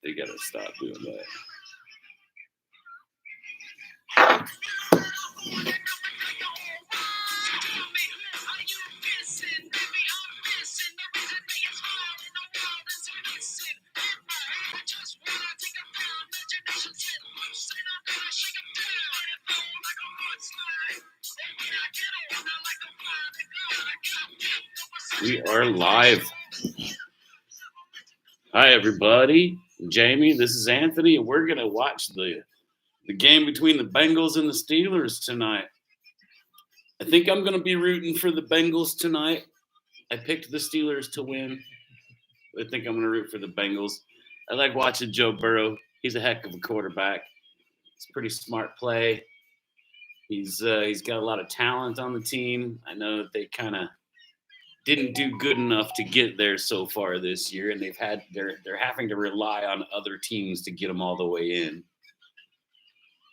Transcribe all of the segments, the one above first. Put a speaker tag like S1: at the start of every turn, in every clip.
S1: They got to stop doing that. We are live. Hi, everybody. Jamie, this is Anthony, and we're going to watch the game between the Bengals and the Steelers tonight. I think I'm going to be rooting for the Bengals tonight. I picked the Steelers to win. I think I'm going to root for the Bengals. I like watching Joe Burrow. He's a heck of a quarterback. It's a pretty smart play. He's got a lot of talent on the team. I know that they kind of didn't do good enough to get there so far this year, and they're having to rely on other teams to get them all the way in.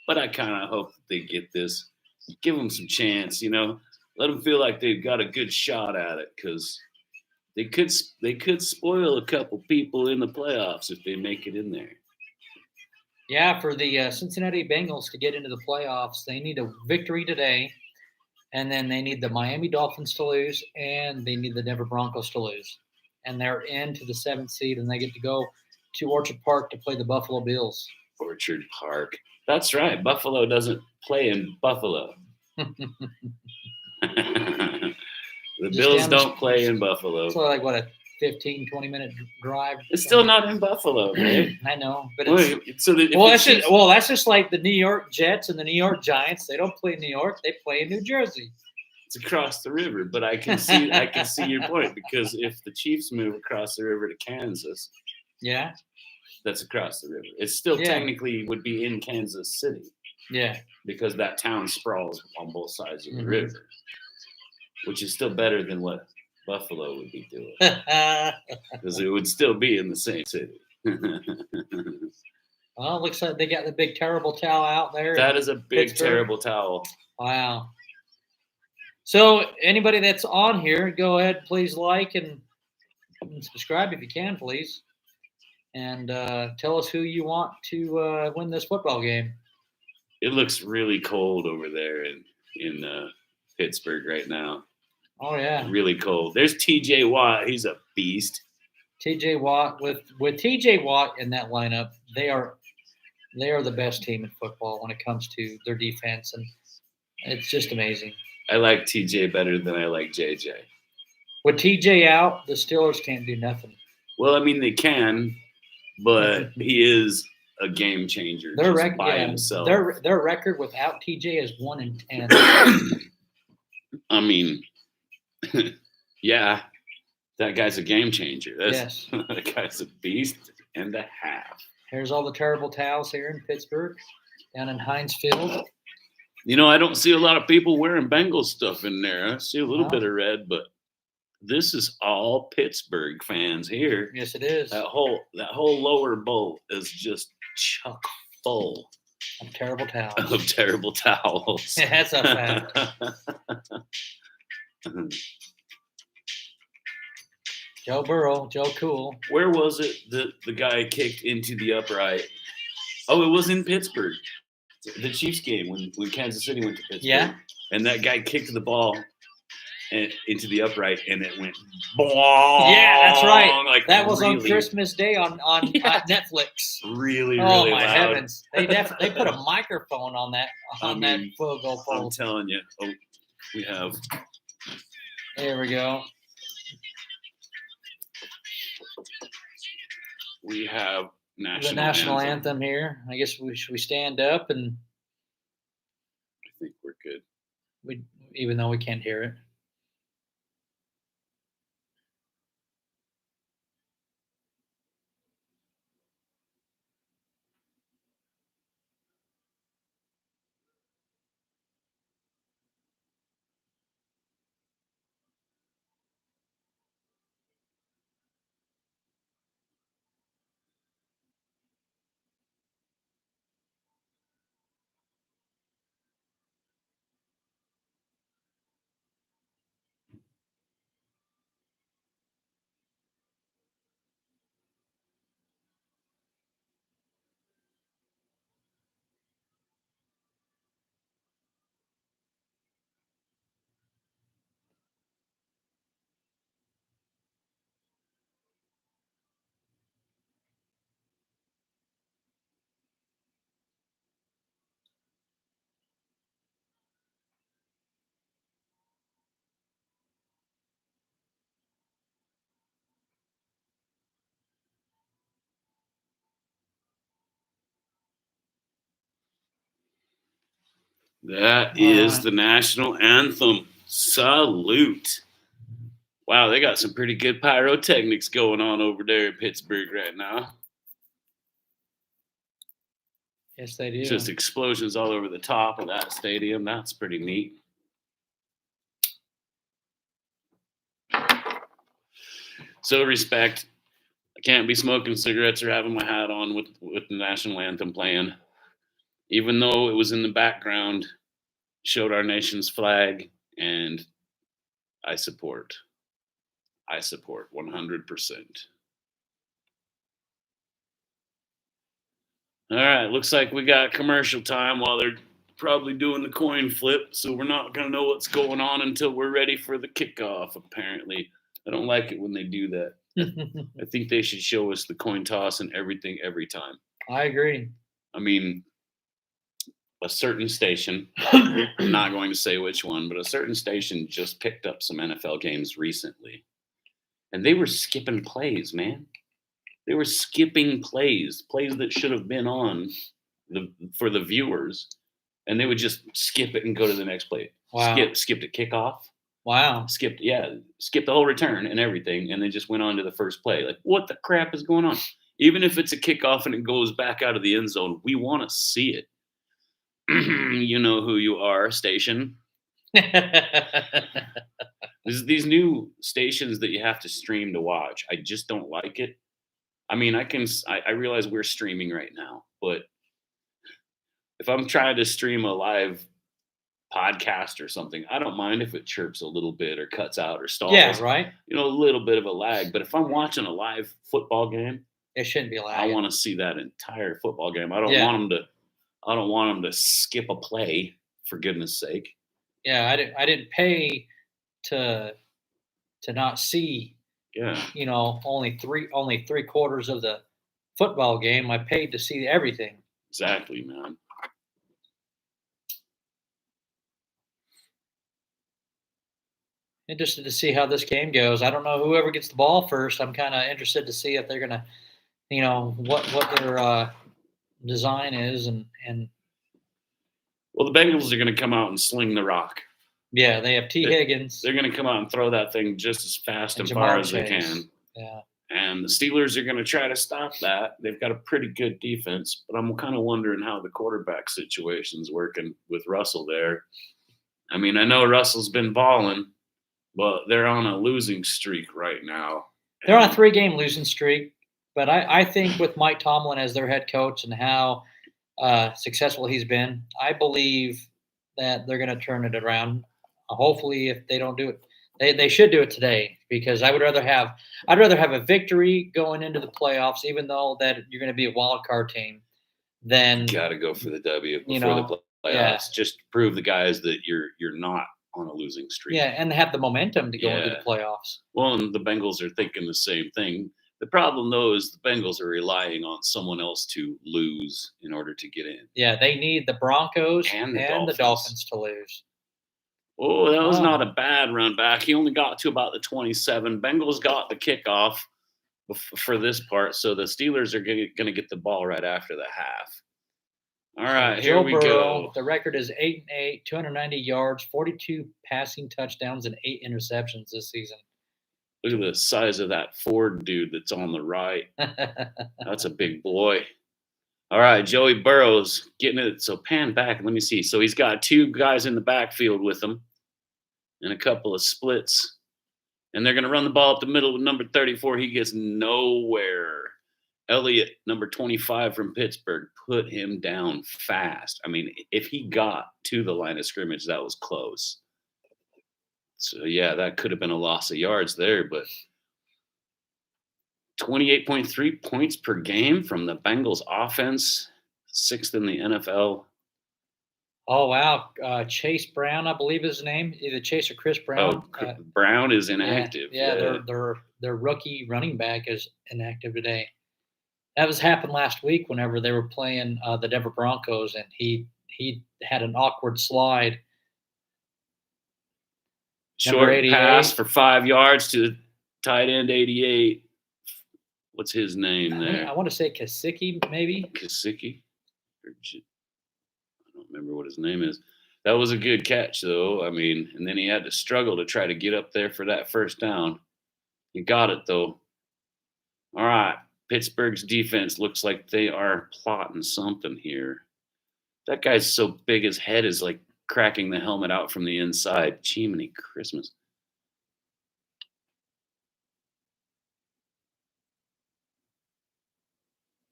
S1: But I kind of hope that they get this. Give them some chance, Let them feel like they've got a good shot at it, because they could spoil a couple people in the playoffs if they make it in there.
S2: Yeah, for the Cincinnati Bengals to get into the playoffs, they need a victory today, and then they need the Miami Dolphins to lose, and they need the Denver Broncos to lose. And they're into the 7th seed, and they get to go to Orchard Park to play the Buffalo Bills.
S1: Orchard Park. That's right. Buffalo doesn't play in Buffalo. The Bills don't play in Buffalo.
S2: It's like, what, a 15, 20-minute drive?
S1: It's still not in Buffalo, right?
S2: I know. But
S1: that's
S2: just like the New York Jets and the New York Giants. They don't play in New York. They play in New Jersey.
S1: It's across the river, but I can see your point, because if the Chiefs move across the river to Kansas,
S2: yeah,
S1: that's across the river. It still technically would be in Kansas City.
S2: Yeah.
S1: Because that town sprawls on both sides of the river, which is still better than what Buffalo would be doing. Because it would still be in the same city.
S2: Well, it looks like they got the big terrible towel out there.
S1: That is a big terrible towel.
S2: Wow. So anybody that's on here, go ahead, please like and subscribe if you can, please. And tell us who you want to win this football game.
S1: It looks really cold over there in Pittsburgh right now.
S2: Oh, yeah.
S1: Really cold. There's T.J. Watt. He's a beast.
S2: T.J. Watt. With T.J. Watt in that lineup, they are the best team in football when it comes to their defense, and it's just amazing.
S1: I like T.J. better than I like J.J.
S2: With T.J. out, the Steelers can't do nothing.
S1: Well, I mean, they can, but he is a game changer by himself.
S2: Their record without TJ is 1-10.
S1: I mean, yeah, that guy's a game changer.
S2: Yes.
S1: That guy's a beast and a half.
S2: Here's all the terrible towels here in Pittsburgh, down in Heinz Field.
S1: I don't see a lot of people wearing Bengals stuff in there. I see a little bit of red, but this is all Pittsburgh fans here.
S2: Yes, it is.
S1: That whole lower bowl is just chock full
S2: of terrible towels.
S1: That's
S2: a fact. Joe Burrow, Joe Cool.
S1: Where was it that the guy kicked into the upright? Oh, it was in Pittsburgh. The Chiefs game when Kansas City went to Pittsburgh.
S2: Yeah.
S1: And that guy kicked the ball into the upright, and it went bong.
S2: Yeah, that's right.
S1: Like
S2: that was on Christmas Day on Netflix.
S1: Really,
S2: oh
S1: really
S2: my
S1: loud.
S2: Heavens! They put a microphone on that that field goal pole.
S1: I'm telling you. Oh, we have.
S2: There we go.
S1: We have
S2: the national anthem here. I guess we stand up and.
S1: I think we're good.
S2: Even though we can't hear it.
S1: That is the national anthem. Salute. Wow, they got some pretty good pyrotechnics going on over there in Pittsburgh right now.
S2: Yes, they do.
S1: Just explosions all over the top of that stadium. That's pretty neat. So respect. I can't be smoking cigarettes or having my hat on with the national anthem playing. Even though it was in the background, showed our nation's flag, and I support 100%. All right, looks like we got commercial time while they're probably doing the coin flip, so we're not going to know what's going on until we're ready for the kickoff, apparently. I don't like it when they do that. I think they should show us the coin toss and everything every time.
S2: I agree.
S1: I mean, a certain station, I'm not going to say which one, but a certain station just picked up some NFL games recently. And they were skipping plays, man. They were skipping plays that should have been on for the viewers. And they would just skip it and go to the next play.
S2: Wow.
S1: Skipped a kickoff.
S2: Wow.
S1: Skipped the whole return and everything, and then just went on to the first play. Like, what the crap is going on? Even if it's a kickoff and it goes back out of the end zone, we want to see it. You know who you are, station. These new stations that you have to stream to watch, I just don't like it. I mean, I realize we're streaming right now, but if I'm trying to stream a live podcast or something, I don't mind if it chirps a little bit or cuts out or stalls.
S2: Yeah, right.
S1: You know, a little bit of a lag. But if I'm watching a live football game,
S2: it shouldn't be lag.
S1: I want to see that entire football game. I don't want them to skip a play, for goodness sake.
S2: Yeah, I didn't pay to not see.
S1: Yeah.
S2: You know, only three quarters of the football game. I paid to see everything.
S1: Exactly, man.
S2: Interested to see how this game goes. I don't know whoever gets the ball first. I'm kind of interested to see if they're gonna, you know, what their design is and.
S1: Well, the Bengals are going to come out and sling the rock.
S2: Yeah, they have T. Higgins.
S1: They're going to come out and throw that thing just as fast and far as they can.
S2: Yeah.
S1: And the Steelers are going to try to stop that. They've got a pretty good defense, but I'm kind of wondering how the quarterback situation's working with Russell there. I mean, I know Russell's been balling, but they're on a losing streak right now.
S2: They're on a 3-game losing streak, but I think with Mike Tomlin as their head coach and how successful he's been, I believe that they're going to turn it around. Hopefully, if they don't do it, they should do it today, because I'd rather have a victory going into the playoffs, even though that you're going to be a wild card team. Then
S1: got to go for the W before the playoffs. Yeah. Just prove the guys that you're not on a losing streak.
S2: Yeah, and have the momentum to go into the playoffs.
S1: Well, and the Bengals are thinking the same thing. The problem, though, is the Bengals are relying on someone else to lose in order to get in.
S2: Yeah, they need the Broncos
S1: and
S2: the Dolphins to lose.
S1: Oh, that was not a bad run back. He only got to about the 27. Bengals got the kickoff for this part, so the Steelers are going to get the ball right after the half. All right, here we go.
S2: The record is 8-8, 290 yards, 42 passing touchdowns, and 8 interceptions this season.
S1: Look at the size of that Ford dude that's on the right. That's a big boy. All right, Joey Burrow's getting it. So pan back. Let me see. So he's got 2 guys in the backfield with him and a couple of splits. And they're going to run the ball up the middle with number 34. He gets nowhere. Elliott, number 25 from Pittsburgh, put him down fast. I mean, if he got to the line of scrimmage, that was close. So, yeah, that could have been a loss of yards there, but 28.3 points per game from the Bengals offense, 6th in the NFL.
S2: Oh, wow. Chase Brown, I believe is his name. Either Chase or Chris Brown.
S1: Oh, Brown is inactive.
S2: Yeah. Their rookie running back is inactive today. That happened last week whenever they were playing the Denver Broncos, and he had an awkward slide.
S1: Short pass for 5 yards to tight end 88. What's his name there?
S2: I want to say Kasicki, maybe.
S1: Kasicki? I don't remember what his name is. That was a good catch, though. I mean, and then he had to struggle to try to get up there for that first down. He got it, though. All right. Pittsburgh's defense looks like they are plotting something here. That guy's so big, his head is like cracking the helmet out from the inside. Jiminy Christmas.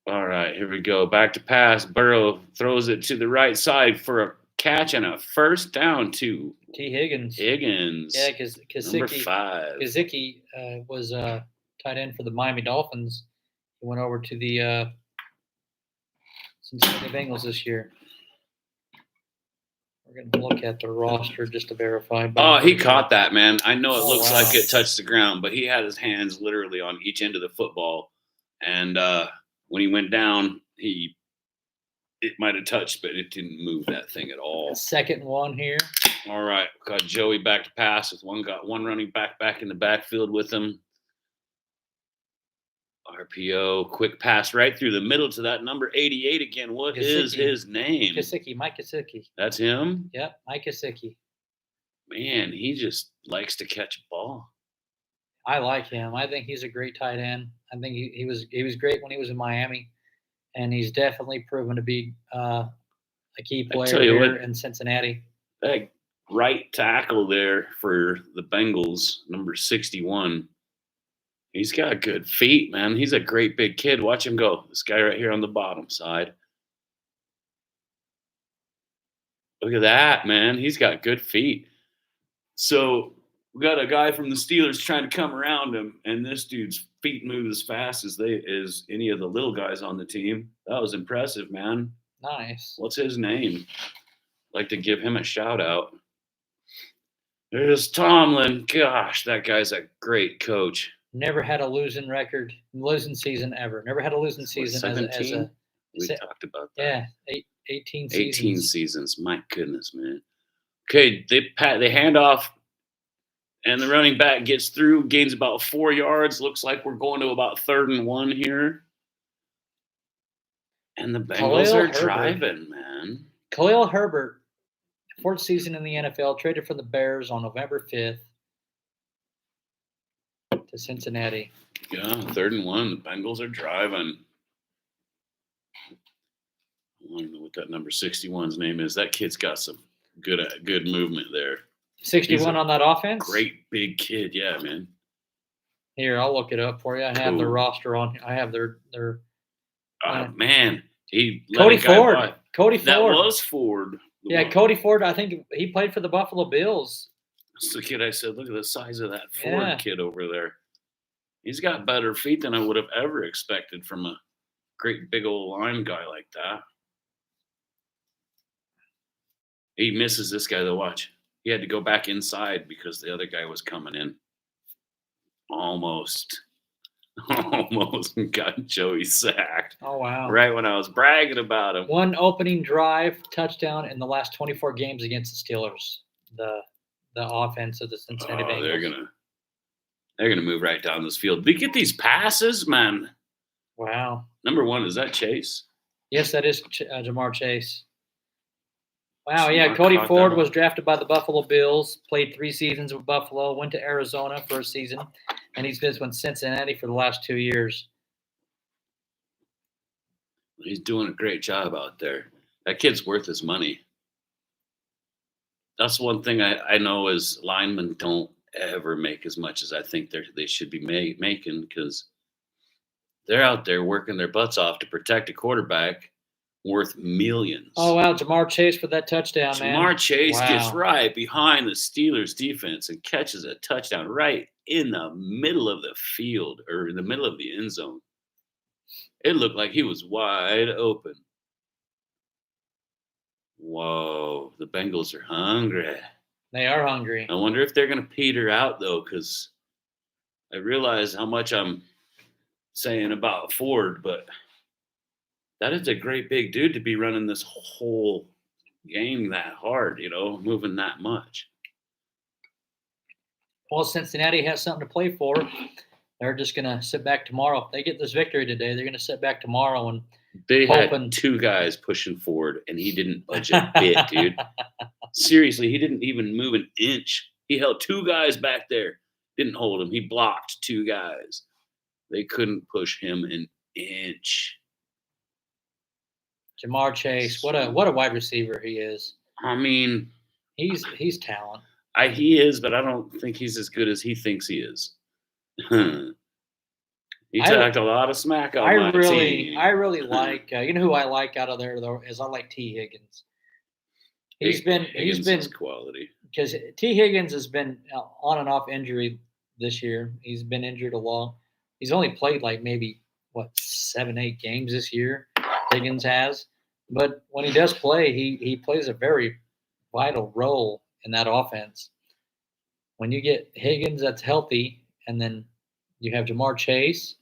S1: All right, here we go. Back to pass. Burrow throws it to the right side for a catch and a first down to
S2: T. Higgins.
S1: Yeah,
S2: because
S1: number 5.
S2: Kazicki was tight end for the Miami Dolphins. He went over to the Cincinnati Bengals this year. We're going to look at the roster just to verify.
S1: Oh, he caught that, man. I know it looks
S2: wow.
S1: like it touched the ground, but he had his hands literally on each end of the football. And when he went down, it might have touched, but it didn't move that thing at all.
S2: 2nd and 1 here.
S1: All right, got Joey back to pass with one running back in the backfield with him. RPO, quick pass right through the middle to that number 88 again. What is his name?
S2: Mike Kazicki.
S1: That's him?
S2: Yep, Mike Kazicki.
S1: Man, he just likes to catch a ball.
S2: I like him. I think he's a great tight end. I think he was great when he was in Miami, and he's definitely proven to be a key player here in Cincinnati.
S1: That right tackle there for the Bengals, number 61. He's got good feet, man. He's a great big kid. Watch him go. This guy right here on the bottom side. Look at that, man. He's got good feet. So we got a guy from the Steelers trying to come around him, and this dude's feet move as fast as any of the little guys on the team. That was impressive, man.
S2: Nice.
S1: What's his name? I'd like to give him a shout out. There's Tomlin. Gosh, that guy's a great coach.
S2: Never had a losing season ever. Never had a losing season
S1: 17? We talked about that.
S2: Yeah, 18 seasons.
S1: 18 seasons. My goodness, man. Okay, they hand off, and the running back gets through, gains about 4 yards. Looks like we're going to about 3rd and 1 here. And the Bengals are driving, man.
S2: Khalil Herbert, 4th season in the NFL, traded from the Bears on November 5th. To Cincinnati.
S1: Yeah, 3rd and 1. The Bengals are driving. I don't know what that number 61's name is. That kid's got some good movement there.
S2: 61 on that offense?
S1: Great big kid, yeah, man.
S2: Here, I'll look it up for you. I have their roster on. I have their.
S1: Man,
S2: Cody Ford.
S1: That was Ford.
S2: Yeah, Cody Ford. I think he played for the Buffalo Bills.
S1: That's the kid I said, look at the size of that Ford kid over there. He's got better feet than I would have ever expected from a great big old line guy like that. He misses this guy, though. Watch. He had to go back inside because the other guy was coming in. Almost got Joey sacked.
S2: Oh, wow.
S1: Right when I was bragging about him.
S2: One opening drive touchdown in the last 24 games against the Steelers. The offense of the Cincinnati Bengals.
S1: They're gonna move right down this field. They get these passes, man.
S2: Wow.
S1: Number 1, is that Chase?
S2: Yes, that is Jamar Chase. Wow, yeah. Cody Ford was drafted by the Buffalo Bills, played 3 seasons with Buffalo, went to Arizona for a season, and he's been with Cincinnati for the last 2 years.
S1: He's doing a great job out there. That kid's worth his money. That's one thing I know is linemen don't ever make as much as I think they should be making because they're out there working their butts off to protect a quarterback worth millions.
S2: Oh, wow. Jamar Chase for that touchdown, man.
S1: Jamar Chase gets right behind the Steelers defense and catches a touchdown right in the middle of the field or in the middle of the end zone. It looked like he was wide open. Whoa, the Bengals are hungry.
S2: They are hungry.
S1: I wonder if they're going to peter out, though, because I realize how much I'm saying about Ford, but that is a great big dude to be running this whole game that hard, moving that much.
S2: Well, Cincinnati has something to play for. They're just going to sit back tomorrow. If they get this victory today, they're going to sit back tomorrow and
S1: They
S2: hoping.
S1: had 2 guys pushing forward, and he didn't budge a bit, dude. Seriously, he didn't even move an inch. He held 2 guys back there. Didn't hold him. He blocked 2 guys. They couldn't push him an inch.
S2: Jamar Chase, what a wide receiver he is.
S1: I mean,
S2: he's talent.
S1: He is, but I don't think he's as good as he thinks he is. He talked a lot of smack on my team.
S2: I really like. You know who I like out of there though is I like T. Higgins. He's been
S1: quality
S2: because T. Higgins has been on and off injury this year. He's been injured a lot. He's only played like maybe 7-8 games this year. Higgins has, but when he does play, he plays a very vital role in that offense. When you get Higgins that's healthy, and then you have Jamar Chase,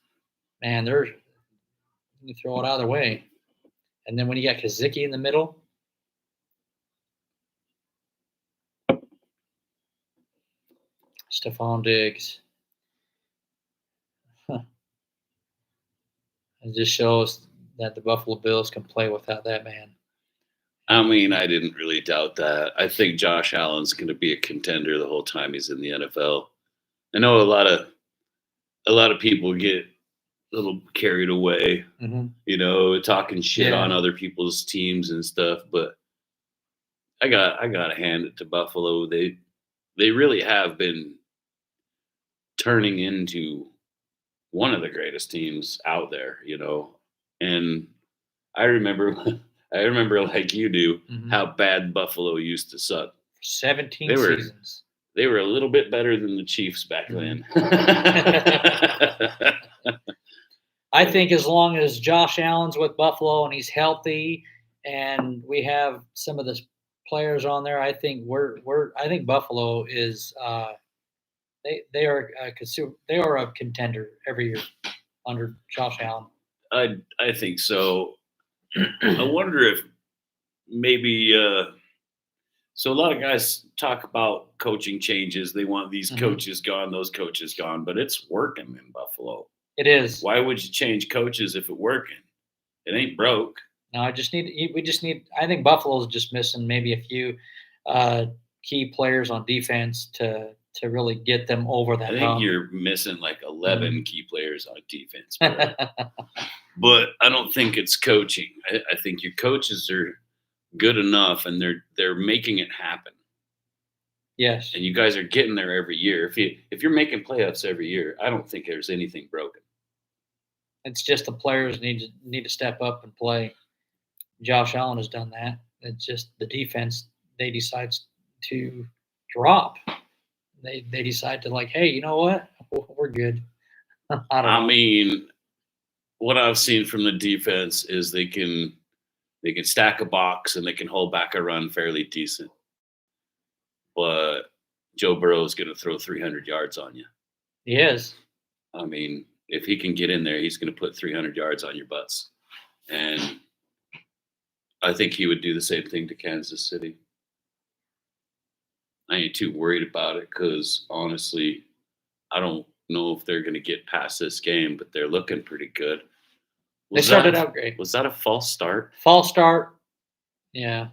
S2: man, you throw it out of their way. And then when you got Kazicki in the middle, Stephon Diggs. It just shows that the Buffalo Bills can play without that man.
S1: I mean, I didn't really doubt that. I think Josh Allen's going to be a contender the whole time he's in the NFL. I know a lot of people get a little carried away, talking shit on other people's teams and stuff, but I got to hand it to Buffalo. They really have been turning into one of the greatest teams out there, And I remember like you do, how bad Buffalo used to suck.
S2: 17 seasons.
S1: They were a little bit better than the Chiefs back then.
S2: I think as long as Josh Allen's with Buffalo and he's healthy, and we have some of the players on there, I think I think Buffalo is they are a contender every year under Josh Allen.
S1: I think so. I wonder if maybe so a lot of guys talk about coaching changes. They want these coaches gone, those coaches gone, but it's working in Buffalo.
S2: It is.
S1: Why would you change coaches if it's working? It ain't broke.
S2: No, I think Buffalo's just missing maybe a few key players on defense to really get them over that hump.
S1: You're missing like 11 key players on defense. But I don't think it's coaching. I think your coaches are good enough, and they're making it happen.
S2: Yes.
S1: And you guys are getting there every year. If you're making playoffs every year, I don't think there's anything broken.
S2: It's just the players need to step up and play. Josh Allen has done that. It's just the defense they decide to drop. They decide to hey, you know what? We're good. I
S1: mean, what I've seen from the defense is they can stack a box and they can hold back a run fairly decent. But Joe Burrow is going to throw 300 yards on you.
S2: He is.
S1: I mean, if he can get in there, he's going to put 300 yards on your butts. And I think he would do the same thing to Kansas City. I ain't too worried about it because, honestly, I don't know if they're going to get past this game, but they're looking pretty good.
S2: They started out great.
S1: Was that a false start?
S2: False start. Yeah.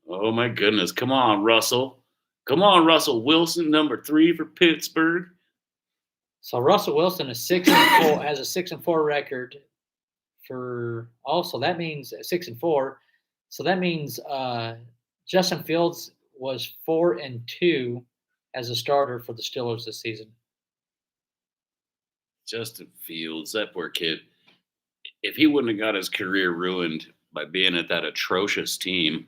S1: Oh, my goodness. Come on, Russell. Come on, Russell Wilson, number 3 for Pittsburgh.
S2: So Russell Wilson is 6-4, has a 6-4 record for also that means 6-4. So that means Justin Fields was 4-2 as a starter for the Steelers this season.
S1: Justin Fields, that poor kid. If he wouldn't have got his career ruined by being at that atrocious team,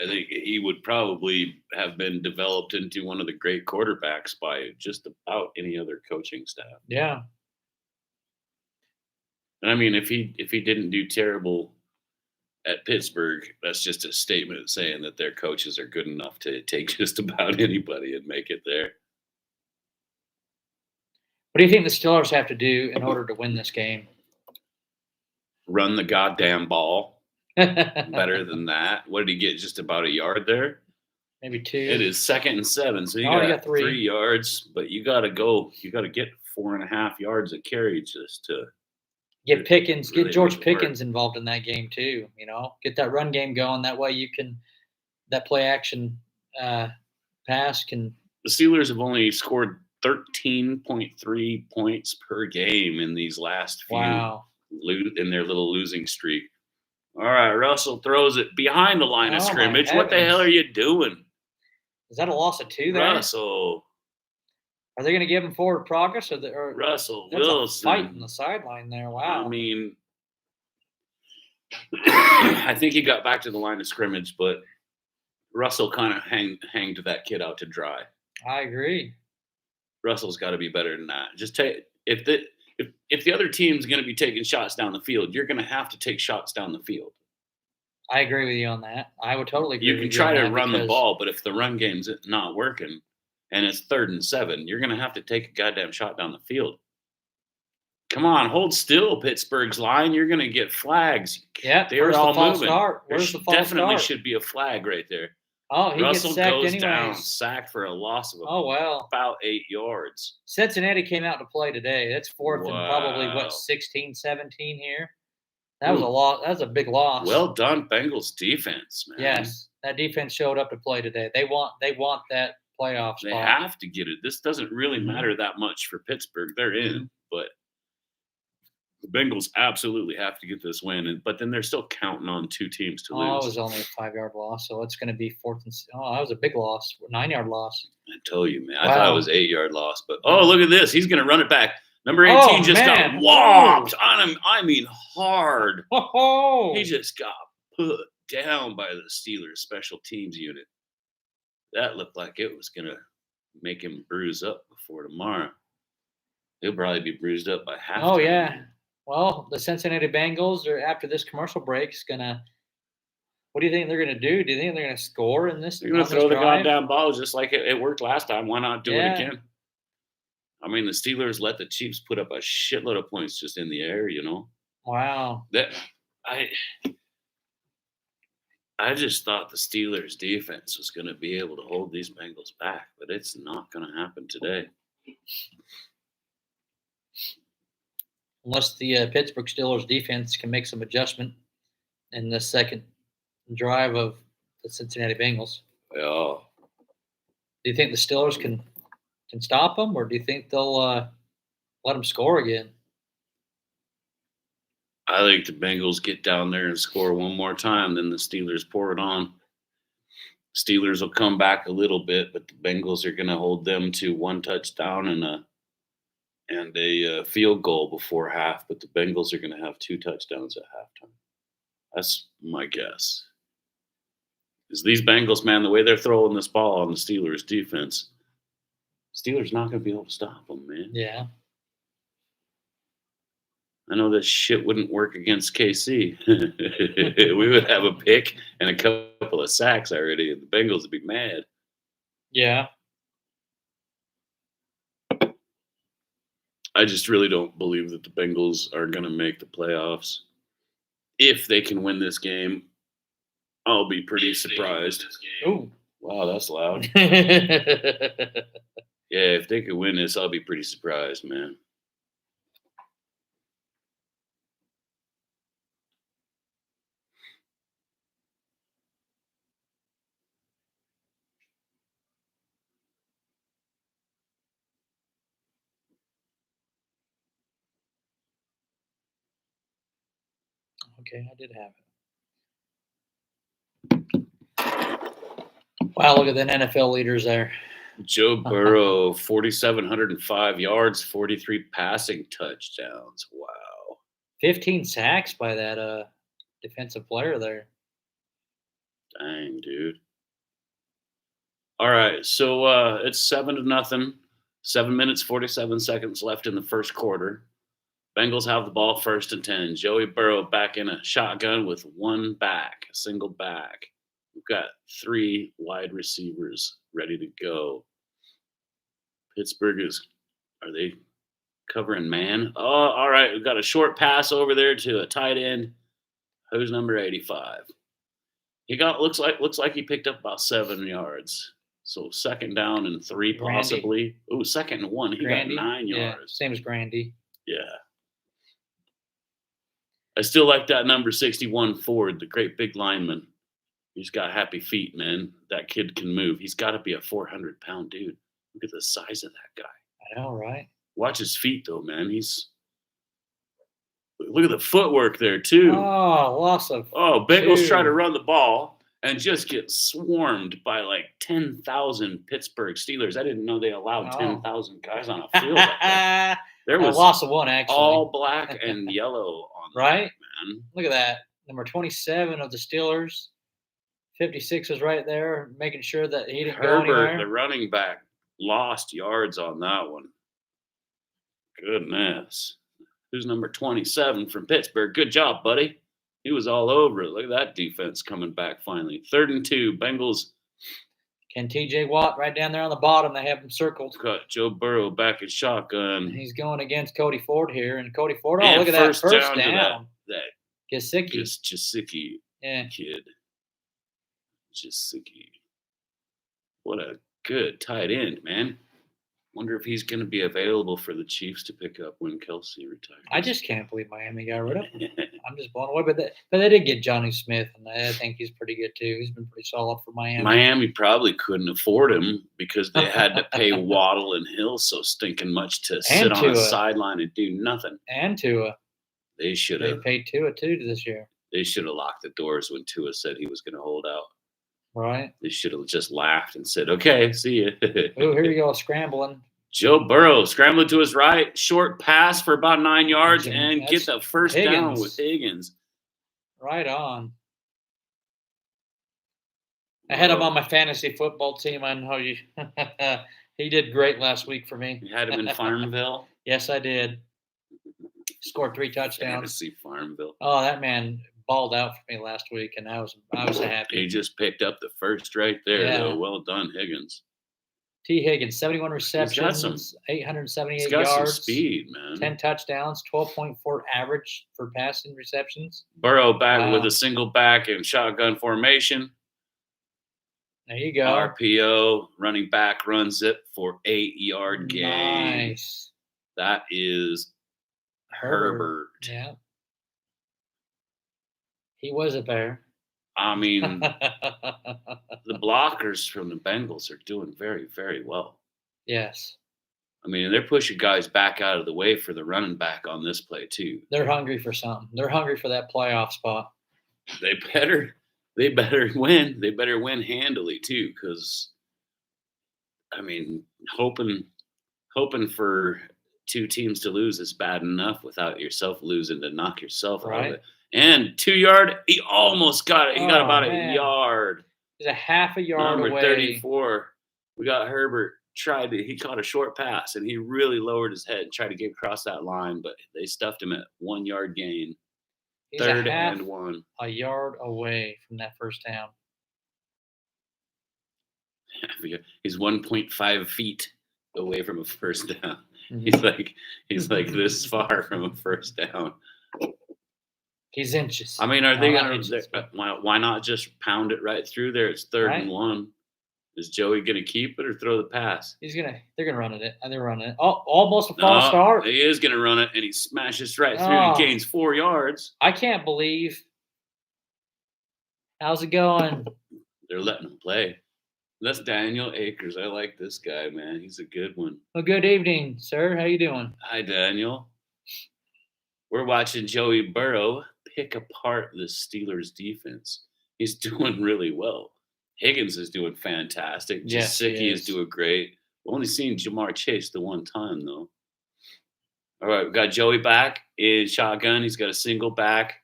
S1: I think he would probably have been developed into one of the great quarterbacks by just about any other coaching staff.
S2: Yeah.
S1: And I mean, if he didn't do terrible at Pittsburgh, that's just a statement saying that their coaches are good enough to take just about anybody and make it there.
S2: What do you think the Steelers have to do in order to win this game?
S1: Run the goddamn ball. Better than that. What did he get? Just about a yard there?
S2: Maybe 2.
S1: It is 2nd and 7, so you got 3 yards, but you got to go. You got to get 4.5 yards of carry just to
S2: Get Pickens,
S1: really
S2: get George
S1: make it work.
S2: Pickens involved in that game too. Get that run game going. That way you can that play action pass can.
S1: The Steelers have only scored 13.3 points per game in these last few in their little losing streak. All right, Russell throws it behind the line of scrimmage. What the hell are you doing?
S2: Is that a loss of 2 there?
S1: Russell.
S2: Are they going to give him forward progress? Or
S1: Russell
S2: that's
S1: Wilson.
S2: a fight on the sideline there. Wow.
S1: I mean, I think he got back to the line of scrimmage, but Russell kind of hanged that kid out to dry.
S2: I agree.
S1: Russell's got to be better than that. Just take if the other team's going to be taking shots down the field, you're going to have to take shots down the field.
S2: I agree with you on that. I would totally agree.
S1: You can try to run the ball, but if the run game's not working and it's 3rd and 7, you're going to have to take a goddamn shot down the field. Come on, hold still, Pittsburgh's line. You're going to get flags.
S2: Yeah,
S1: they were all moving.
S2: Where's the false
S1: definitely
S2: start?
S1: should be a flag right there.
S2: Oh, he
S1: Russell
S2: gets sacked
S1: goes
S2: anyways.
S1: down, sacked for a loss of about 8 yards.
S2: Cincinnati came out to play today. That's 4th and probably 16, 17 here. That was a loss. That was a big loss.
S1: Well done, Bengals defense, man.
S2: Yes, that defense showed up to play today. They want that playoff spot.
S1: They have to get it. This doesn't really matter that much for Pittsburgh. They're in, but the Bengals absolutely have to get this win. But then they're still counting on 2 teams to lose.
S2: Oh, it was only a 5-yard loss, so it's going to be 4th and. Oh, that was a big loss. 9-yard loss.
S1: I told you, man. I thought it was 8-yard loss, but look at this. He's going to run it back. Number 18 got whopped on him. I mean, hard. He just got put down by the Steelers special teams unit. That looked like it was going to make him bruise up before tomorrow. He'll probably be bruised up by halftime.
S2: Oh, yeah. Well, the Cincinnati Bengals are, after this commercial break, is going to – what do you think they're going to do? Do you think they're going to score in this?
S1: They're going to throw the goddamn ball just like it worked last time. Why not do it again? I mean, the Steelers let the Chiefs put up a shitload of points just in the air,
S2: Wow.
S1: I just thought the Steelers defense was going to be able to hold these Bengals back, but it's not going to happen today.
S2: Unless the Pittsburgh Steelers defense can make some adjustment in the second drive of the Cincinnati Bengals.
S1: Yeah.
S2: Do you think the Steelers can stop them, or do you think they'll let them score again?
S1: I think the Bengals get down there and score one more time, then the Steelers pour it on. Steelers will come back a little bit, but the Bengals are going to hold them to 1 touchdown and a field goal before half, but the Bengals are going to have 2 touchdowns at halftime. That's my guess. Because these Bengals, man, the way they're throwing this ball on the Steelers defense, Steelers not going to be able to stop them, man.
S2: Yeah.
S1: I know this shit wouldn't work against KC. We would have a pick and a couple of sacks already, and the Bengals would be mad.
S2: Yeah.
S1: I just really don't believe that the Bengals are going to make the playoffs. If they can win this game, I'll be pretty surprised.
S2: Oh,
S1: wow, that's loud. Yeah, if they could win this, I'll be pretty surprised, man.
S2: Okay, I did have it. Wow, look at the NFL leaders there.
S1: Joe Burrow, 4,705 yards, 43 passing touchdowns. Wow.
S2: 15 sacks by that defensive player there.
S1: Dang, dude. All right, so it's 7-0. 7 minutes, 47 seconds left in the first quarter. Bengals have the ball 1st and 10. Joey Burrow back in a shotgun with one back, a single back. We've got 3 wide receivers ready to go. Pittsburgh are they covering man? Oh, all right. We've got a short pass over there to a tight end. Who's number 85? He looks like he picked up about 7 yards. So 2nd down and 3 possibly. Oh, 2nd and 1. He got 9 yards.
S2: Yeah, same as Grandy.
S1: Yeah. I still like that number 61 Ford, the great big lineman. He's got happy feet, man. That kid can move. He's got to be a 400-pound dude. Look at the size of that guy.
S2: I know, right?
S1: Watch his feet, though, man. Look at the footwork there, too.
S2: Oh, loss of
S1: Bengals try to
S2: two.
S1: run the ball and just get swarmed by like 10,000 Pittsburgh Steelers. I didn't know they allowed 10,000 guys on a field like that. There was
S2: a loss of one, actually.
S1: all black and yellow on
S2: right?
S1: that, man.
S2: Look at that. Number 27 of the Steelers. 56 was right there, making sure that he didn't go anywhere.
S1: Herbert, the running back, lost yards on that one. Goodness. Who's number 27 from Pittsburgh? Good job, buddy. He was all over it. Look at that defense coming back finally. 3rd and 2. Bengals.
S2: Can TJ Watt right down there on the bottom? They have him circled.
S1: Got Joe Burrow back in shotgun.
S2: He's going against Cody Ford here. And Cody Ford,
S1: and
S2: look at that. First
S1: down. That
S2: Gesicki.
S1: Kid. Gesicki. What a good tight end, man. Wonder if he's going to be available for the Chiefs to pick up when Kelsey retires.
S2: I just can't believe Miami got rid of him. I'm just blown away. But they did get Johnny Smith, and I think he's pretty good too. He's been pretty solid for Miami.
S1: Miami probably couldn't afford him because they had to pay Waddle and Hill so stinking much to sit on a sideline and do nothing.
S2: And Tua.
S1: They should have.
S2: They paid Tua too this year.
S1: They should have locked the doors when Tua said he was going to hold out.
S2: Right.
S1: They should have just laughed and said, "Okay, see you."
S2: Oh, here you go, scrambling.
S1: Joe Burrow scrambling to his right, short pass for about 9 yards, and get the first down with Higgins.
S2: Right on. I had him on my fantasy football team. I know you. He did great last week for me.
S1: You had him in Farmville?
S2: Yes, I did. Scored 3 touchdowns.
S1: Fantasy Farmville.
S2: Oh, that man balled out for me last week, and I was happy.
S1: He just picked up the first right there, though. Well done, Higgins.
S2: T. Higgins, 71 receptions, 878
S1: he's got
S2: yards.
S1: Some speed, man.
S2: 10 touchdowns, 12.4 average for passing receptions.
S1: Burrow back with a single back and shotgun formation.
S2: There you go.
S1: RPO, running back runs it for 8-yard gain.
S2: Nice.
S1: That is Herbert.
S2: Yeah. He was a bear.
S1: I mean, the blockers from the Bengals are doing very, very well.
S2: Yes.
S1: I mean, they're pushing guys back out of the way for the running back on this play, too.
S2: They're hungry for something. They're hungry for that playoff spot.
S1: They better win. They better win handily, too, because, I mean, hoping for 2 teams to lose is bad enough without yourself losing to knock yourself out of it. And 2-yard, he almost got it. He got about a yard.
S2: He's a half a yard
S1: away.
S2: Number
S1: 34. We got Herbert. He caught a short pass, and he really lowered his head and tried to get across that line, but they stuffed him at 1-yard gain.
S2: He's
S1: 3rd and 1.
S2: A yard away from that first down.
S1: He's 1.5 feet away from a first down. Mm-hmm. He's like this far from a first down.
S2: He's inches.
S1: I mean, are they going to? Why not just pound it right through there? It's 3rd and 1. Is Joey going to keep it or throw the pass?
S2: They're going to run it. They're running it. Oh, almost a false start.
S1: He is going to run it, and he smashes right through and gains 4 yards.
S2: I can't believe. How's it going?
S1: They're letting him play. That's Daniel Akers. I like this guy, man. He's a good one.
S2: Well, good evening, sir. How you doing?
S1: Hi, Daniel. We're watching Joey Burrow pick apart the Steelers' defense. He's doing really well. Higgins is doing fantastic.
S2: Yes,
S1: Gesicki is doing great. We've only seen Jamar Chase the one time, though. All right, we've got Joey back in shotgun. He's got a single back.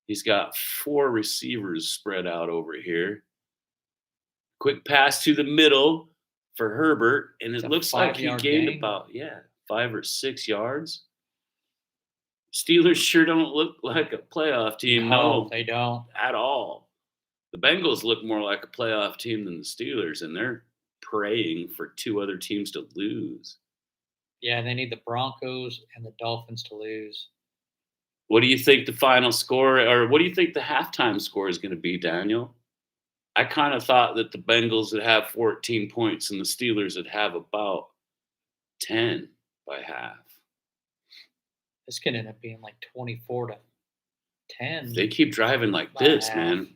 S1: He's got 4 receivers spread out over here. Quick pass to the middle for Herbert, and it looks like he gained about 5 or 6 yards. Steelers sure don't look like a playoff team.
S2: No, they don't
S1: at all. The Bengals look more like a playoff team than the Steelers, and they're praying for 2 other teams to lose.
S2: Yeah, they need the Broncos and the Dolphins to lose.
S1: What do you think the final score, or what do you think the halftime score is going to be, Daniel? I kind of thought that the Bengals would have 14 points and the Steelers would have about 10 by half.
S2: This could end up being like 24-10. 10.
S1: They keep driving like this, man.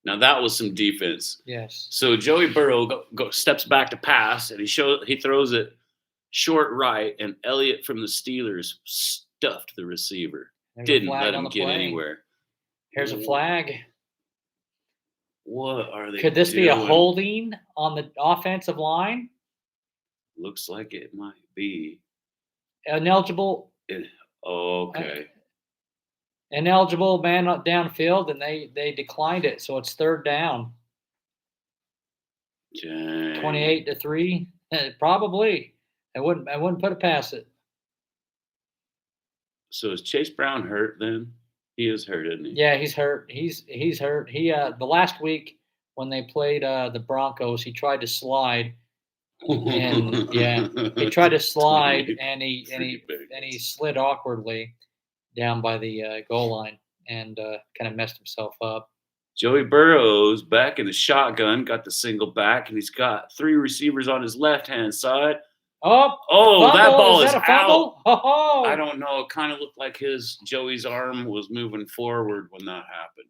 S1: Now that was some defense.
S2: Yes.
S1: So Joey Burrow steps back to pass, and he throws it short right, and Elliott from the Steelers stuffed the receiver. Didn't let him get anywhere.
S2: Here's a flag.
S1: What are they
S2: Could this
S1: doing?
S2: be a holding on the offensive line?
S1: Looks like it might be.
S2: Ineligible.
S1: Okay.
S2: Ineligible man downfield, and they declined it, so it's 3rd down.
S1: Dang.
S2: 28-3. Probably. I wouldn't put it past it.
S1: So is Chase Brown hurt then? He is hurt, isn't he?
S2: Yeah, he's hurt. He's hurt. He the last week when they played the Broncos, he tried to slide. And he tried to slide and he slid awkwardly down by the goal line and kind of messed himself up.
S1: Joey Burrow's back in the shotgun, got the single back, and he's got 3 receivers on his left-hand side.
S2: Oh,
S1: that ball is
S2: a fumble?
S1: out.
S2: Oh.
S1: I don't know. It kind of looked like Joey's arm was moving forward when that happened.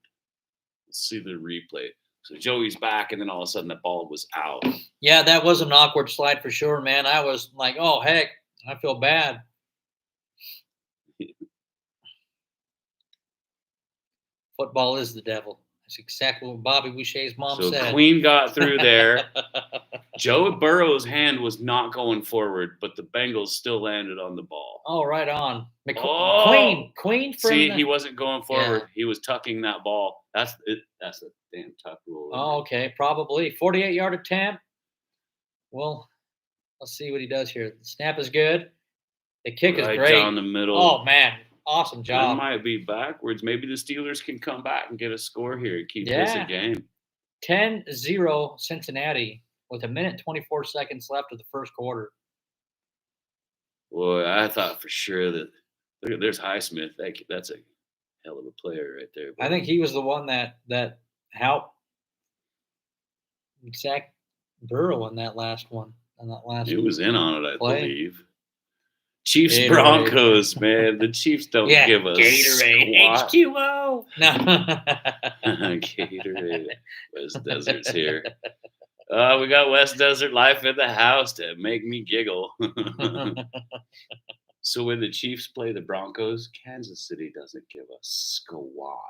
S1: Let's see the replay. So Joey's back, and then all of a sudden the ball was out.
S2: Yeah, that was an awkward slide for sure, man. I was like, oh, heck, I feel bad. Football is the devil. That's exactly what Bobby Boucher's mom said.
S1: So Queen got through there. Joe Burrow's hand was not going forward, but the Bengals still landed on the ball.
S2: Oh, right on. Queen from
S1: he wasn't going forward. Yeah. He was tucking that ball. That's it. That's a damn tuck rule.
S2: Oh, okay. Probably. 48-yard attempt. Well, let's see what he does here. The snap is good. The kick is great.
S1: Down the middle.
S2: Oh, man. Awesome job.
S1: It might be backwards. Maybe the Steelers can come back and get a score here and keep this a game.
S2: 10-0 Cincinnati with 1:24 left of the first quarter.
S1: Boy, I thought for sure that there's Highsmith. That's a hell of a player right there.
S2: I think he was the one that helped Zach Burrow in that last one.
S1: He was in on it, I believe. Chiefs Gatorade. Broncos, man. The Chiefs don't give us
S2: Gatorade, H2O. No.
S1: Gatorade. West Desert's here. We got West Desert Life in the house to make me giggle. So when the Chiefs play the Broncos, Kansas City doesn't give a squat.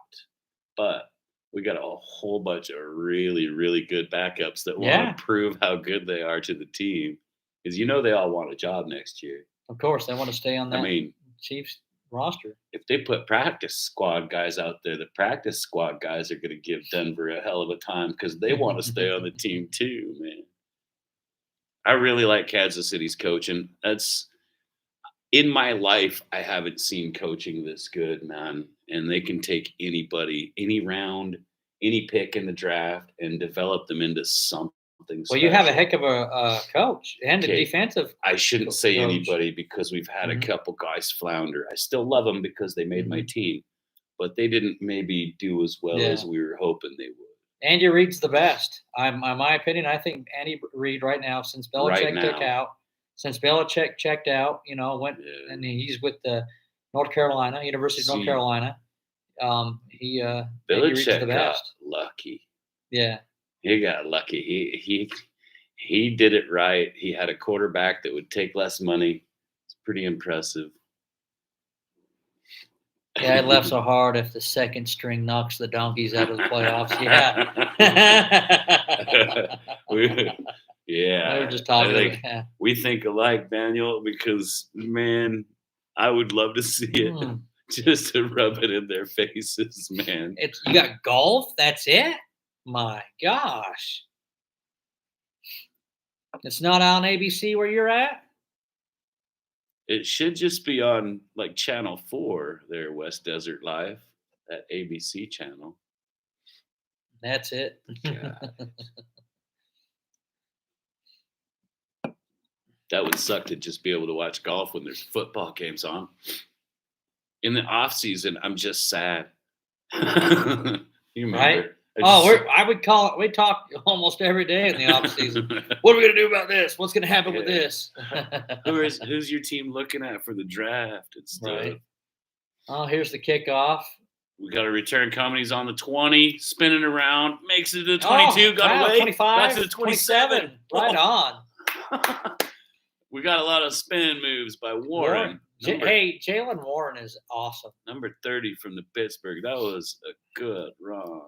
S1: But we got a whole bunch of really, really good backups that want to prove how good they are to the team. Because they all want a job next year.
S2: Of course, they want to stay on that Chiefs roster.
S1: If they put practice squad guys out there, the practice squad guys are going to give Denver a hell of a time because they want to stay on the team too, man. I really like Kansas City's coaching. That's in my life, I haven't seen coaching this good, man. And they can take anybody, any round, any pick in the draft, and develop them into something.
S2: Well, you have a heck of a coach and a defensive.
S1: I shouldn't say anybody because we've had a couple guys flounder. I still love them because they made my team, but they didn't maybe do as well as we were hoping they would.
S2: Andy Reid's the best. In my opinion, I think Andy Reid right now, since Belichick checked out, and he's with the University of North Carolina.
S1: Belichick the best. Got lucky.
S2: Yeah.
S1: He got lucky. He did it right. He had a quarterback that would take less money. It's pretty impressive.
S2: Yeah, it left so hard if the second string knocks the Donkeys out of the playoffs. Yeah. We were just talking.
S1: We think alike, Daniel, because, man, I would love to see it just to rub it in their faces, man.
S2: You got golf? That's it? My gosh. It's not on ABC where you're at?
S1: It should just be on like Channel 4 there, West Desert Live, that ABC channel.
S2: That's it.
S1: That would suck to just be able to watch golf when there's football games on. In the off season, I'm just sad. You remember?
S2: Right? We talk almost every day in the off season. What are we gonna do about this? What's gonna happen with this?
S1: Who's your team looking at for the draft and stuff?
S2: Right. Oh, here's the kickoff.
S1: We got a return coming. He's on the 20, spinning around, makes it to the 22, got away,
S2: 25,
S1: got to the 27.
S2: Right on.
S1: We got a lot of spin moves by Warren.
S2: Jalen Warren is awesome.
S1: Number 30 from the Pittsburgh. That was a good run.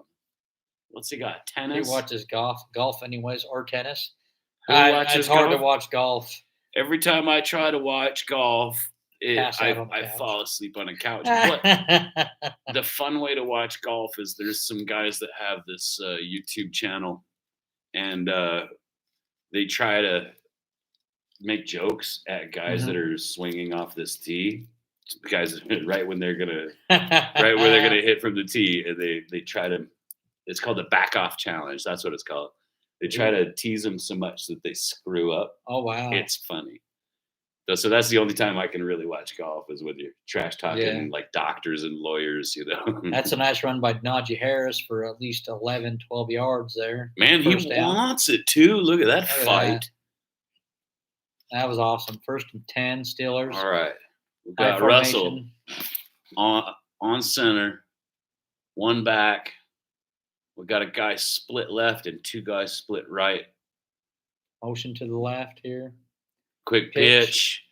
S1: What's he got? Tennis?
S2: He watches golf anyways, or tennis.
S1: Who watches
S2: it's hard
S1: golf?
S2: to watch golf.
S1: Every time I try to watch golf, I fall asleep on a couch. But the fun way to watch golf is there's some guys that have this YouTube channel, and they try to make jokes at guys that are swinging off this tee. Guys, right when they're gonna hit from the tee, and they try to. It's called the back off challenge. That's what it's called. They try to tease them so much that they screw up.
S2: Oh wow!
S1: It's funny. So that's the only time I can really watch golf is with your trash talking like doctors and lawyers, you know.
S2: That's a nice run by Najee Harris for at least 11, 12 yards there.
S1: Man, he wants it too. Look at that fight.
S2: That was awesome. 1st and 10, Steelers.
S1: All right. We've got Russell on center, one back. We got a guy split left and 2 guys split right.
S2: Motion to the left here.
S1: Quick pitch.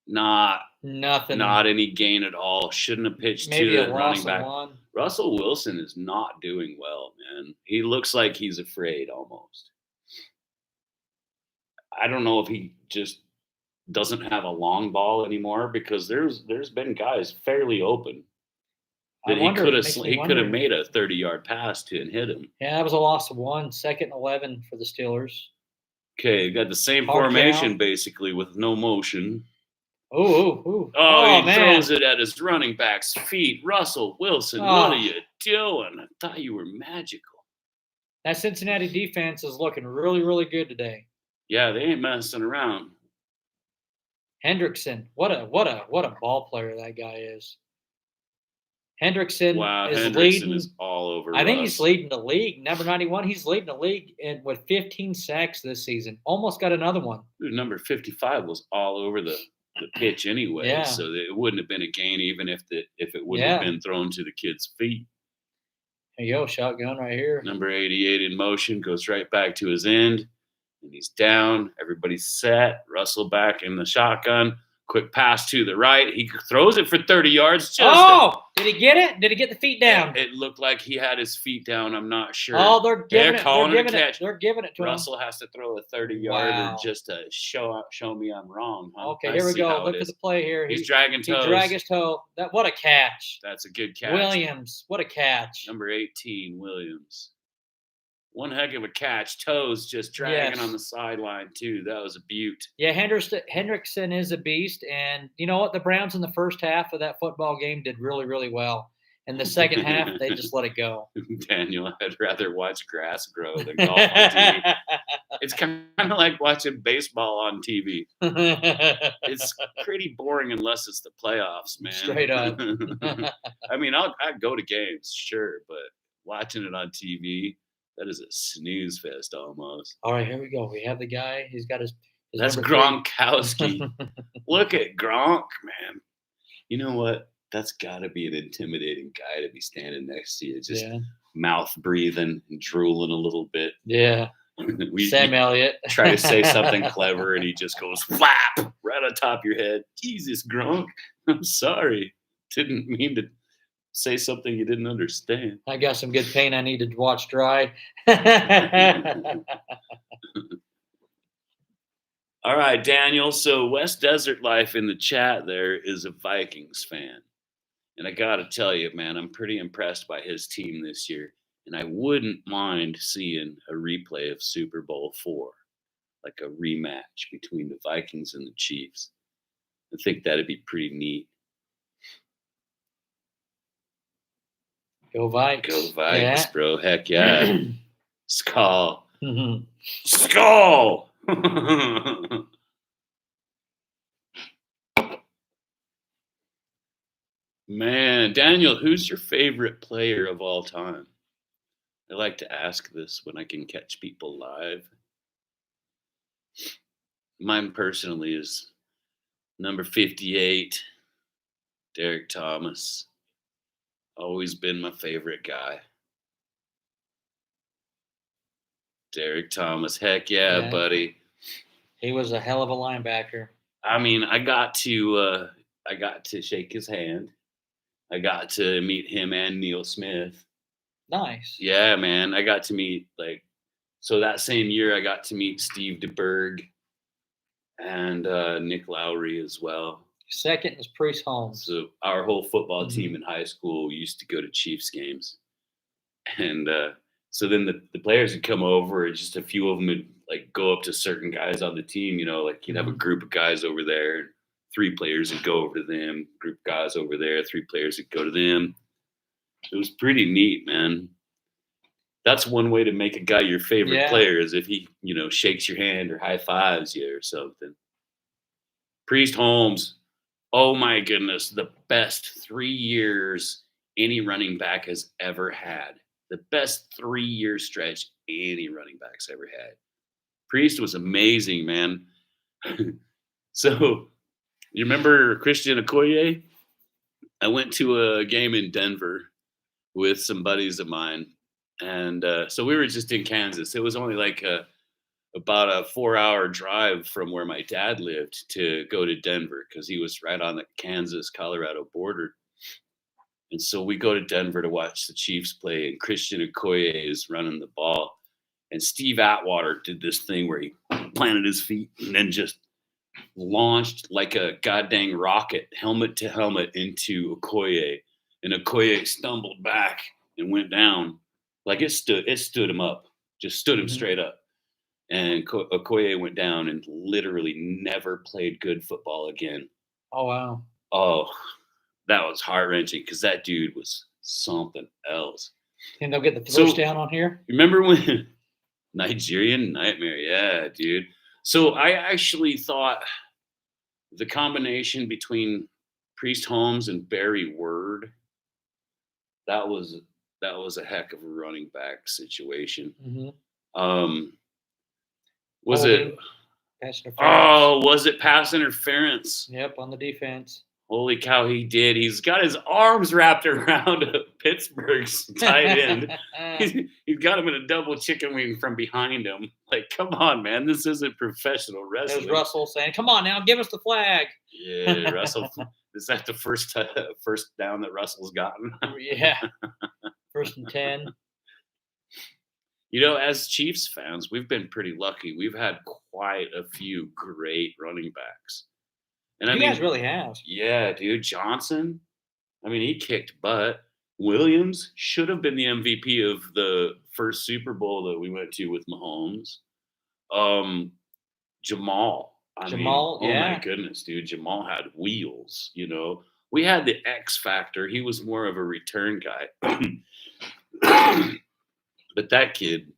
S2: Nothing.
S1: Not any gain at all. Shouldn't have pitched
S2: Maybe
S1: to
S2: a
S1: the running back.
S2: one.
S1: Russell Wilson is not doing well, man. He looks like he's afraid almost. I don't know if he just doesn't have a long ball anymore, because there's been guys fairly open that he could have made a 30-yard pass to and hit him.
S2: Yeah, that was a loss of 1. 2nd and 11 for the Steelers.
S1: Okay, got the same formation basically with no motion.
S2: Oh,
S1: he throws it at his running back's feet. Russell Wilson, what are you doing? I thought you were magical.
S2: That Cincinnati defense is looking really, really good today.
S1: Yeah, they ain't messing around.
S2: Hendrickson, what a ball player that guy is. Hendrickson
S1: is all over.
S2: I think he's leading the league. Number 91, he's leading the league with 15 sacks this season. Almost got another one.
S1: Dude, number 55 was all over the pitch anyway, so it wouldn't have been a gain even if it wouldn't have been thrown to the kid's feet.
S2: Hey, yo, shotgun right here.
S1: Number 88 in motion, goes right back to his end, and he's down. Everybody's set. Russell back in the shotgun. Quick pass to the right. He throws it for 30 yards.
S2: Did he get it? Did he get the feet down?
S1: It looked like he had his feet down. I'm not sure.
S2: Oh, they're giving it to him.
S1: Russell has to throw a 30-yarder just to show me I'm wrong. Huh?
S2: Okay, here we go. Look at the play here.
S1: He's dragging toes.
S2: He dragged his toe. What a catch.
S1: That's a good catch.
S2: Williams, what a catch.
S1: Number 18, Williams. One heck of a catch. Toes just dragging on the sideline, too. That was a beaut.
S2: Yeah, Hendrickson is a beast. And you know what? The Browns in the first half of that football game did really, really well. In the second half, they just let it go.
S1: Daniel, I'd rather watch grass grow than golf on TV. It's kind of like watching baseball on TV. It's pretty boring unless it's the playoffs, man.
S2: Straight up.
S1: I mean, I'd go to games, sure, but watching it on TV, that is a snooze fest almost.
S2: All right, here we go. We have the guy. He's got his
S1: That's Gronkowski. Look at Gronk, man. You know what? That's got to be an intimidating guy to be standing next to you, just mouth breathing and drooling a little bit.
S2: Yeah. Sam Elliott.
S1: Try to say something clever, and he just goes flap right on top of your head. Jesus, Gronk, I'm sorry. Didn't mean to say something you didn't understand.
S2: I got some good paint I need to watch dry.
S1: All right, Daniel. So West Desert Life in the chat there is a Vikings fan. And I got to tell you, man, I'm pretty impressed by his team this year. And I wouldn't mind seeing a replay of Super Bowl IV, like a rematch between the Vikings and the Chiefs. I think that'd be pretty neat.
S2: Go Vikes.
S1: Go Vikes, bro. Heck yeah. Skull. Skull! Man, Daniel, who's your favorite player of all time? I like to ask this when I can catch people live. Mine personally is number 58, Derek Thomas. Always been my favorite guy. Derek Thomas. Heck yeah, buddy.
S2: He was a hell of a linebacker.
S1: I mean, I got to shake his hand. I got to meet him and Neil Smith.
S2: Nice.
S1: Yeah, man. I got to meet so that same year I got to meet Steve DeBerg and Nick Lowry as well.
S2: Second is Priest Holmes.
S1: So our whole football team in high school used to go to Chiefs games. And so then the players would come over and just a few of them would go up to certain guys on the team, you'd have a group of guys over there, and 3 players would go over to them, group of guys over there, 3 players would go to them. It was pretty neat, man. That's one way to make a guy your favorite player is if he, shakes your hand or high fives you or something. Priest Holmes, oh my goodness, the best 3 years any running back has ever had. The best 3-year stretch any running back's ever had. Priest was amazing, man. So, you remember Christian Okoye? I went to a game in Denver with some buddies of mine. And so we were just in Kansas. It was only about a 4-hour drive from where my dad lived to go to Denver because he was right on the Kansas-Colorado border. And so we go to Denver to watch the Chiefs play, and Christian Okoye is running the ball. And Steve Atwater did this thing where he planted his feet and then just launched like a goddamn rocket, helmet to helmet, into Okoye. And Okoye stumbled back and went down. It stood him up, just stood him straight up. And Okoye went down and literally never played good football again.
S2: Oh, wow.
S1: Oh, that was heart-wrenching because that dude was something else.
S2: And they'll get the first down on here?
S1: Remember when Nigerian Nightmare? Yeah, dude. So I actually thought the combination between Priest Holmes and Barry Word, that was a heck of a running back situation. Was it
S2: pass interference?
S1: Oh, was it pass interference?
S2: Yep, on the defense.
S1: Holy cow, he did. He's got his arms wrapped around Pittsburgh's tight end. He's got him in a double chicken wing from behind him. Come on, man. This isn't professional wrestling.
S2: There's Russell saying, come on now, give us the flag.
S1: Yeah, Russell. Is that the first down that Russell's gotten?
S2: Yeah. 1st and 10.
S1: As Chiefs fans, we've been pretty lucky. We've had quite a few great running backs. And
S2: you guys really have.
S1: Yeah, dude. Johnson, he kicked butt. Williams should have been the MVP of the first Super Bowl that we went to with Mahomes. Jamal. Oh my goodness, dude. Jamal had wheels, We had the X factor. He was more of a return guy. But that kid,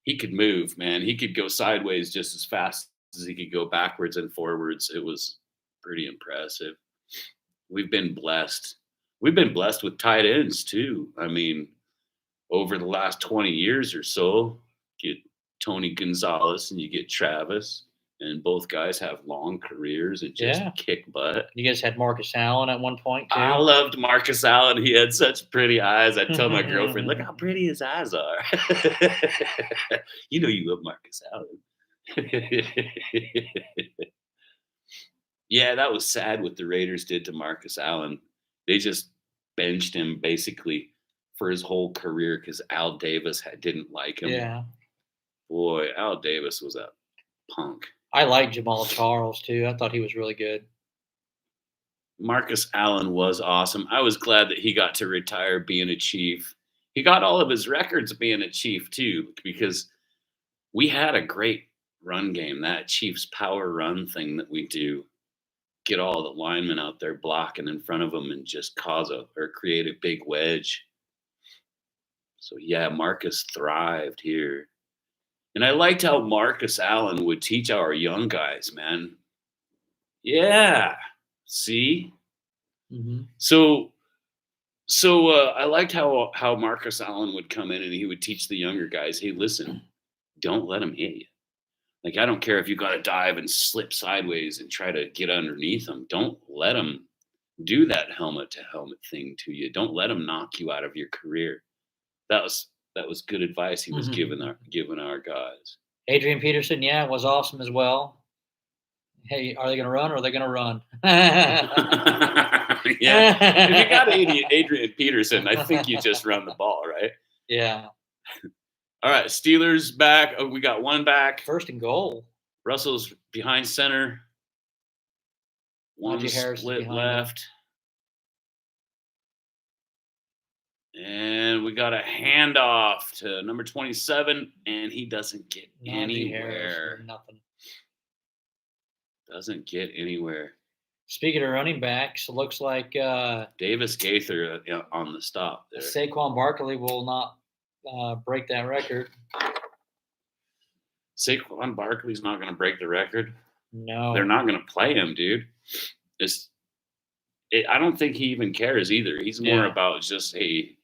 S1: he could move, man. He could go sideways just as fast as he could go backwards and forwards. It was pretty impressive. We've been blessed. We've been blessed with tight ends too. Over the last 20 years or so, get Tony Gonzalez and you get Travis, and both guys have long careers and just kick butt.
S2: You guys had Marcus Allen at one point too.
S1: I loved Marcus Allen. He had such pretty eyes. I tell my girlfriend, look how pretty his eyes are. You love Marcus Allen. Yeah, that was sad what the Raiders did to Marcus Allen. They just benched him basically for his whole career because Al Davis didn't like him.
S2: Yeah.
S1: Boy, Al Davis was a punk.
S2: I like Jamal Charles too. I thought he was really good.
S1: Marcus Allen was awesome. I was glad that he got to retire being a Chief. He got all of his records being a Chief too, because we had a great run game. That Chiefs power run thing that we do, get all the linemen out there blocking in front of them and just create a big wedge. So yeah, Marcus thrived here. And I liked how Marcus Allen would teach our young guys, man. Yeah. See?
S2: Mm-hmm.
S1: So I liked how Marcus Allen would come in and he would teach the younger guys, hey, listen, don't let him hit you. I don't care if you got to dive and slip sideways and try to get underneath him. Don't let him do that helmet to helmet thing to you. Don't let them knock you out of your career. That was good advice he was giving our guys.
S2: Adrian Peterson, was awesome as well. Hey, are they going to run or are they going to run?
S1: Yeah. If you got Adrian Peterson, I think you just run the ball, right?
S2: Yeah.
S1: All right, Steelers back. Oh, we got one back.
S2: First and goal.
S1: Russell's behind center. One split left. And we got a handoff to number 27, and he doesn't get anywhere.
S2: Nothing.
S1: Doesn't get anywhere.
S2: Speaking of running backs, it looks like
S1: Davis Gaither on the stop there.
S2: Saquon Barkley will not break that record.
S1: Saquon Barkley's not going to break the record?
S2: No.
S1: They're not going to play him, dude. I don't think he even cares either. He's more about just, hey,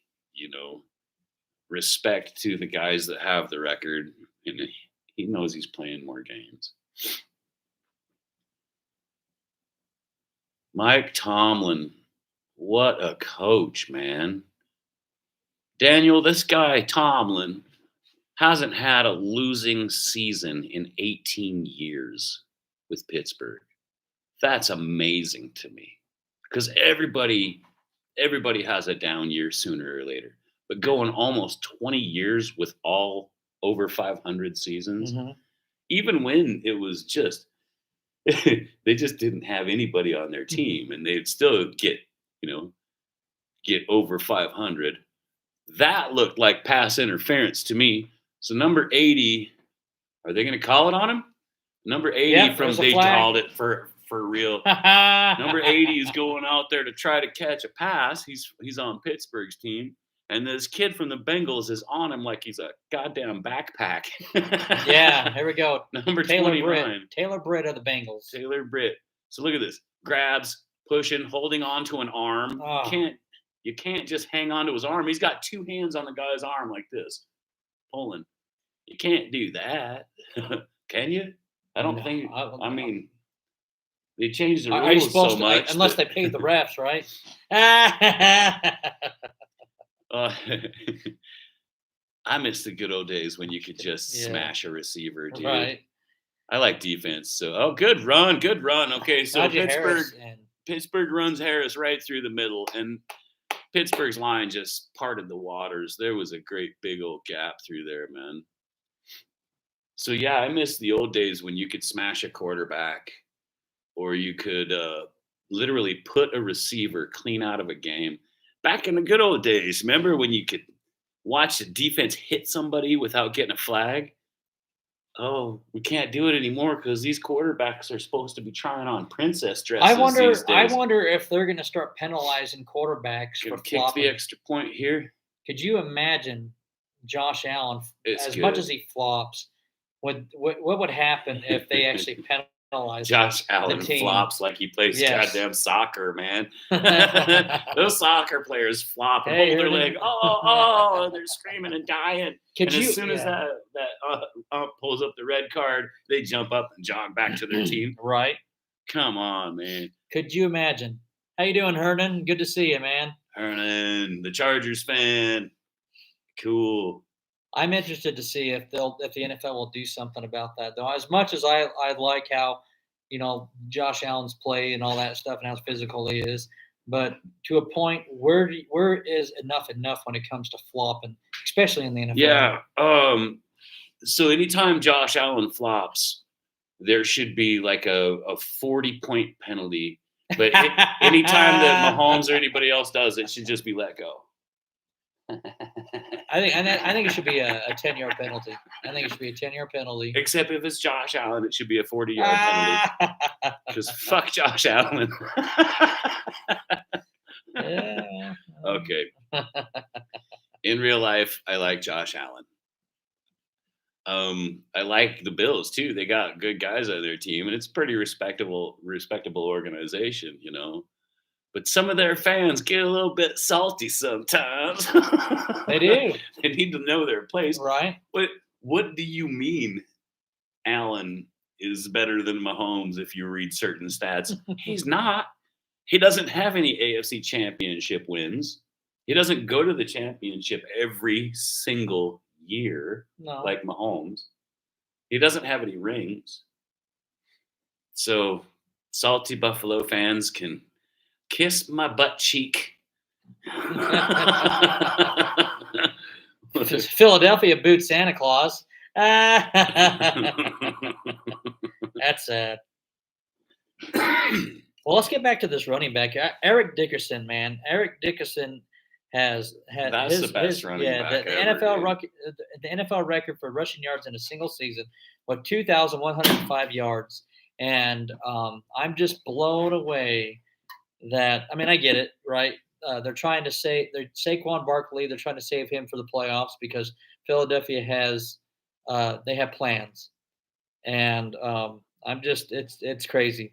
S1: respect to the guys that have the record. And he knows he's playing more games. Mike Tomlin, what a coach, man. Daniel, this guy, Tomlin, hasn't had a losing season in 18 years with Pittsburgh. That's amazing to me. Because everybody has a down year sooner or later. But going almost 20 years with all over 500 seasons, even when it was just, they just didn't have anybody on their team, and they'd still get over 500. That looked like pass interference to me. So number 80, are they going to call it on him? Number 80 they called it for real. Number 80 is going out there to try to catch a pass. He's on Pittsburgh's team. And this kid from the Bengals is on him like he's a goddamn backpack.
S2: Yeah, here we go.
S1: Number 29.
S2: Taylor Britt of the Bengals.
S1: Taylor Britt. So look at this. Grabs, pushing, holding on to an arm. Oh. You can't just hang on to his arm. He's got two hands on the guy's arm like this. Pulling. You can't do that. Can you? I don't think. I mean, they changed the rules so much.
S2: Unless they paid the refs, right?
S1: I miss the good old days when you could just smash a receiver, dude.
S2: Right.
S1: I like defense. So, good run. Okay, so Pittsburgh runs Harris right through the middle, and Pittsburgh's line just parted the waters. There was a great big old gap through there, man. So, I miss the old days when you could smash a quarterback, or you could literally put a receiver clean out of a game. Back in the good old days, remember when you could watch the defense hit somebody without getting a flag? Oh, we can't do it anymore because these quarterbacks are supposed to be trying on princess dresses these days.
S2: I wonder if they're going to start penalizing quarterbacks for
S1: kick
S2: flopping.
S1: The extra point here.
S2: Could you imagine Josh Allen, much as he flops, what would happen if they actually penalized
S1: Josh Allen flops like he plays goddamn soccer, man. Those soccer players flop and hold their leg. Oh, they're screaming and dying. As soon as that pulls up the red card, they jump up and jog back to their team.
S2: Right.
S1: Come on, man.
S2: Could you imagine? How you doing, Hernan? Good to see you, man.
S1: Hernan, the Chargers fan. Cool.
S2: I'm interested to see if the NFL will do something about that, though. As much as I like how, Josh Allen's play and all that stuff and how physical he is, but to a point, where is enough when it comes to flopping, especially in the NFL?
S1: Yeah. So anytime Josh Allen flops, there should be like a 40-point penalty. But anytime that Mahomes or anybody else does, it should just be let go.
S2: I think it should be a 10-yard penalty. I think it should be a 10-yard penalty.
S1: Except if it's Josh Allen, it should be a 40-yard penalty. Because fuck Josh Allen.
S2: Yeah.
S1: Okay. In real life, I like Josh Allen. I like the Bills too. They got good guys on their team, and it's a pretty respectable organization, But some of their fans get a little bit salty sometimes.
S2: They do.
S1: They need to know their place.
S2: Right.
S1: What do you mean Allen is better than Mahomes if you read certain stats? He's not. He doesn't have any AFC championship wins. He doesn't go to the championship every single year
S2: No.
S1: like Mahomes. He doesn't have any rings. So salty Buffalo fans can kiss my butt cheek.
S2: Philadelphia booed Santa Claus. That's sad. Well, let's get back to this running back. Eric Dickerson, man. Eric Dickerson has had
S1: That's the best running back
S2: the
S1: ever,
S2: the NFL record for rushing yards in a single season with 2,105 yards, and I'm just blown away. That I get it, right? They're trying to Saquon Barkley. They're trying to save him for the playoffs because Philadelphia has they have plans, and it's crazy.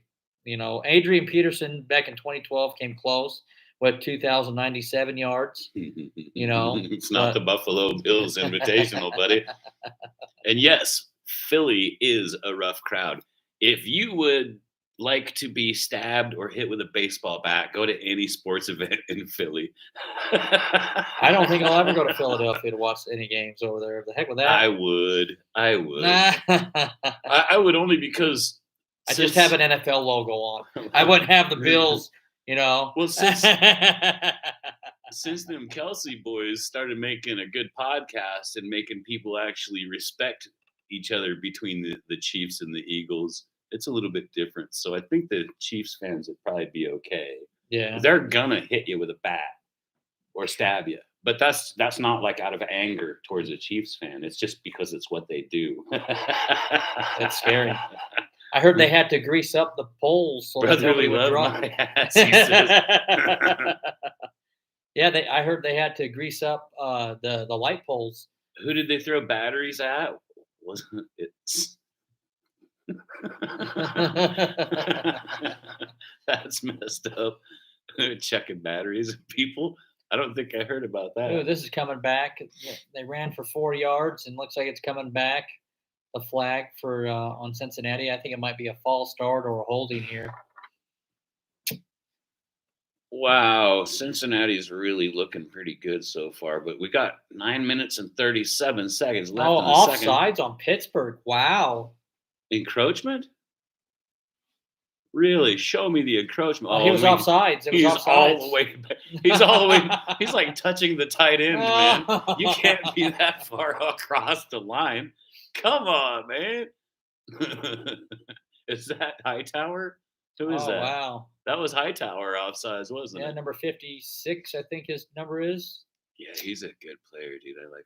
S2: Adrian Peterson back in 2012 came close with 2,097 yards.
S1: It's not the Buffalo Bills Invitational, buddy. And yes, Philly is a rough crowd. If you would like to be stabbed or hit with a baseball bat, go to any sports event in Philly.
S2: I don't think I'll ever go to Philadelphia to watch any games over there. The heck with that.
S1: I would. I would only because
S2: I just have an NFL logo on. I wouldn't have the Bills,
S1: Well, since them Kelsey boys started making a good podcast and making people actually respect each other between the Chiefs and the Eagles, it's a little bit different. So I think the Chiefs fans would probably be okay.
S2: Yeah.
S1: They're gonna hit you with a bat or stab you. But that's not like out of anger towards a Chiefs fan. It's just because it's what they do.
S2: That's scary. I heard they had to grease up the poles so that nobody would drop.
S1: My ass, he says.
S2: Yeah, I heard they had to grease up the light poles.
S1: Who did they throw batteries at? Wasn't it? That's messed up. Checking batteries of people. I don't think I heard about that.
S2: Ooh, this is coming back. They ran for 4 yards and looks like it's coming back. The flag for on Cincinnati. I think it might be a false start or a holding here.
S1: Wow, Cincinnati's really looking pretty good so far, but we got 9 minutes and 37 seconds left.
S2: Oh,
S1: in the
S2: offsides
S1: second.
S2: on Pittsburgh. Wow.
S1: Encroachment? Really? Show me the encroachment.
S2: He was offsides. It was
S1: he's
S2: offsides.
S1: all the way back. He's all the way. He's like touching the tight end, man. You can't be that far across the line. Come on, man. Is that Hightower? Who is that?
S2: Wow.
S1: That was Hightower offsides, wasn't it?
S2: Yeah, number 56, I think his number is.
S1: Yeah, he's a good player, dude. I like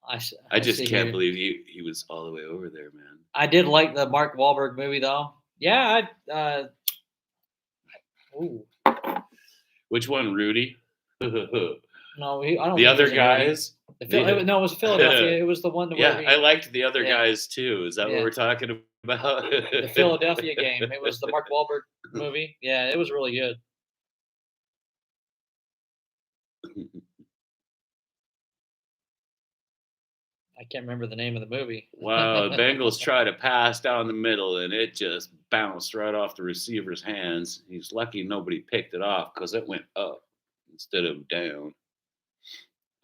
S1: Hightower.
S2: I
S1: just can't believe he was all the way over there, man.
S2: I did like the Mark Wahlberg movie, though. Yeah.
S1: Which one, Rudy?
S2: No, I don't.
S1: The other guys.
S2: No, it was Philadelphia. It was the one.
S1: I liked the other guys too. Is that what we're talking about?
S2: The Philadelphia game. It was the Mark Wahlberg movie. Yeah, it was really good. I can't remember the name of the movie.
S1: Wow, the Bengals tried to pass down the middle, and it just bounced right off the receiver's hands. He's lucky nobody picked it off because it went up instead of down.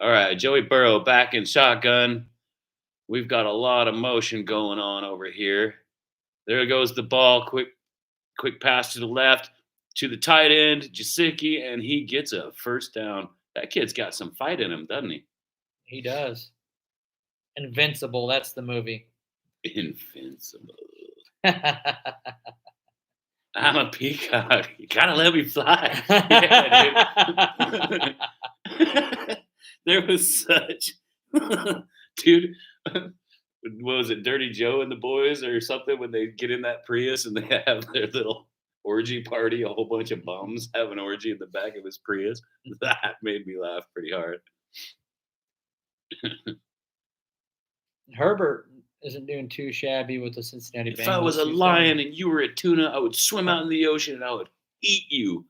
S1: All right, Joey Burrow back in shotgun. We've got a lot of motion going on over here. There goes the ball. Quick pass to the left to the tight end, Gesicki, and he gets a first down. That kid's got some fight in him, doesn't he?
S2: He does. Invincible. That's the movie.
S1: Invincible. I'm a peacock. You gotta let me fly. Yeah, dude. There was such, dude. What was it, Dirty Joe and the boys or something? When they get in that Prius and they have their little orgy party, a whole bunch of bums have an orgy in the back of his Prius. That made me laugh pretty hard.
S2: Herbert isn't doing too shabby with the Cincinnati Bengals.
S1: If I was a lion and you were a tuna, I would swim out in the ocean and I would eat you.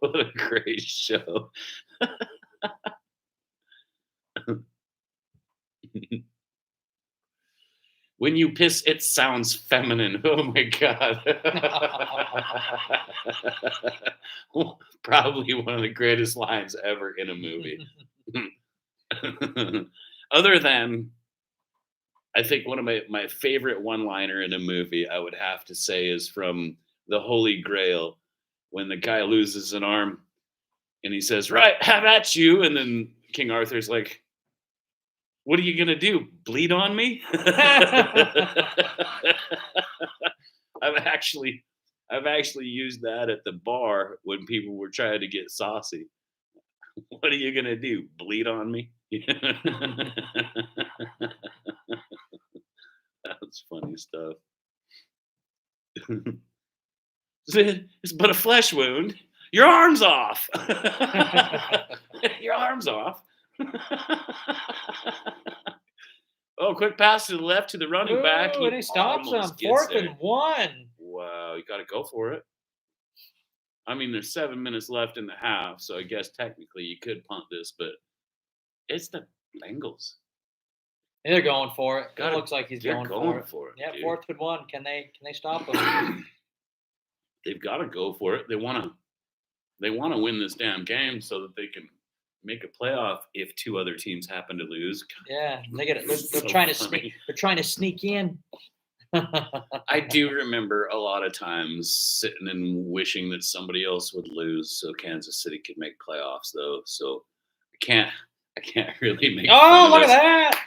S1: What a great show. When you piss, it sounds feminine. Oh my God. Probably one of the greatest lines ever in a movie. Other than, I think one of my favorite one-liner in a movie, I would have to say, is from The Holy Grail, when the guy loses an arm and he says, "Right, have at you." And then King Arthur's like, "What are you going to do? Bleed on me?" I've actually used that at the bar when people were trying to get saucy. What are you going to do? Bleed on me? That's funny stuff. It's but a flesh wound. Your arm's off. Your arm's off. Oh, quick pass to the left to the running back.
S2: And he stops him. 4th and 1.
S1: Wow, you got to go for it. I mean, there's 7 minutes left in the half, so I guess technically you could punt this, but it's the Bengals.
S2: They're going for it. It looks like he's going
S1: for it.
S2: Yeah, 4th and 1. Can they stop him?
S1: They've got to go for it. They want to win this damn game so that they can make a playoff if 2 other teams happen to lose.
S2: Yeah, they're trying to sneak. They're trying to sneak in.
S1: I do remember a lot of times sitting and wishing that somebody else would lose so Kansas City could make playoffs, though. So I can't really make.
S2: Oh, look at that!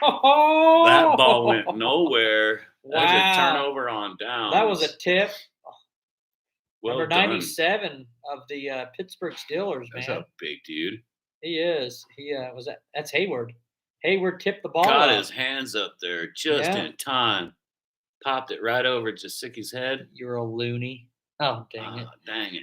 S2: Oh,
S1: that ball went nowhere.
S2: Wow.
S1: That was a turnover on downs.
S2: That was a tip.
S1: Well
S2: Number
S1: done.
S2: 97 of the Pittsburgh Steelers, man.
S1: That's a big dude.
S2: He is. He was that. That's Hayward. Hayward tipped the ball.
S1: Got his hands up there just in time. Popped it right over Jasicki's head.
S2: You're a loony. Oh, dang it.
S1: Dang it.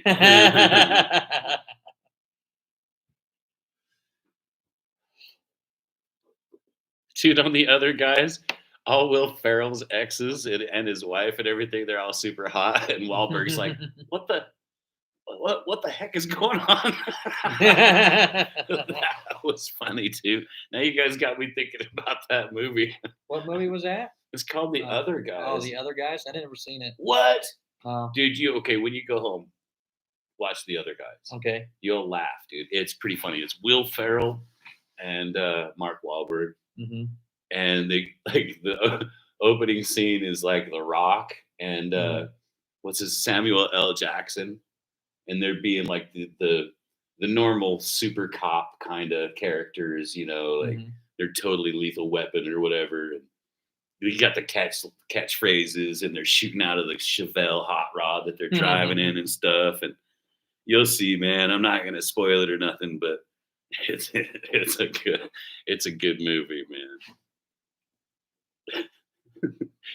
S1: Dude, on the other guys, all Will Ferrell's exes and his wife and everything, they're all super hot. And Wahlberg's like, what the heck is going on? That was funny, too. Now you guys got me thinking about that movie.
S2: What movie was that?
S1: It's called The Other Guys.
S2: Oh, The Other Guys? I never seen it.
S1: What? Dude, when you go home, watch The Other Guys.
S2: Okay.
S1: You'll laugh, dude. It's pretty funny. It's Will Ferrell and Mark Wahlberg.
S2: Mm-hmm.
S1: And they the opening scene is like The Rock and Samuel L. Jackson. And they're being like the normal super cop kind of characters, like they're totally Lethal Weapon or whatever. And you got the catchphrases, and they're shooting out of the Chevelle hot rod that they're driving in and stuff. And you'll see, man. I'm not gonna spoil it or nothing, but it's a good movie, man.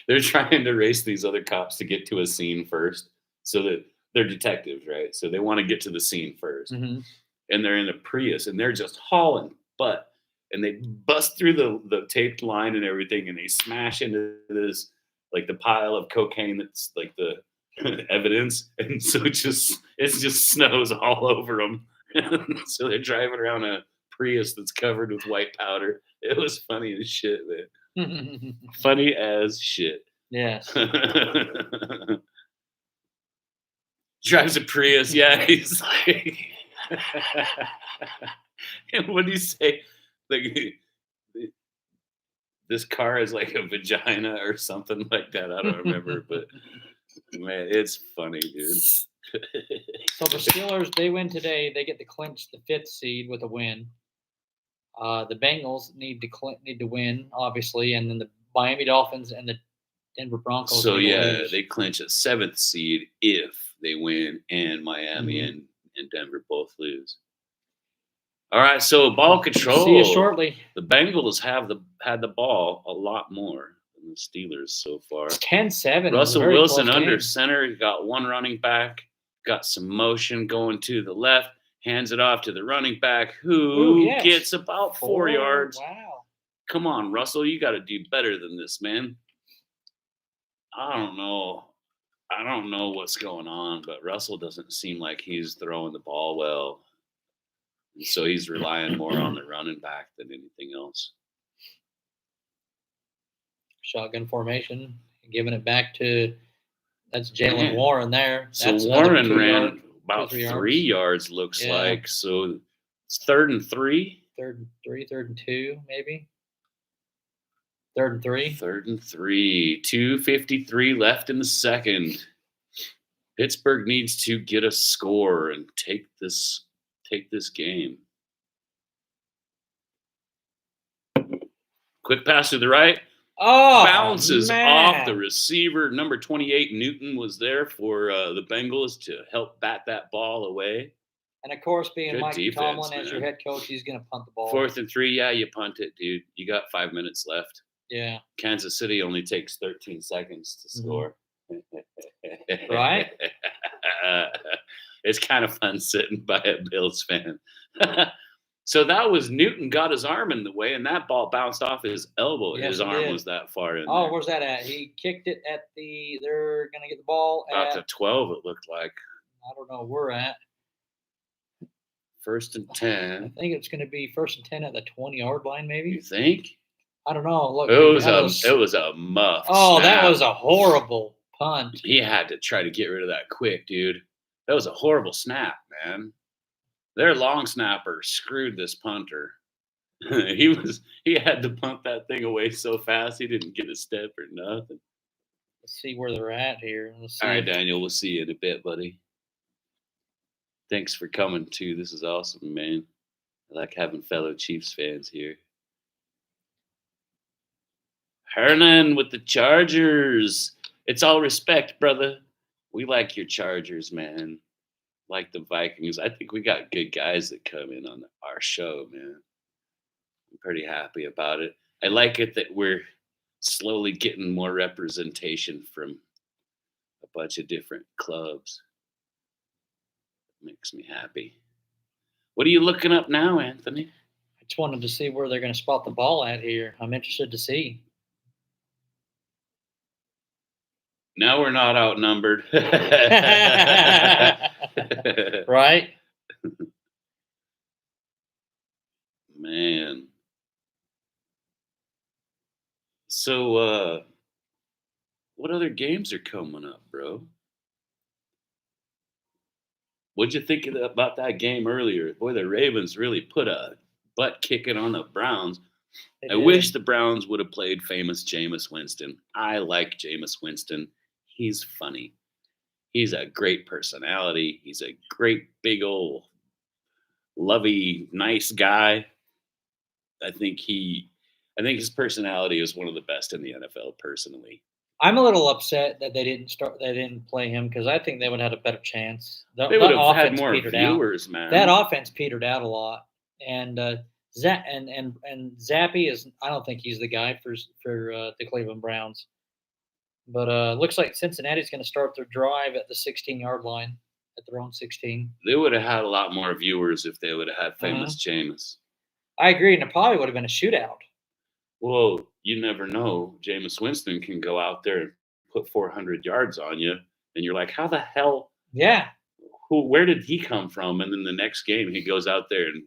S1: They're trying to race these other cops to get to a scene first, so that they're detectives, right? So they want to get to the scene first, and they're in a Prius, and they're just hauling butt. And they bust through the taped line and everything, and they smash into this, like, the pile of cocaine that's like the evidence. And so it just snows all over them. So they're driving around a Prius that's covered with white powder. It was funny as shit, man. Funny as shit.
S2: Yes.
S1: Drives a Prius. Yeah, he's like, and what do you say? Like, this car is like a vagina or something like that. I don't remember, but man, it's funny, dude.
S2: So the Steelers, they win today. They get to clinch the 5th seed with a win. The Bengals need to win, obviously, and then the Miami Dolphins and the Denver Broncos.
S1: So yeah, they clinch a 7th seed if they win, and Miami and Denver both lose. All right, so ball control.
S2: See you shortly.
S1: The Bengals have had the ball a lot more than the Steelers so far.
S2: It's 10-7.
S1: Russell Wilson under center. He got one running back, got some motion going to the left, hands it off to the running back, who gets about 4 yards.
S2: Wow.
S1: Come on, Russell, you got to do better than this, man. I don't know what's going on, but Russell doesn't seem like he's throwing the ball well. And so he's relying more on the running back than anything else.
S2: shotgun formation, giving it back to that's Jalen
S1: Man.
S2: Warren there.
S1: So
S2: That's another
S1: Warren
S2: 2
S1: ran
S2: yard,
S1: about
S2: 3
S1: 3 yards, looks like. So it's 3rd and 3.
S2: 3rd and 3, 3rd and 2, maybe. 3rd and 3.
S1: 3rd and 3. 2:53 left in the second. Pittsburgh needs to get a score and take this game. Quick pass to the right.
S2: Oh,
S1: Bounces
S2: man.
S1: off the receiver. Number 28, Newton, was there for the Bengals to help bat that ball away.
S2: And, of course, being
S1: Good
S2: Mike
S1: defense,
S2: Tomlin as your
S1: man.
S2: head coach, he's going to punt the ball.
S1: 4th and 3, yeah, you punt it, dude. You got 5 minutes left.
S2: Yeah.
S1: Kansas City only takes 13 seconds to score.
S2: Right?
S1: It's kind of fun sitting by a Bills fan. So that was Newton got his arm in the way, and that ball bounced off his elbow.
S2: Yes,
S1: his
S2: it
S1: arm
S2: did.
S1: was that far in
S2: Oh,
S1: there.
S2: where's that at? He kicked it at the – they're going to get the ball
S1: About
S2: at
S1: to 12, it looked like.
S2: – I don't know where at.
S1: 1st and
S2: I
S1: 10.
S2: think it's going to be 1st and 10 at the 20-yard line, maybe.
S1: You think?
S2: I don't know. Look,
S1: It was a muff.
S2: Oh,
S1: snap.
S2: that was a horrible punt.
S1: He had to try to get rid of that quick, dude. That was a horrible snap, man. Their long snapper screwed this punter. He had to punt that thing away so fast he didn't get a step or nothing.
S2: Let's see where they're at here. Let's see.
S1: All right, Daniel, we'll see you in a bit, buddy. Thanks for coming too. This is awesome, man. I like having fellow Chiefs fans here. Hernan with the Chargers. It's all respect, brother. We like your Chargers, man. Like the Vikings. I think we got good guys that come in on our show, man. I'm pretty happy about it. I like it that we're slowly getting more representation from a bunch of different clubs. Makes me happy. What are you looking up now, Anthony?
S2: I just wanted to see where they're going to spot the ball at here. I'm interested to see.
S1: Now we're not outnumbered.
S2: Right?
S1: Man. So, what other games are coming up, bro? What'd you think about that game earlier? Boy, the Ravens really put a butt kicking on the Browns. I wish the Browns would have played famous Jameis Winston. I like Jameis Winston. He's funny. He's a great personality. He's a great big old lovey, nice guy. I think his personality is one of the best in the NFL, personally.
S2: I'm a little upset that they didn't play him because I think they would have had a better chance.
S1: They would have had more viewers, man.
S2: That offense petered out a lot, and Zappy is. I don't think he's the guy for the Cleveland Browns. But looks like Cincinnati's going to start their drive at the 16-yard line, at their own 16.
S1: They would have had a lot more viewers if they would have had famous Jameis.
S2: I agree, and it probably would have been a shootout.
S1: Well, you never know. Jameis Winston can go out there and put 400 yards on you, and you're like, how the hell?
S2: Yeah.
S1: Where did he come from? And then the next game, he goes out there and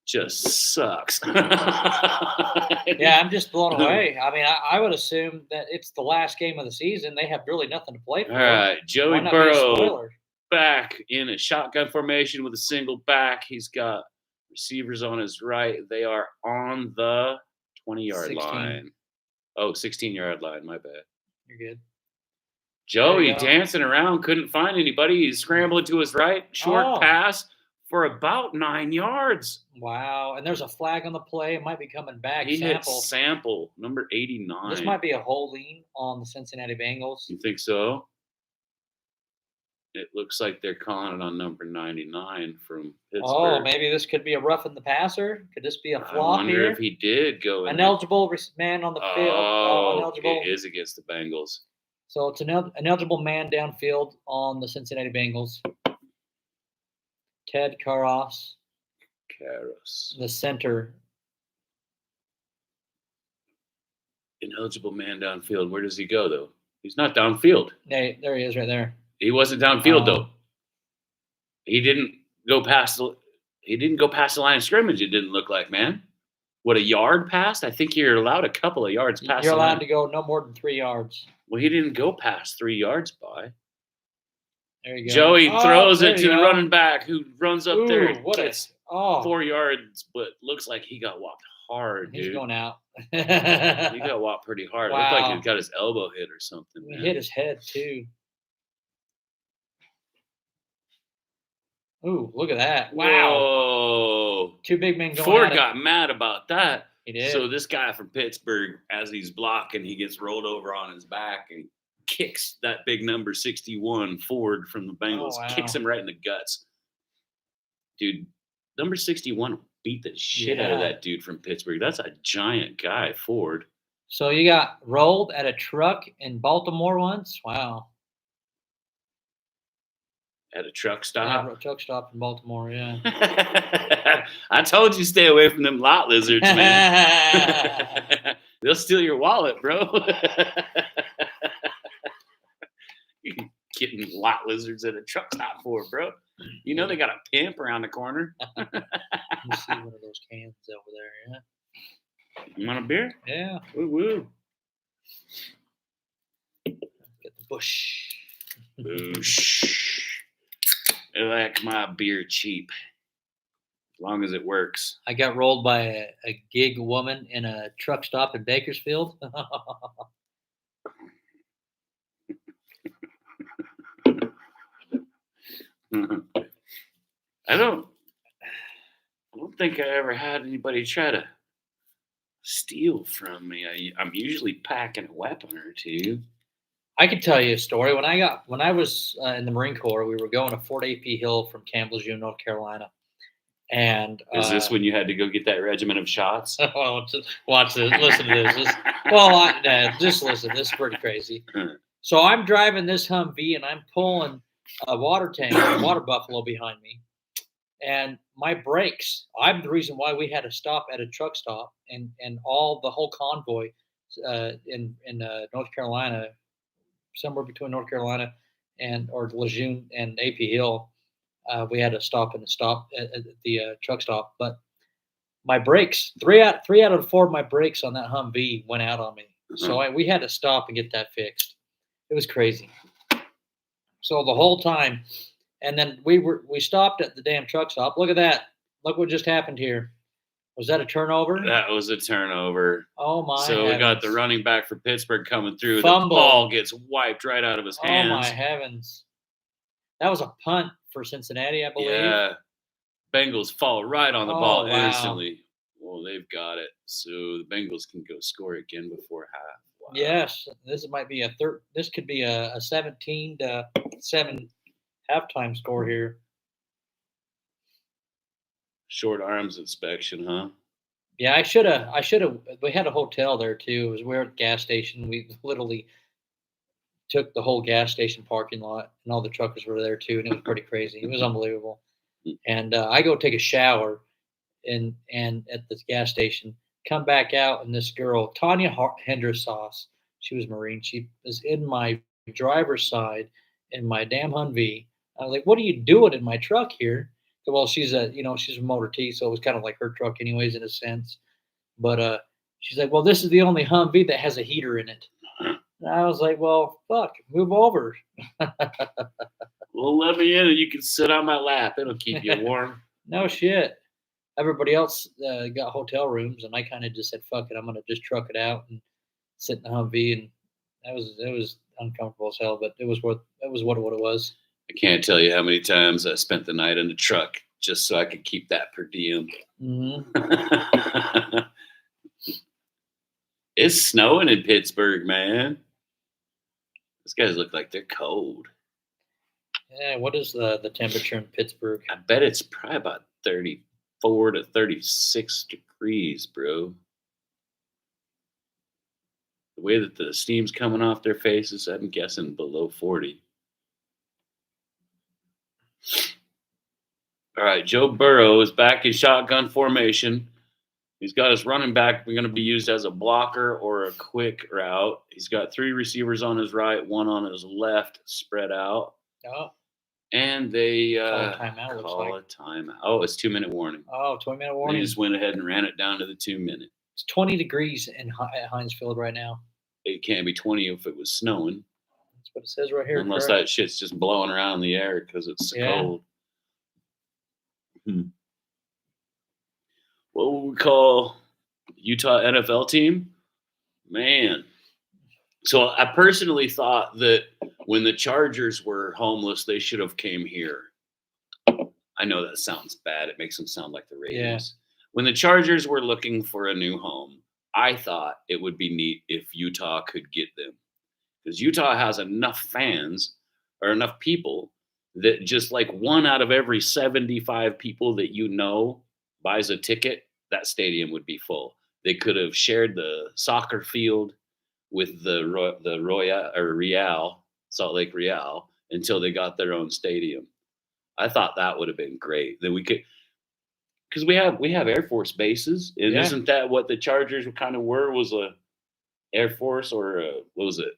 S1: just sucks.
S2: Yeah, I'm just blown away. I mean, I would assume that it's the last game of the season. They have really nothing to play for.
S1: All right, Joey Burrow back in a shotgun formation with a single back. He's got receivers on his right. They are on the 20-yard line. Oh, 16-yard line. My bad.
S2: You're good.
S1: Joey dancing around, couldn't find anybody. He's scrambling to his right. Short pass for about 9 yards.
S2: Wow. And there's a flag on the play. It might be coming back.
S1: He hit Sample, number 89.
S2: This might be a holding on the Cincinnati Bengals.
S1: You think so? It looks like they're calling it on number 99 from Pittsburgh.
S2: Oh, maybe this could be a roughing the passer. Could this be a flop
S1: I wonder if he did go in.
S2: An eligible man on the field.
S1: Oh, it is against the Bengals.
S2: So it's an eligible man downfield on the Cincinnati Bengals. Ted Karras. The center.
S1: Ineligible man downfield. Where does he go, though? He's not downfield.
S2: Hey, there he is right there.
S1: He wasn't downfield, though. He didn't go past the line of scrimmage, it didn't look like, man. What, a yard past? I think you're allowed a couple of yards past.
S2: You're
S1: the
S2: allowed
S1: line.
S2: to go no more than 3 yards.
S1: Well, he didn't go past 3 yards by.
S2: There you go.
S1: Joey throws it to the
S2: go.
S1: running back who runs up there and
S2: What
S1: gets 4 yards, but looks like he got whopped hard, dude.
S2: He's going out.
S1: He got whopped pretty hard. It looked like he got his elbow hit or something.
S2: He hit his head, too. Ooh, look at that. Wow.
S1: Whoa.
S2: 2 big men going
S1: Ford got mad about that.
S2: He did.
S1: So this guy from Pittsburgh, as he's blocking, he gets rolled over on his back and kicks that big number 61 Ford from the Bengals. Kicks him right in the guts. Dude, number 61 beat the shit out of that dude from Pittsburgh. That's a giant guy, Ford.
S2: So you got rolled at a truck in Baltimore once? Wow.
S1: At a truck stop?
S2: Yeah, a truck stop in Baltimore, yeah.
S1: I told you stay away from them lot lizards, man. They'll steal your wallet, bro. Getting lot lizards at a truck stop for, bro. You know they got a pimp around the corner.
S2: Let me see one of those cans over there, yeah.
S1: You want a beer?
S2: Yeah.
S1: Woo woo.
S2: Get the bush.
S1: Boosh. I like my beer cheap. As long as it works.
S2: I got rolled by a gig woman in a truck stop in Bakersfield.
S1: I don't think I ever had anybody try to steal from me. I'm usually packing a weapon or two.
S2: I could tell you a story. When I was in the Marine Corps, we were going to Fort A.P. Hill from Campbellsview, North Carolina. And
S1: is this when you had to go get that regiment of shots?
S2: Oh, watch this. Listen to this. Just listen. This is pretty crazy. So I'm driving this Humvee and I'm pulling a water tank, a water buffalo behind me, and my brakes. I'm the reason why we had to stop at a truck stop, and the whole convoy in North Carolina, somewhere between North Carolina or Lejeune and A.P. Hill. We had to stop at the truck stop, but my brakes, three out of 4 of my brakes on that Humvee went out on me. So we had to stop and get that fixed. It was crazy. So the whole time, and then we stopped at the damn truck stop. Look at that. Look what just happened here. Was that a turnover?
S1: That was a turnover.
S2: Oh my!
S1: So
S2: heavens.
S1: we got the running back for Pittsburgh coming through.
S2: Fumble.
S1: The ball gets wiped right out of his hands.
S2: Oh my heavens! That was a punt for Cincinnati, I believe.
S1: Yeah. Bengals fall right on the ball
S2: wow.
S1: instantly. Well, they've got it. So the Bengals can go score again before half. Wow.
S2: Yes, this might be This could be a 17-7 halftime score here.
S1: Short arms inspection, huh?
S2: Yeah, I should have. We had a hotel there too. We were at the gas station. We literally took the whole gas station parking lot, and all the truckers were there too, and it was pretty crazy. It was unbelievable. And I go take a shower, and at this gas station, come back out, and this girl, Tanya Hendersauce, she was Marine. She was in my driver's side in my damn Humvee. I was like, "What are you doing in my truck here?" Well, she's a Motor T, so it was kind of like her truck, anyways, in a sense. But she's like, "Well, this is the only Humvee that has a heater in it." And I was like, "Well, fuck, move over."
S1: Well, let me in, and you can sit on my lap. It'll keep you warm.
S2: No shit. Everybody else got hotel rooms, and I kind of just said, "Fuck it, I'm gonna just truck it out and sit in the Humvee." And it was uncomfortable as hell, but it was what it was.
S1: I can't tell you how many times I spent the night in the truck just so I could keep that per diem.
S2: Mm-hmm.
S1: It's snowing in Pittsburgh, man. These guys look like they're cold.
S2: Yeah, what is the temperature in Pittsburgh?
S1: I bet it's probably about 34 to 36 degrees, bro. The way that the steam's coming off their faces, I'm guessing below 40. All right, Joe Burrow is back in shotgun formation. He's got his running back going to be used as a blocker or a quick route. He's got 3 receivers on his right, 1 on his left, spread out.
S2: Oh.
S1: And they
S2: Call a timeout, looks
S1: call
S2: like.
S1: a timeout. Oh, it's 2-minute warning.
S2: Oh, 20-minute
S1: They
S2: warning.
S1: just went ahead and ran it down to the 2-minute.
S2: It's 20 degrees at Heinz Field right now.
S1: It can't be 20 if it was snowing.
S2: That's what it says right here.
S1: Unless
S2: correct?
S1: that shit's just blowing around in the air because it's cold. What would we call Utah NFL team? Man. So I personally thought that when the Chargers were homeless, they should have came here. I know that sounds bad. It makes them sound like the Ravens.
S2: Yeah.
S1: When the Chargers were looking for a new home, I thought it would be neat if Utah could get them. Because Utah has enough fans or enough people that just like 1 out of every 75 people that you know buys a ticket, that stadium would be full. They could have shared the soccer field with the Real, Salt Lake Real, until they got their own stadium. I thought that would have been great. That we could, because we have Air Force bases, and isn't that what the Chargers kind of were? Was a Air Force or what was it?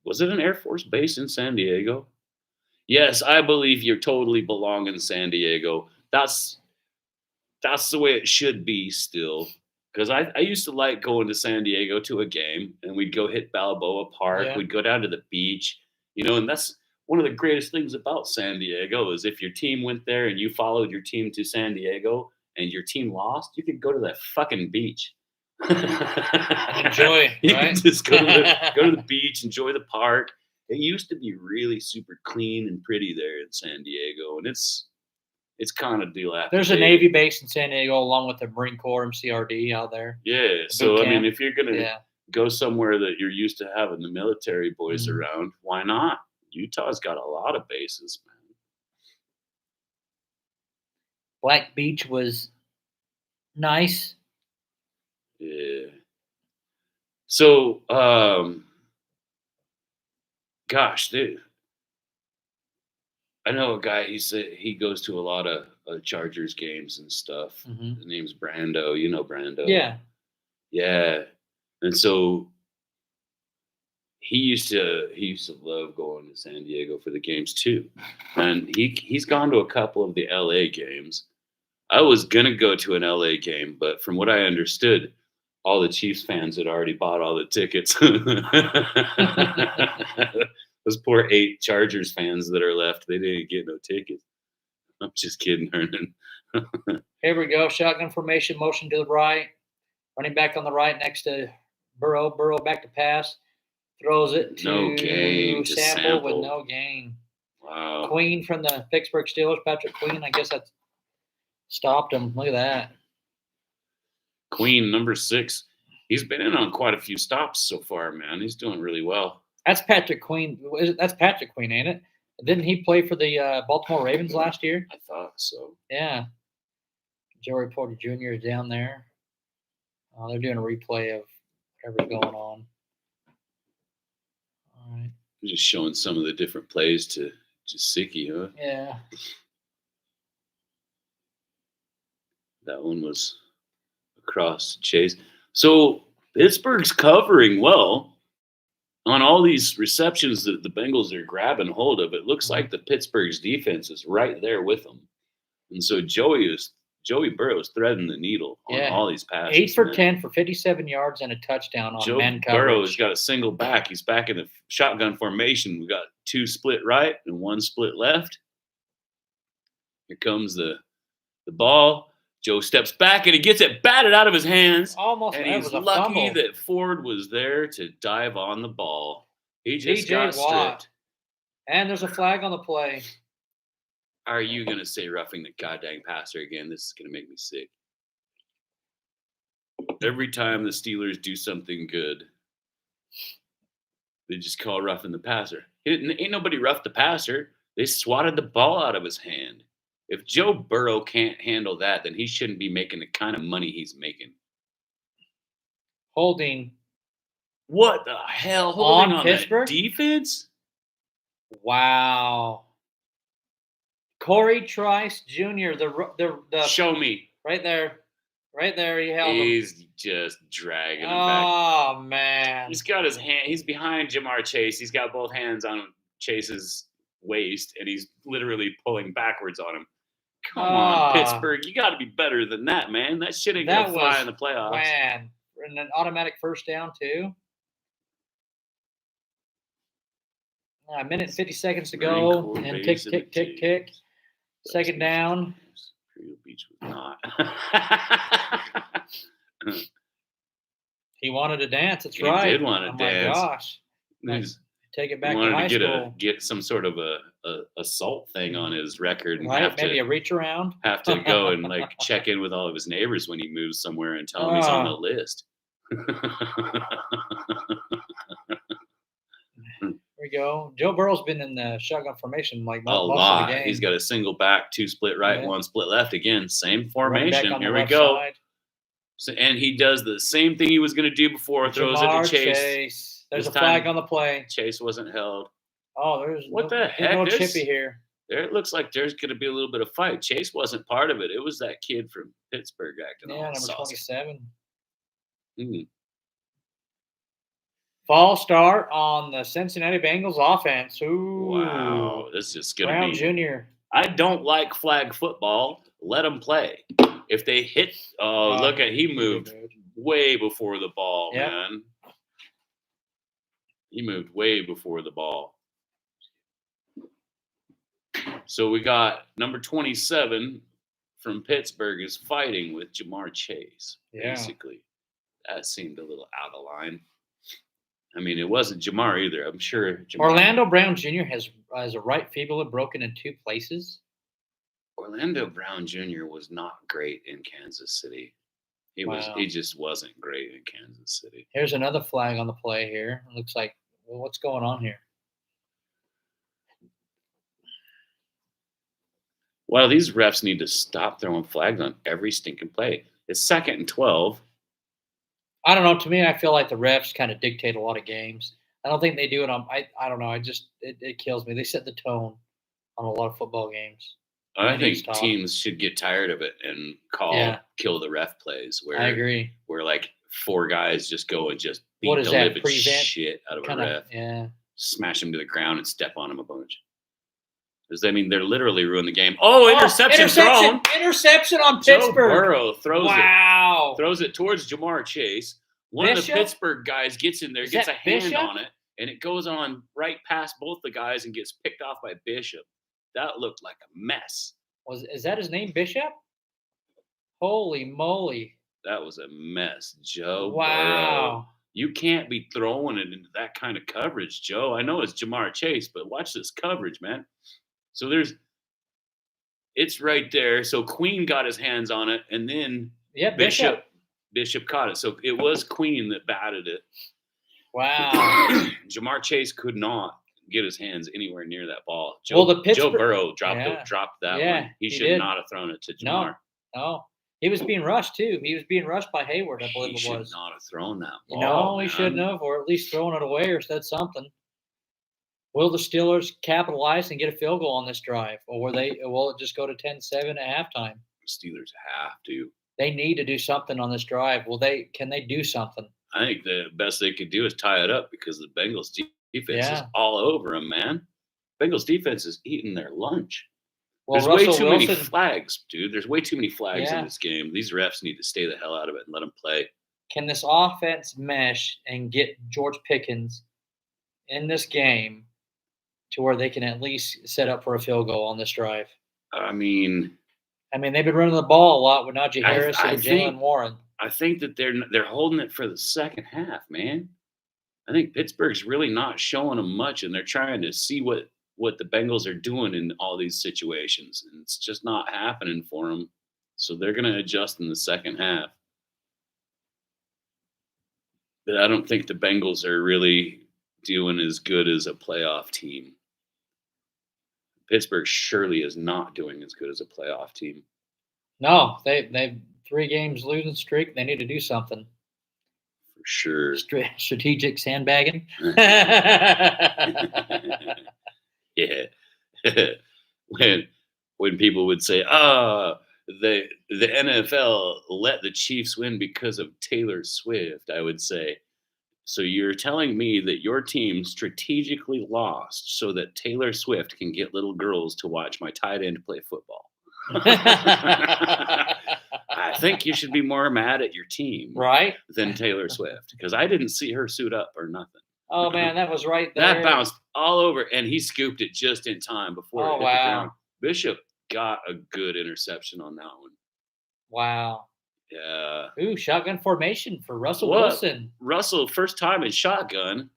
S1: Was it an Air Force base in San Diego? Yes, I believe you totally belong in San Diego. That's the way it should be still. Because I used to like going to San Diego to a game, and we'd go hit Balboa Park.
S2: Yeah.
S1: We'd go down to the beach, and that's one of the greatest things about San Diego is if your team went there and you followed your team to San Diego and your team lost, you could go to that fucking beach.
S2: Enjoy,
S1: you
S2: right?
S1: could just go to the beach, enjoy the park. It used to be really super clean and pretty there in San Diego, and it's kind of dilapidated.
S2: There's a Navy base in San Diego along with the Marine Corps MCRD out there.
S1: Yeah, so I mean, if you're gonna go somewhere that you're used to having the military boys around, why not? Utah's got a lot of bases, man.
S2: Black Beach was nice.
S1: Yeah. So, gosh, dude. I know a guy, he said he goes to a lot of Chargers games and stuff. His name's Brando. You know Brando.
S2: Yeah.
S1: Yeah. And so he used to love going to San Diego for the games too. And he's gone to a couple of the LA games. I was gonna go to an LA game, but from what I understood, all the Chiefs fans had already bought all the tickets. Those poor 8 Chargers fans that are left, they didn't get no tickets. I'm just kidding, Hernan.
S2: Here we go. Shotgun formation, motion to the right. Running back on the right next to Burrow. Burrow back to pass. Throws it to Sample with no gain.
S1: Wow.
S2: Queen from the Pittsburgh Steelers, Patrick Queen. I guess that stopped him. Look at that.
S1: Queen, number 6. He's been in on quite a few stops so far, man. He's doing really well.
S2: That's Patrick Queen. That's Patrick Queen, ain't it? Didn't he play for the Baltimore Ravens last year?
S1: I thought so.
S2: Yeah. Joey Porter Jr. is down there. They're doing a replay of whatever's going on. All right.
S1: Just showing some of the different plays to Jasicki, huh?
S2: Yeah.
S1: That one was across Chase. So Pittsburgh's covering well on all these receptions that the Bengals are grabbing hold of. It looks like the Pittsburgh's defense is right there with them. And so Joey Burrow is threading the needle on all these passes.
S2: 8 for 10 for 57 yards and a touchdown on man coverage.
S1: Burrow's got a single back. He's back in a shotgun formation. We got 2 split right and 1 split left. Here comes the ball. Joe steps back and he gets it batted out of his hands.
S2: Almost.
S1: And he's lucky that Ford was there to dive on the ball. He just got stripped.
S2: And there's a flag on the play.
S1: Are you going to say roughing the goddamn passer again? This is going to make me sick. Every time the Steelers do something good, they just call roughing the passer. Ain't nobody roughed the passer. They swatted the ball out of his hand. If Joe Burrow can't handle that, then he shouldn't be making the kind of money he's making.
S2: Holding.
S1: What the hell? Holding on
S2: Pittsburgh?
S1: Defense?
S2: Wow. Corey Trice Jr. The
S1: Show me.
S2: Right there. Right there. He held him.
S1: He's just dragging him back.
S2: Oh, man.
S1: He's got his hand. He's behind Jamar Chase. He's got both hands on Chase's waist, and he's literally pulling backwards on him. Come on, Pittsburgh. You got to be better than that, man. That shit ain't going to fly in the playoffs.
S2: Man, and an automatic first down, too. A minute and 50 seconds to go, and tick, tick, tick, tick. Second down.
S1: Imperial Beach was not.
S2: He wanted to dance. That's right.
S1: He did want to dance.
S2: Oh, my gosh. Take it back to high school.
S1: Get some sort of a assault thing on his record. And
S2: right, maybe a reach around.
S1: Have to go and like check in with all of his neighbors when he moves somewhere and tell them he's on the list.
S2: There we go. Joe Burrow's been in the shotgun formation like
S1: a lot. Of the game. He's got a single back, 2 split right, 1 split left. Again, same formation. Here we go. So, and he does the same thing he was going to do before. Throws it to Chase.
S2: There's a flag on the play.
S1: Chase wasn't held.
S2: Oh, there's
S1: the heck?
S2: No chippy here.
S1: There, it looks like there's going to be a little bit of fight. Chase wasn't part of it. It was that kid from Pittsburgh acting all
S2: number
S1: saucy.
S2: 27.
S1: Mm.
S2: False start on the Cincinnati Bengals offense. Ooh.
S1: Wow, this is going to be.
S2: Brown Jr.
S1: I don't like flag football. Let them play. If they hit, look at he moved way before the ball, man. He moved way before the ball. So we got number 27 from Pittsburgh is fighting with Jamar Chase. Basically, that seemed a little out of line. I mean, it wasn't Jamar either. I'm sure.
S2: Orlando Brown Jr. has a right fibula broken in 2 places.
S1: Orlando Brown Jr. was not great in Kansas City. He just wasn't great in Kansas City.
S2: Here's another flag on the play here. It looks like, well, what's going on here?
S1: Well, these refs need to stop throwing flags on every stinking play. It's 2nd and 12.
S2: I don't know. To me, I feel like the refs kind of dictate a lot of games. I don't think they do it on. I don't know. It kills me. They set the tone on a lot of football games.
S1: I think teams should get tired of it and kill the ref plays. Where
S2: I agree.
S1: Where like 4 guys just go and just beat the living shit out of a ref.
S2: Yeah.
S1: Smash him to the ground and step on him a bunch. Because I mean, they're literally ruining the game. Oh, interception thrown!
S2: Interception on Pittsburgh.
S1: Joe Burrow throws it towards Jamar Chase. One of the Pittsburgh guys gets in there, gets a hand on it, and it goes on right past both the guys and gets picked off by Bishop. That looked like a mess.
S2: Is that his name, Bishop? Holy moly!
S1: That was a mess, Joe. Burrow. You can't be throwing it into that kind of coverage, Joe. I know it's Jamar Chase, but watch this coverage, man. So it's right there. So Queen got his hands on it, and then Bishop caught it. So it was Queen that batted it.
S2: Wow.
S1: Jamar Chase could not get his hands anywhere near that ball. Joe Burrow dropped that one. He should not have thrown it to Jamar.
S2: No. He was being rushed, too. He was being rushed by Hayward, I believe it was.
S1: He should not have thrown that ball.
S2: No, he shouldn't have, or at least thrown it away or said something. Will the Steelers capitalize and get a field goal on this drive? Or will it just go to 10-7 at halftime?
S1: Steelers have to.
S2: They need to do something on this drive. Can they do something?
S1: I think the best they could do is tie it up because the Bengals defense is all over them, man. Bengals defense is eating their lunch. Well, There's way too many flags, dude. There's way too many flags in this game. These refs need to stay the hell out of it and let them play.
S2: Can this offense mesh and get George Pickens in this game to where they can at least set up for a field goal on this drive?
S1: I mean,
S2: they've been running the ball a lot with Najee Harris and Jalen Warren.
S1: I think that they're holding it for the second half, man. I think Pittsburgh's really not showing them much, and they're trying to see what the Bengals are doing in all these situations, and it's just not happening for them. So they're going to adjust in the second half. But I don't think the Bengals are really doing as good as a playoff team. Pittsburgh surely is not doing as good as a playoff team.
S2: No, they've 3 games losing streak. They need to do something.
S1: For sure.
S2: Strategic sandbagging.
S1: Yeah. when people would say, the NFL let the Chiefs win because of Taylor Swift, I would say, So you're telling me that your team strategically lost so that Taylor Swift can get little girls to watch my tight end play football? I think you should be more mad at your team
S2: Right?
S1: than Taylor Swift because I didn't see her suit up or nothing.
S2: Oh, man, that was right there.
S1: That bounced all over, and he scooped it just in time before it hit the ground. Bishop got a good interception on that one.
S2: Wow.
S1: Yeah.
S2: Ooh, shotgun formation for Russell Wilson.
S1: Russell, first time in shotgun.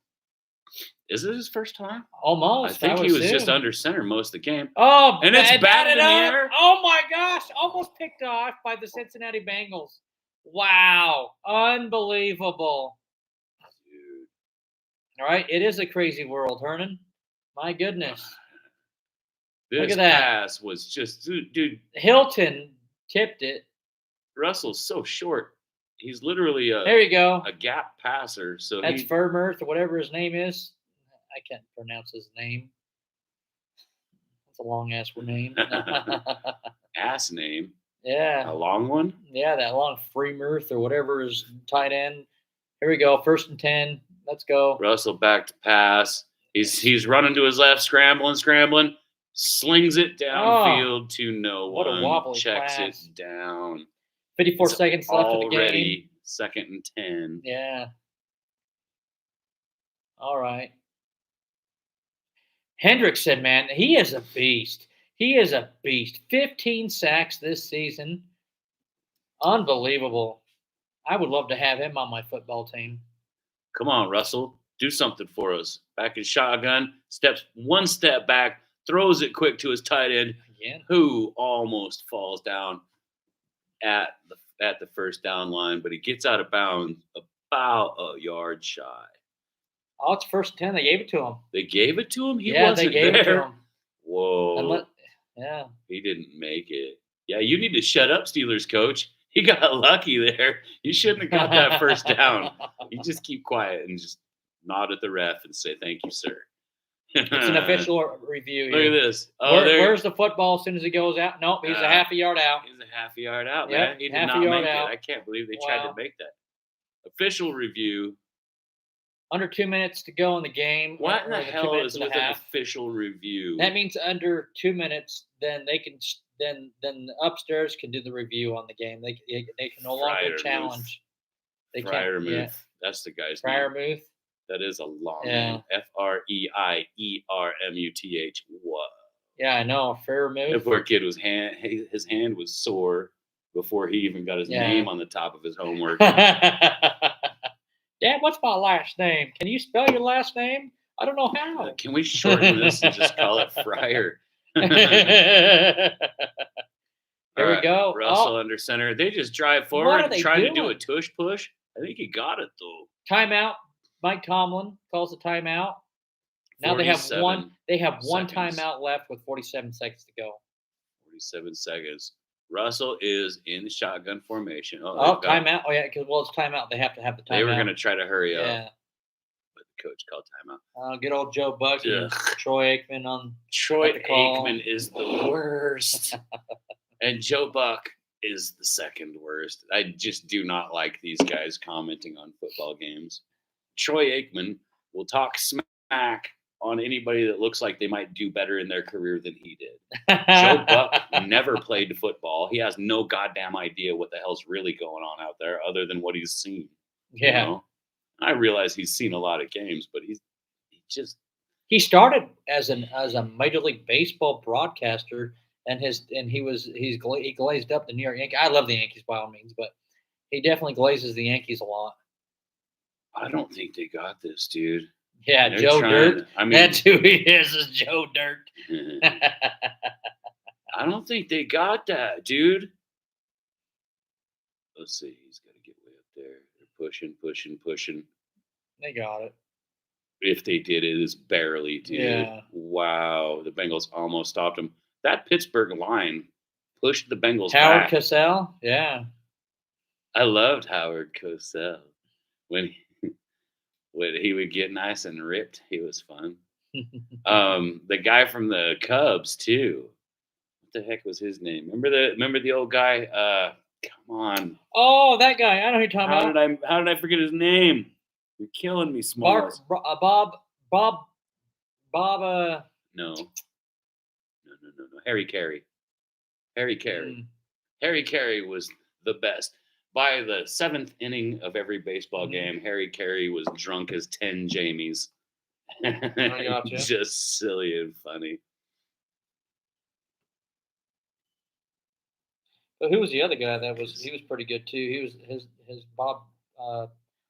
S1: Is it his first time?
S2: Almost.
S1: I think he was just under center most of the game.
S2: Oh,
S1: and it's batted in the air.
S2: Oh, my gosh. Almost picked off by the Cincinnati Bengals. Wow. Unbelievable.
S1: Dude.
S2: All right. It is a crazy world, Hernan. My goodness.
S1: Look at that. Pass was just, dude.
S2: Hilton tipped it.
S1: Russell's so short. He's literally
S2: there you go.
S1: A gap passer. So
S2: that's Vermurth or whatever his name is. I can't pronounce his name. That's a long ass name.
S1: Ass name.
S2: Yeah.
S1: A long one?
S2: Yeah, that long Freemirth or whatever is tight end. Here we go. 1st and 10. Let's go.
S1: Russell back to pass. He's running to his left, scrambling. Slings it downfield to no one.
S2: What a wobbly
S1: Checks
S2: pass.
S1: It down.
S2: 54 seconds left in the game.
S1: Already 2nd and 10.
S2: Yeah. All right. Hendrickson, man, he is a beast. 15 sacks this season. Unbelievable. I would love to have him on my football team.
S1: Come on, Russell. Do something for us. Back in shotgun. Steps one step back. Throws it quick to his tight end.
S2: Again.
S1: Who almost falls down at the first down line, but he gets out of bounds about a yard shy.
S2: Oh, it's 1st and 10. They gave it to him.
S1: They gave it to him? He
S2: wasn't
S1: wasn't
S2: they gave
S1: there.
S2: It to him.
S1: Whoa.
S2: Yeah.
S1: He didn't make it. Yeah, you need to shut up, Steelers coach. He got lucky there. You shouldn't have got that first down. You just keep quiet and just nod at the ref and say, thank you, sir.
S2: It's an official review here.
S1: Look at this.
S2: Where's the football as soon as it goes out? Nope, he's a half a yard out.
S1: He's a half a yard out,
S2: yep,
S1: man. He did not make it. I can't believe they tried to make that. Official review.
S2: Under 2 minutes to go in the game.
S1: What in the hell is with an official review?
S2: That means under 2 minutes, then they can then upstairs can do the review on the game. They can no longer challenge. They can't.
S1: Fryermuth. Yeah. That's the guy's
S2: Fryermuth.
S1: name. That is a long name. Freiermuth. What?
S2: Yeah, I know. Fryermuth.
S1: That poor kid his hand was sore before he even got his name on the top of his homework.
S2: Dad, what's my last name? Can you spell your last name? I don't know how.
S1: Can we shorten this and just call it Fryer?
S2: Here we go.
S1: Russell under center. They just drive forward trying to do a tush push. I think he got it, though.
S2: Timeout. Mike Tomlin calls a timeout. Now they have one. They have one timeout left with 47 seconds to go. 47
S1: seconds. Russell is in shotgun formation.
S2: Timeout. Oh, yeah, because it's timeout. They have to have the timeout.
S1: They were going to try to hurry up.
S2: Yeah.
S1: But the coach called timeout.
S2: Good old Joe Buck and Troy Aikman on
S1: Troy Aikman is the worst. And Joe Buck is the second worst. I just do not like these guys commenting on football games. Troy Aikman will talk smack on anybody that looks like they might do better in their career than he did. Joe Buck never played football. He has no goddamn idea what the hell's really going on out there other than what he's seen.
S2: Yeah.
S1: You know? I realize he's seen a lot of games, but
S2: he started as a Major League Baseball broadcaster and he glazed up the New York Yankees. I love the Yankees by all means, but he definitely glazes the Yankees a lot.
S1: I don't think they got this, dude.
S2: Yeah, they're Joe Dirt. I mean, that's who he is Joe Dirt.
S1: I don't think they got that, dude. Let's see. He's got to get way up there. They're pushing.
S2: They got it.
S1: If they did, it is barely, dude.
S2: Yeah.
S1: Wow. The Bengals almost stopped him. That Pittsburgh line pushed the Bengals
S2: Howard
S1: back.
S2: Cosell? Yeah.
S1: I loved Howard Cosell. When he would get nice and ripped, he was fun. The guy from the Cubs too. What the heck was his name? Remember the old guy? Come on.
S2: Oh, that guy. I know who you're talking about.
S1: How did I forget his name? You're killing me, Smalls.
S2: Bob.
S1: No. Harry Carey. Harry Carey. Harry Carey was the best. By the 7th inning of every baseball game, Harry Carey was drunk as 10 Jamies.
S2: I gotcha.
S1: Just silly and funny.
S2: But who was the other guy he was pretty good too? He was his Bob.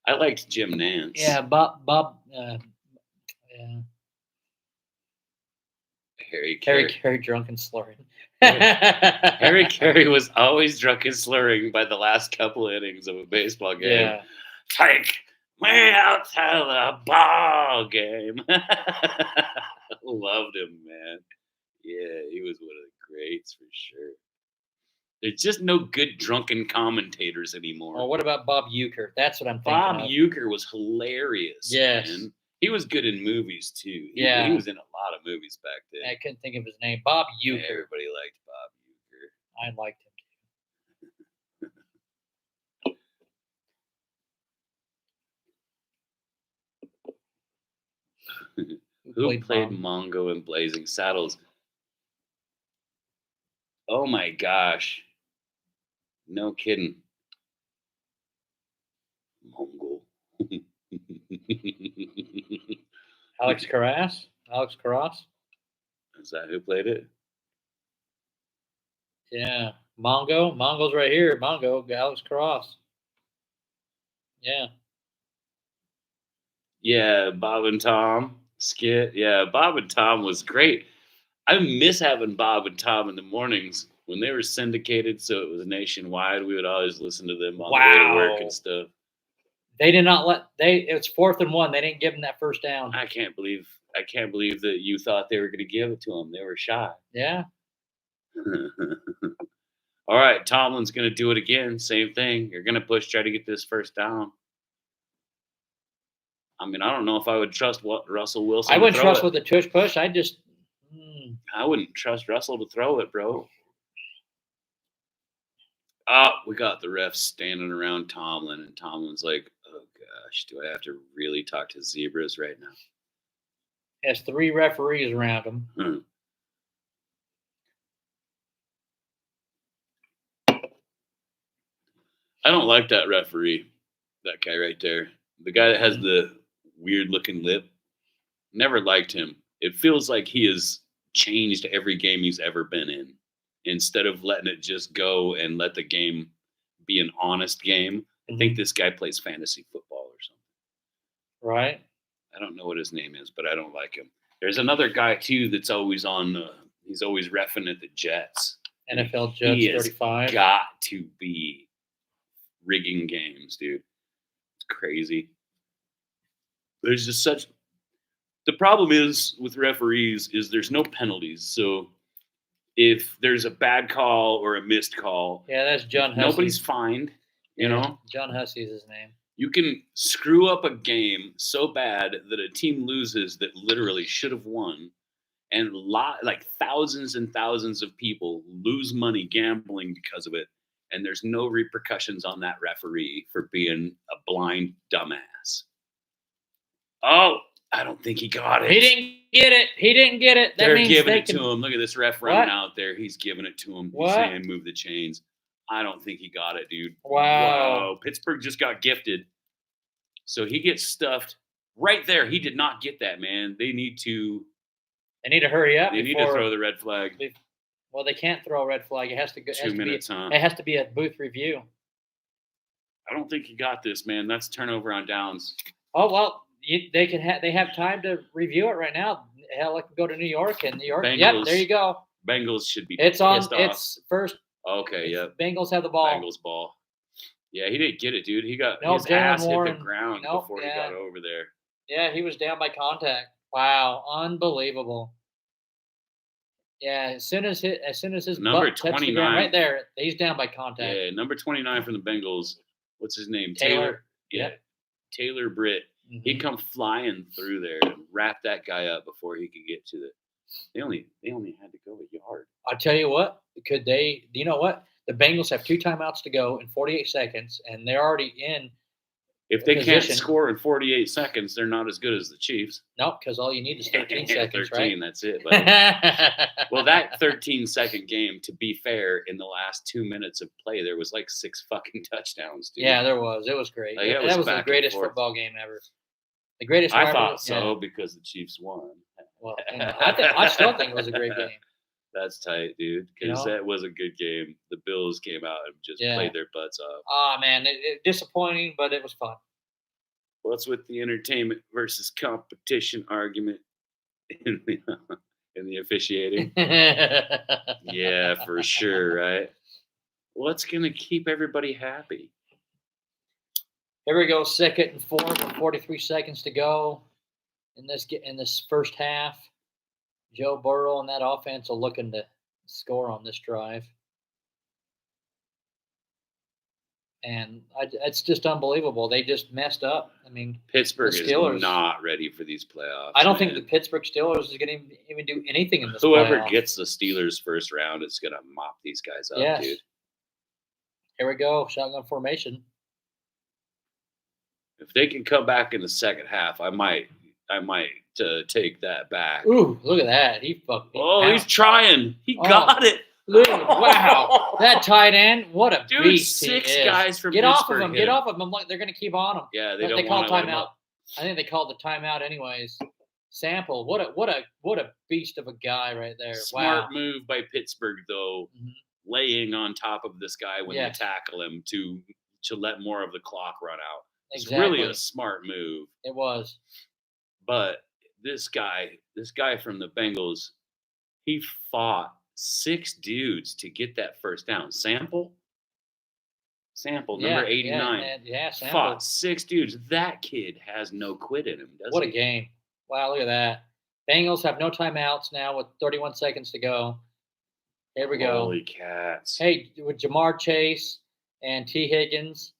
S1: I liked Jim Nance.
S2: Yeah, Bob. Yeah.
S1: Harry Carey
S2: drunk and slurring.
S1: Harry Carey was always drunk and slurring by the last couple innings of a baseball game.
S2: Yeah.
S1: Take me out to the ball game. Loved him, man. Yeah, he was one of the greats for sure. There's just no good drunken commentators anymore.
S2: Oh, what about Bob Uecker? That's what I'm thinking
S1: Bob
S2: of.
S1: Uecker was hilarious.
S2: Yes.
S1: Man. He was good in movies, too. He was in a lot of movies back then.
S2: I couldn't think of his name. Bob Uecker.
S1: Yeah, everybody liked Bob Uecker.
S2: I liked him, too.
S1: Who played Mongo in Blazing Saddles? Oh, my gosh. No kidding. Mongo.
S2: Alex Karras? Alex Karras?
S1: Is that who played it?
S2: Yeah. Mongo? Mongo's right here. Mongo, Alex Karras. Yeah.
S1: Yeah, Bob and Tom skit. Yeah, Bob and Tom was great. I miss having Bob and Tom in the mornings when they were syndicated, so it was nationwide. We would always listen to them on the way to work and stuff.
S2: They did not it was 4th and 1. They didn't give them that first down.
S1: I can't believe that you thought they were going to give it to them. They were shy.
S2: Yeah.
S1: All right, Tomlin's going to do it again. Same thing. You're going to try to get this first down. I mean, I don't know if I would trust Russell Wilson.
S2: I wouldn't trust with the tush push. I
S1: wouldn't trust Russell to throw it, bro. Oh, we got the refs standing around Tomlin, and Tomlin's like, oh, gosh, do I have to really talk to zebras right now?
S2: He has 3 referees around him.
S1: I don't like that referee, that guy right there. The guy that has the weird-looking lip. Never liked him. It feels like he has changed every game he's ever been in. Instead of letting it just go and let the game be an honest game, I think this guy plays fantasy football or something.
S2: Right.
S1: I don't know what his name is, but I don't like him. There's another guy, too, that's always on he's always reffing at the Jets.
S2: NFL Jets 35.
S1: He's got to be rigging games, dude. It's crazy. There's just such... The problem is with referees is there's no penalties, so... If there's a bad call or a missed call,
S2: that's John Hussey.
S1: Nobody's fined, you know?
S2: John Hussey is his name.
S1: You can screw up a game so bad that a team loses that literally should have won, and like thousands and thousands of people lose money gambling because of it, and there's no repercussions on that referee for being a blind dumbass. Oh, I don't think he got it.
S2: He didn't get it. That
S1: They're
S2: means
S1: giving it to him. Look at this ref running out there. He's giving it to him.
S2: What?
S1: He's saying move the chains. I don't think he got it, dude.
S2: Wow.
S1: Pittsburgh just got gifted. So he gets stuffed right there. He did not get that, man. They need to
S2: hurry up.
S1: They need to throw the red flag.
S2: Well, they can't throw a red flag. It has to go
S1: 2 minutes, huh?
S2: It has to be a booth review.
S1: I don't think he got this, man. That's turnover on downs.
S2: Oh, well. They have time to review it right now. Hell, I can go to New York and New York.
S1: Bengals,
S2: yep, there you go.
S1: Bengals should be.
S2: It's on.
S1: Pissed off.
S2: It's first.
S1: Okay. Yep.
S2: Bengals have the ball.
S1: Bengals ball. Yeah, he didn't get it, dude. He got his
S2: Jalen
S1: ass
S2: Warren,
S1: hit the ground before he got over there.
S2: Yeah, he was down by contact. Wow, unbelievable. Yeah, as soon as his
S1: number
S2: butt touched the
S1: 29
S2: ground, right there, he's down by contact.
S1: Yeah, number 29 from the Bengals. What's his name?
S2: Taylor.
S1: Yeah,
S2: Yep.
S1: Taylor Britt. Mm-hmm. He'd come flying through there and wrap that guy up before he could get to it. They only had to go a yard.
S2: I'll tell you what. Could they? You know what? The Bengals have 2 timeouts to go in 48 seconds, and they're already in
S1: If they can't
S2: position.
S1: score in 48 seconds, they're not as good as the Chiefs.
S2: Nope, because all you need is 13 seconds,
S1: 13,
S2: right?
S1: that's it. But, well, that 13-second game, to be fair, in the last 2 minutes of play, there was like 6 fucking touchdowns, dude.
S2: Yeah, there was. It was great.
S1: Like,
S2: that was the greatest football game ever. The greatest.
S1: I thought so because the Chiefs won.
S2: Well, I still think it was a great game.
S1: That's tight, dude. Because that was a good game. The Bills came out and just played their butts off.
S2: Oh, man. Disappointing, but it was fun.
S1: What's with the entertainment versus competition argument in the officiating? Yeah, for sure, right? What's going to keep everybody happy?
S2: Here we go, 2nd and 4 with 43 seconds to go in this first half. Joe Burrow and that offense are looking to score on this drive. And it's just unbelievable. They just messed up. I mean,
S1: Pittsburgh is not ready for these playoffs.
S2: I don't think the Pittsburgh Steelers is going to even do anything in this
S1: Whoever
S2: playoff.
S1: gets the Steelers first round is going to mop these guys up, dude.
S2: Here we go, shotgun formation.
S1: If they can come back in the second half, I might take that back.
S2: Ooh, look at that.
S1: He's trying. He got it.
S2: Dude, wow. That tight end, what a beast
S1: 6
S2: he is.
S1: Guys from
S2: Get
S1: Pittsburgh
S2: off of him. Get off of him. They're going to keep on him.
S1: Yeah, they
S2: called timeout. I think they called the timeout anyways. Sample, what a beast of a guy right there.
S1: Smart move by Pittsburgh, though, laying on top of this guy when they tackle him to let more of the clock run out. It's really a smart move.
S2: It was.
S1: But this guy from the Bengals, he fought 6 dudes to get that first down. Sample, number 89.
S2: Sample.
S1: Fought 6 dudes. That kid has no quit in him, does he?
S2: What a game. Wow, look at that. Bengals have no timeouts now with 31 seconds to go. Here we go.
S1: Holy cats.
S2: Hey, with Jamar Chase and T. Higgins,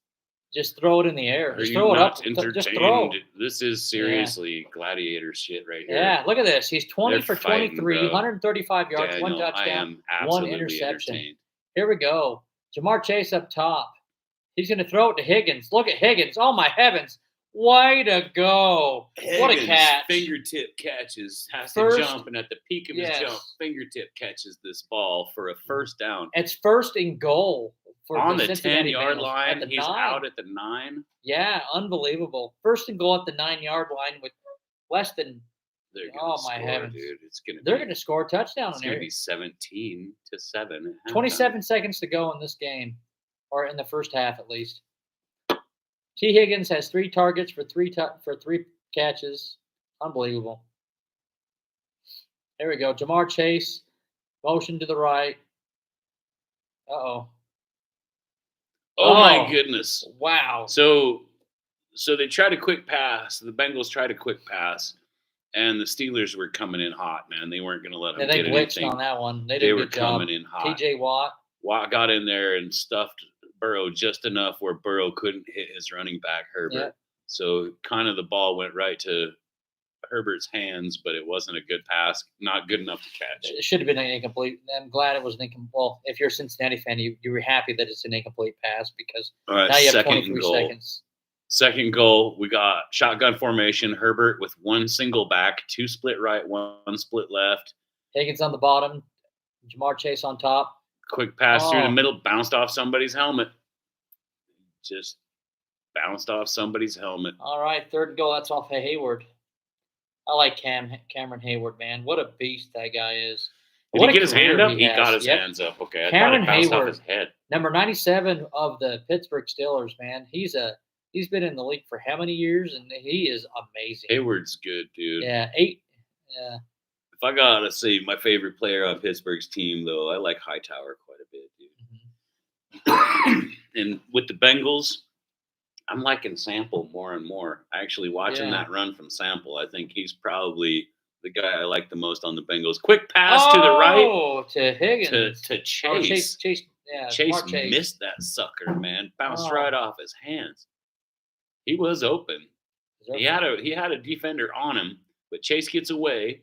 S2: just throw it in the air.
S1: Just
S2: throw it up.
S1: Entertained?
S2: Just throw.
S1: This is seriously gladiator shit right here.
S2: Yeah, look at this. He's 20 for 23,
S1: fighting,
S2: 135 yards,
S1: Daniel,
S2: 1 touchdown,
S1: I am absolutely
S2: 1 interception.
S1: Entertained.
S2: Here we go. Jamar Chase up top. He's going to throw it to Higgins. Look at Higgins. Oh, my heavens. Way to go.
S1: Higgins,
S2: what a catch.
S1: Fingertip catches. Has to jump, and at the peak of his jump, fingertip catches this ball for a first down.
S2: It's 1st and goal.
S1: On the 10-yard line, he's out at the 9.
S2: Yeah, unbelievable. 1st and goal at the 9-yard line with less than. My heavens,
S1: dude!
S2: They're going to score a touchdown.
S1: It's going to be 17-7.
S2: 27 seconds to go in this game, or in the first half at least. T. Higgins has 3 targets for 3 catches. Unbelievable. There we go. Jamar Chase, motion to the right. Uh-oh.
S1: Oh, my goodness.
S2: Wow.
S1: So they tried a quick pass. The Bengals tried a quick pass, and the Steelers were coming in hot, man. They weren't going to let them get anything.
S2: They glitched on that one. They
S1: were coming in hot.
S2: T.J. Watt
S1: got in there and stuffed Burrow just enough where Burrow couldn't hit his running back, Herbert.
S2: Yep.
S1: So kind of the ball went right to Herbert's hands, but it wasn't a good pass, not good enough to catch.
S2: It should have been an incomplete. I'm glad it was an incomplete. Well, if you're a Cincinnati fan, you were happy that it's an incomplete pass because now you have 23 seconds.
S1: Second goal, we got shotgun formation. Herbert with 1 single back, 2 split right, 1 split left.
S2: Higgins on the bottom, Jamar Chase on top.
S1: Quick pass through the middle, bounced off somebody's helmet. Just bounced off somebody's helmet.
S2: All right, 3rd goal. That's off of Hayward. I like Cameron Hayward, man. What a beast that guy is.
S1: Did he get his hand up? He got his hands up. Okay,
S2: Cameron
S1: I thought it bounced
S2: Hayward,
S1: off his head.
S2: Number 97 of the Pittsburgh Steelers, man. He's been in the league for how many years, and he is amazing.
S1: Hayward's good, dude.
S2: Yeah, 8. Yeah.
S1: If I gotta say my favorite player on Pittsburgh's team, though, I like Hightower quite a bit, dude. Mm-hmm. And with the Bengals, I'm liking Sample more and more. Actually, watching that run from Sample, I think he's probably the guy I like the most on the Bengals. Quick pass to the right.
S2: To Higgins.
S1: To Chase.
S2: Chase
S1: Missed that sucker, man. Bounced right off his hands. He was open. He had a defender on him, but Chase gets away,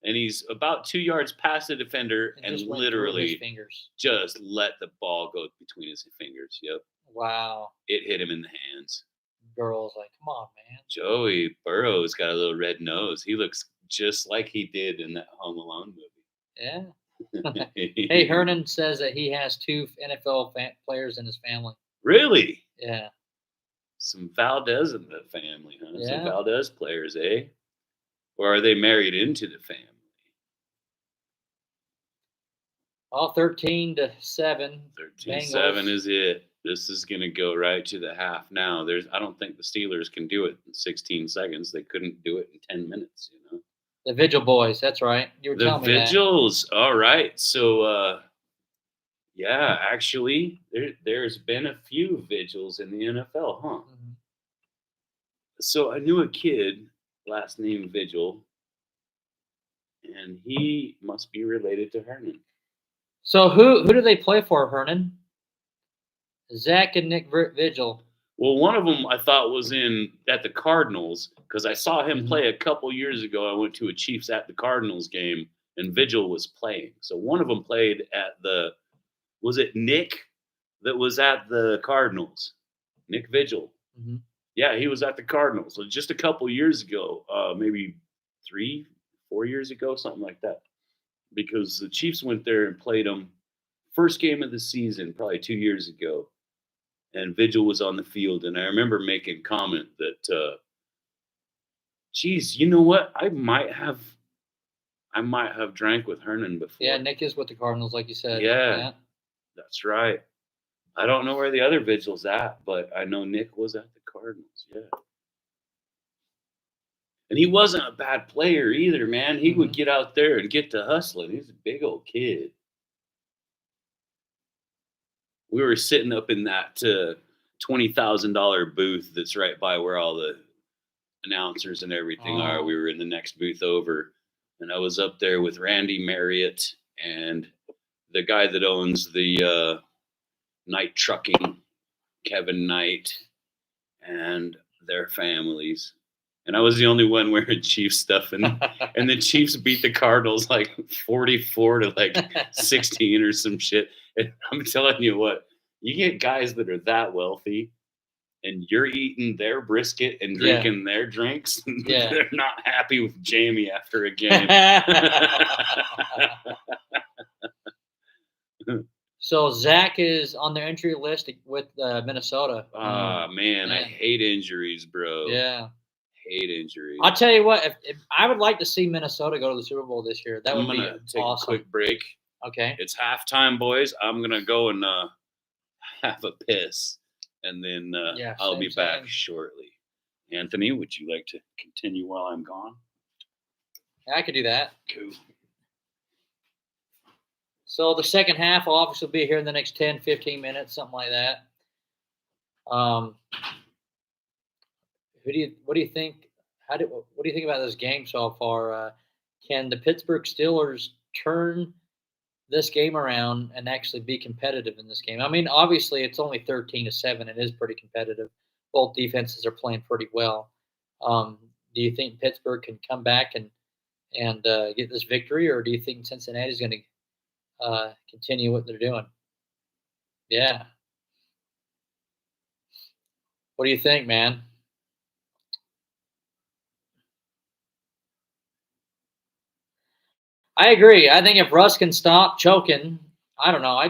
S1: and he's about 2 yards past the defender and literally just let the ball go between his fingers. Yep.
S2: Wow.
S1: It hit him in the hands.
S2: girls. Like, come on, man.
S1: Joey Burrow's got a little red nose. He looks just like he did in that Home Alone
S2: Yeah.
S1: movie.
S2: Hey, Hernan says that he has 2 NFL players in his family.
S1: Really?
S2: Yeah.
S1: Some Valdez in the family, huh? Some
S2: Yeah.
S1: Valdez players, eh? Or are they married into the family?
S2: All 13-7.
S1: 13-7 is it. This is going to go right to the half now. I don't think the Steelers can do it in 16 seconds. They couldn't do it in 10 minutes, you know.
S2: The Vigil boys, that's right. You were
S1: The
S2: telling me that.
S1: Vigils. All right. So yeah, actually there's been a few Vigils in the NFL, huh?
S2: Mm-hmm.
S1: So I knew a kid, last name Vigil, and he must be related to Hernan.
S2: So who do they play for, Hernan? Zach and Nick Vigil.
S1: Well, one of them I thought was at the Cardinals because I saw him
S2: Mhm.
S1: play a couple years ago. I went to a Chiefs at the Cardinals game, and Vigil was playing. So one of them played at was it Nick that was at the Cardinals? Nick Vigil.
S2: Mm-hmm.
S1: Yeah, he was at the Cardinals. So just a couple years ago, maybe 3-4 years ago, something like that. Because the Chiefs went there and played them first game of the season, probably 2 years ago. And Vigil was on the field, and I remember making a comment that, geez, you know what? I might have drank with Hernan before.
S2: Yeah, Nick is with the Cardinals, like you said.
S1: Yeah. That's right. I don't know where the other Vigil's at, but I know Nick was at the Cardinals. Yeah. And he wasn't a bad player either, man. He would get out there and get to hustling. He's a big old kid. We were sitting up in that $20,000 booth that's right by where all the announcers and everything are. We were in the next booth over, and I was up there with Randy Marriott and the guy that owns the Knight Trucking, Kevin Knight, and their families. And I was the only one wearing Chiefs stuff, and the Chiefs beat the Cardinals like 44 to like 16 or some shit. And I'm telling you what, you get guys that are that wealthy, and you're eating their brisket and drinking their drinks.
S2: Yeah.
S1: They're not happy with Jamie after a game.
S2: So Zach is on their entry list with Minnesota.
S1: Man, I hate injuries, bro.
S2: Yeah.
S1: Hate injuries.
S2: I'll tell you what, if I would like to see Minnesota go to the Super Bowl this year. That would be
S1: gonna take
S2: awesome.
S1: a quick break.
S2: Okay.
S1: It's halftime, boys. I'm gonna go and have a piss, and then I'll be back shortly. Anthony, would you like to continue while I'm gone?
S2: Yeah, I could do that.
S1: Cool.
S2: So the second half will obviously be here in the next 10, 15 minutes, something like that. What do you think? What do you think about this game so far? Can the Pittsburgh Steelers turn this game around and actually be competitive in this game? I mean, obviously it's only 13-7. It is pretty competitive. Both defenses are playing pretty well. Do you think Pittsburgh can come back and get this victory, or do you think Cincinnati is going to continue what they're doing? Yeah. What do you think, man? I agree. I think if Russ can stop choking, I don't know.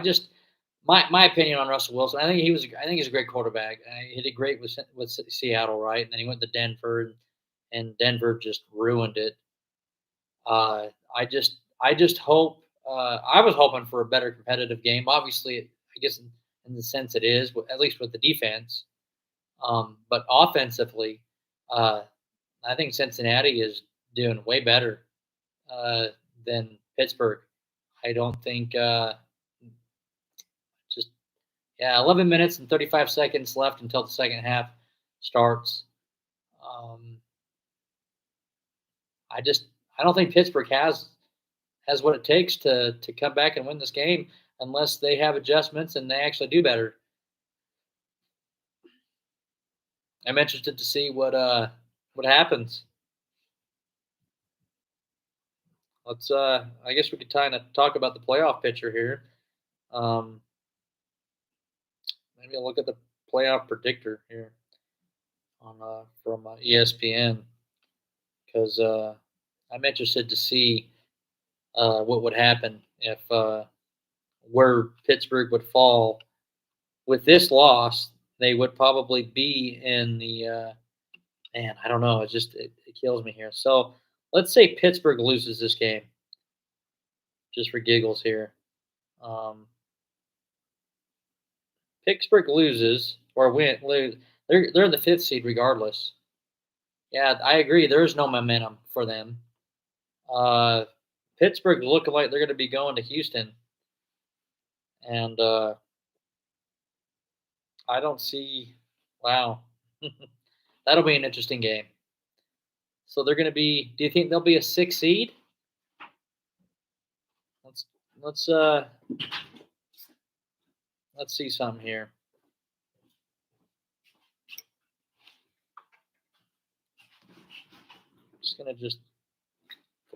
S2: My opinion on Russell Wilson. I think he's a great quarterback. He did great with Seattle, right? And then he went to Denver, and Denver just ruined it. I just hope. I was hoping for a better competitive game. Obviously, I guess in the sense it is, at least with the defense. But offensively, I think Cincinnati is doing way better than Pittsburgh. I don't think 11 minutes and 35 seconds left until the second half starts. I don't think Pittsburgh has what it takes to come back and win this game unless they have adjustments and they actually do better. I'm interested to see what happens. Let's I guess we could kind of talk about the playoff picture here. Maybe I'll look at the playoff predictor here. on from ESPN because I'm interested to see what would happen if where Pittsburgh would fall with this loss. They would probably be in the man. I don't know. It kills me here. So let's say Pittsburgh loses this game, just for giggles here. Um, Pittsburgh loses or lose. They're the 5th seed regardless. Yeah, I agree. There is no momentum for them. Pittsburgh looking like they're going to be going to Houston, and I don't see. Wow, that'll be an interesting game. So they're going to be. Do you think they'll be a 6th seed? Let's see something here. I'm just gonna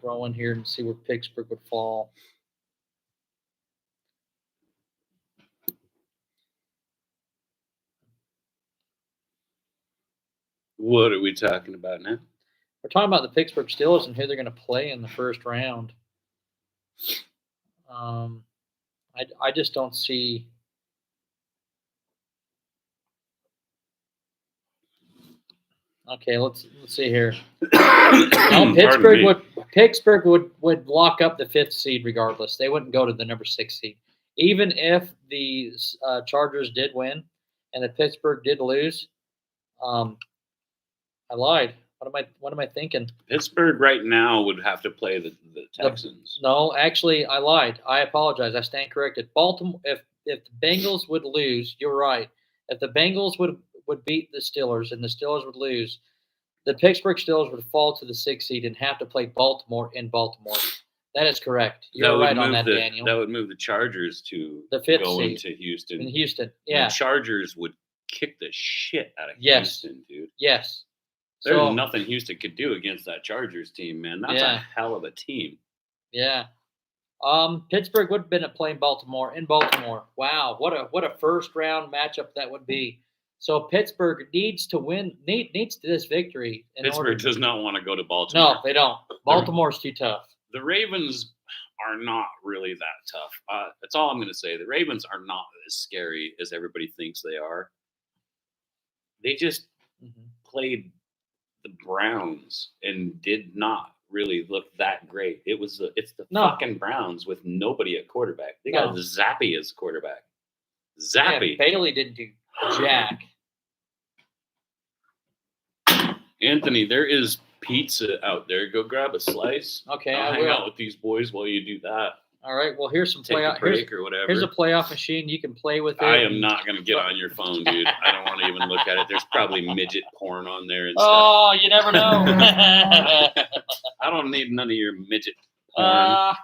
S2: throw in here and see where Pittsburgh would fall.
S1: What are we talking about now?
S2: We're talking about the Pittsburgh Steelers and who they're going to play in the first round. I just don't see. Okay, let's see here. No, Pittsburgh would lock up the 5th seed regardless. They wouldn't go to the number 6 seed, even if the Chargers did win and the Pittsburgh did lose. I lied. What am I thinking?
S1: Pittsburgh right now would have to play the Texans.
S2: No, actually, I lied. I apologize. I stand corrected. Baltimore. If the Bengals would lose, you're right. If the Bengals would beat the Steelers and the Steelers would lose, the Pittsburgh Steelers would fall to the 6th seed and have to play Baltimore in Baltimore. That is correct. You're right on that, Daniel.
S1: That would move the Chargers to
S2: the 5th
S1: go
S2: seed
S1: into Houston.
S2: In Houston, yeah.
S1: The Chargers would kick the shit out of Houston, dude.
S2: Yes.
S1: There's nothing Houston could do against that Chargers team, man. That's a hell of a team.
S2: Yeah. Pittsburgh would have been playing Baltimore in Baltimore. Wow, what a first round matchup that would be. So Pittsburgh needs to win, needs this victory.
S1: Pittsburgh does not want to go to Baltimore.
S2: No, they don't. Baltimore's too tough.
S1: The Ravens are not really that tough. That's all I'm going to say. The Ravens are not as scary as everybody thinks they are. They just played the Browns and did not really look that great. It's the fucking Browns with nobody at quarterback. They got Zappy as quarterback. Zappy.
S2: Yeah, Bailey didn't do jack.
S1: Anthony, there is pizza out there. Go grab a slice.
S2: Okay,
S1: I'll hang out with these boys while you do that.
S2: All right. Well, here's some playoff
S1: break or whatever.
S2: Here's a playoff machine. You can play with it.
S1: I am not going to get on your phone, dude. I don't want to even look at it. There's probably midget porn on there and stuff.
S2: Oh, you never know.
S1: I don't need none of your midget porn.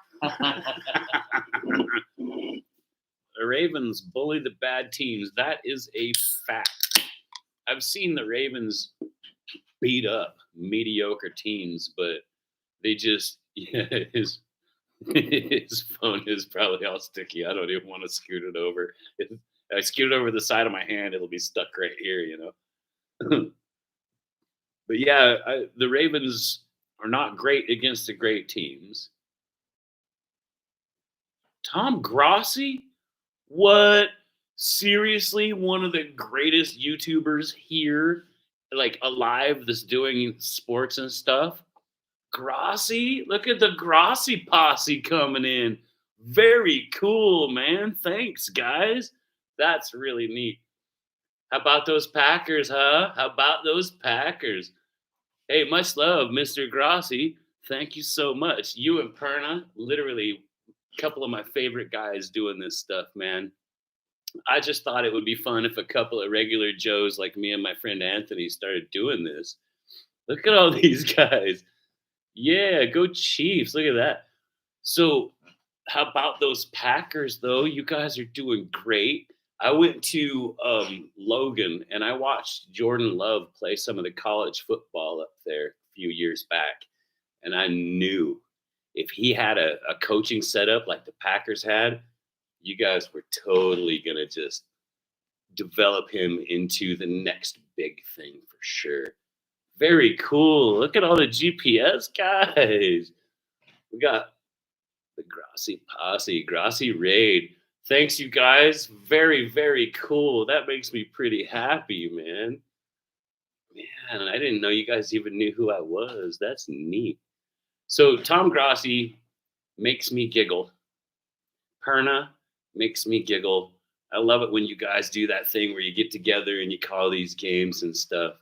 S1: The Ravens bully the bad teams. That is a fact. I've seen the Ravens beat up mediocre teams, but they just his phone is probably all sticky. I don't even want to scoot it over. If I scoot it over the side of my hand, it'll be stuck right here, you know. But yeah, the Ravens are not great against the great teams. Tom Grossi? What? Seriously? One of the greatest YouTubers here, like alive, that's doing sports and stuff? Grossi? Look at the Grossi posse coming in. Very cool, man. Thanks, guys. That's really neat. How about those Packers, huh? How about those Packers? Hey, much love, Mr. Grossi. Thank you so much. You and Perna, literally a couple of my favorite guys doing this stuff, man. I just thought it would be fun if a couple of regular Joes like me and my friend Anthony started doing this. Look at all these guys. Yeah, go Chiefs. Look at that. So how about those Packers, though? You guys are doing great. I went to Logan, and I watched Jordan Love play some of the college football up there a few years back. And I knew if he had a coaching setup like the Packers had, you guys were totally going to just develop him into the next big thing for sure. Very cool. Look at all the GPS guys. We got the Grassi Posse, Grassi Raid. Thanks, you guys. Very, very cool. That makes me pretty happy, man. Man, I didn't know you guys even knew who I was. That's neat. So Tom Grassi makes me giggle. Perna makes me giggle. I love it when you guys do that thing where you get together and you call these games and stuff.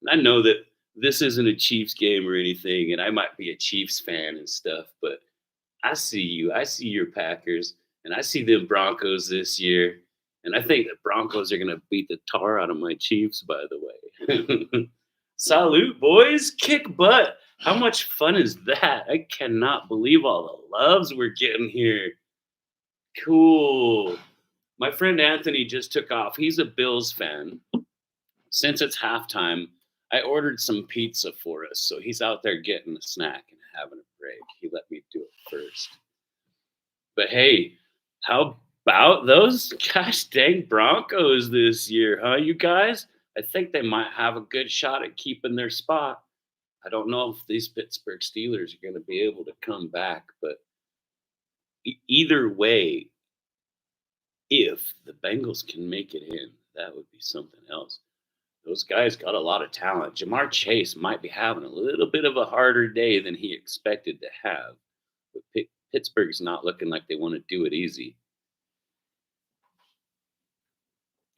S1: And I know that this isn't a Chiefs game or anything, and I might be a Chiefs fan and stuff, but I see you. I see your Packers, and I see the Broncos this year. And I think the Broncos are going to beat the tar out of my Chiefs, by the way. Salute, boys. Kick butt. How much fun is that? I cannot believe all the loves we're getting here. Cool. My friend Anthony just took off. He's a Bills fan. Since it's halftime, I ordered some pizza for us. So he's out there getting a snack and having a break. He let me do it first. But hey, how about those gosh dang Broncos this year, huh, you guys? I think they might have a good shot at keeping their spot. I don't know if these Pittsburgh Steelers are going to be able to come back, but either way, if the Bengals can make it in, that would be something else. Those guys got a lot of talent. Jamar Chase might be having a little bit of a harder day than he expected to have, but Pittsburgh's not looking like they want to do it easy.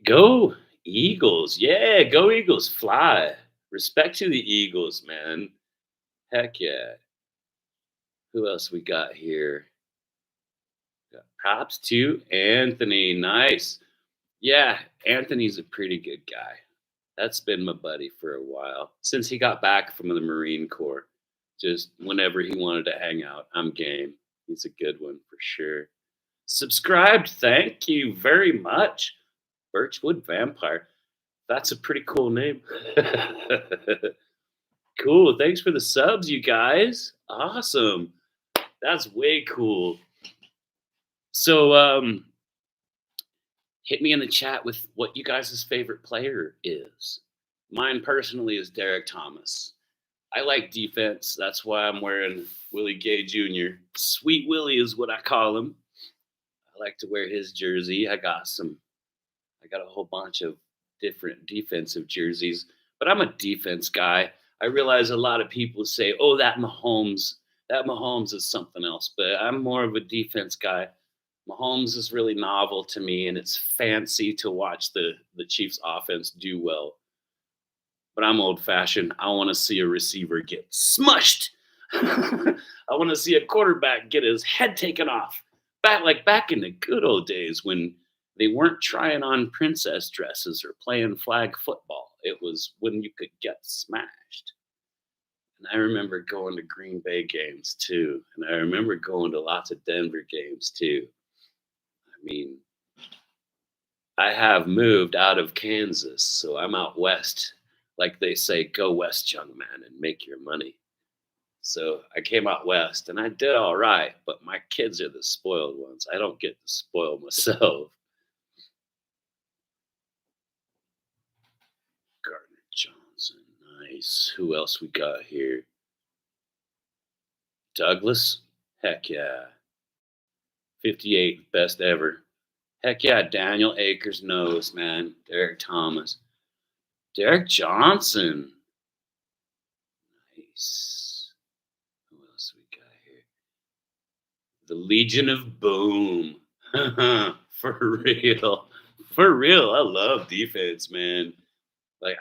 S1: Go Eagles. Yeah, go Eagles. Fly. Respect to the Eagles, man. Heck yeah. Who else we got here? Got props to Anthony. Nice. Yeah, Anthony's a pretty good guy. That's been my buddy for a while. Since he got back from the Marine Corps. Just whenever he wanted to hang out, I'm game. He's a good one for sure. Subscribed. Thank you very much. Birchwood Vampire. That's a pretty cool name. Cool. Thanks for the subs, you guys. Awesome. That's way cool. So, hit me in the chat with what you guys' favorite player is. Mine personally is Derek Thomas. I like defense. That's why I'm wearing Willie Gay Jr. Sweet Willie is what I call him. I like to wear his jersey. I got a whole bunch of different defensive jerseys, but I'm a defense guy. I realize a lot of people say, oh, that Mahomes is something else, but I'm more of a defense guy. Mahomes is really novel to me, and it's fancy to watch the Chiefs offense do well. But I'm old-fashioned. I want to see a receiver get smushed. I want to see a quarterback get his head taken off. Back in the good old days when they weren't trying on princess dresses or playing flag football. It was when you could get smashed. And I remember going to Green Bay games too. And I remember going to lots of Denver games too. I mean, I have moved out of Kansas, so I'm out west. Like they say, go west, young man, and make your money. So I came out west, and I did all right, but my kids are the spoiled ones. I don't get to spoil myself. Gardner Johnson, nice. Who else we got here? Douglas, heck yeah. 58, best ever. Heck yeah, Daniel Akers knows, man. Derek Thomas. Derek Johnson. Nice. Who else we got here? The Legion of Boom. For real. For real. I love defense, man. Like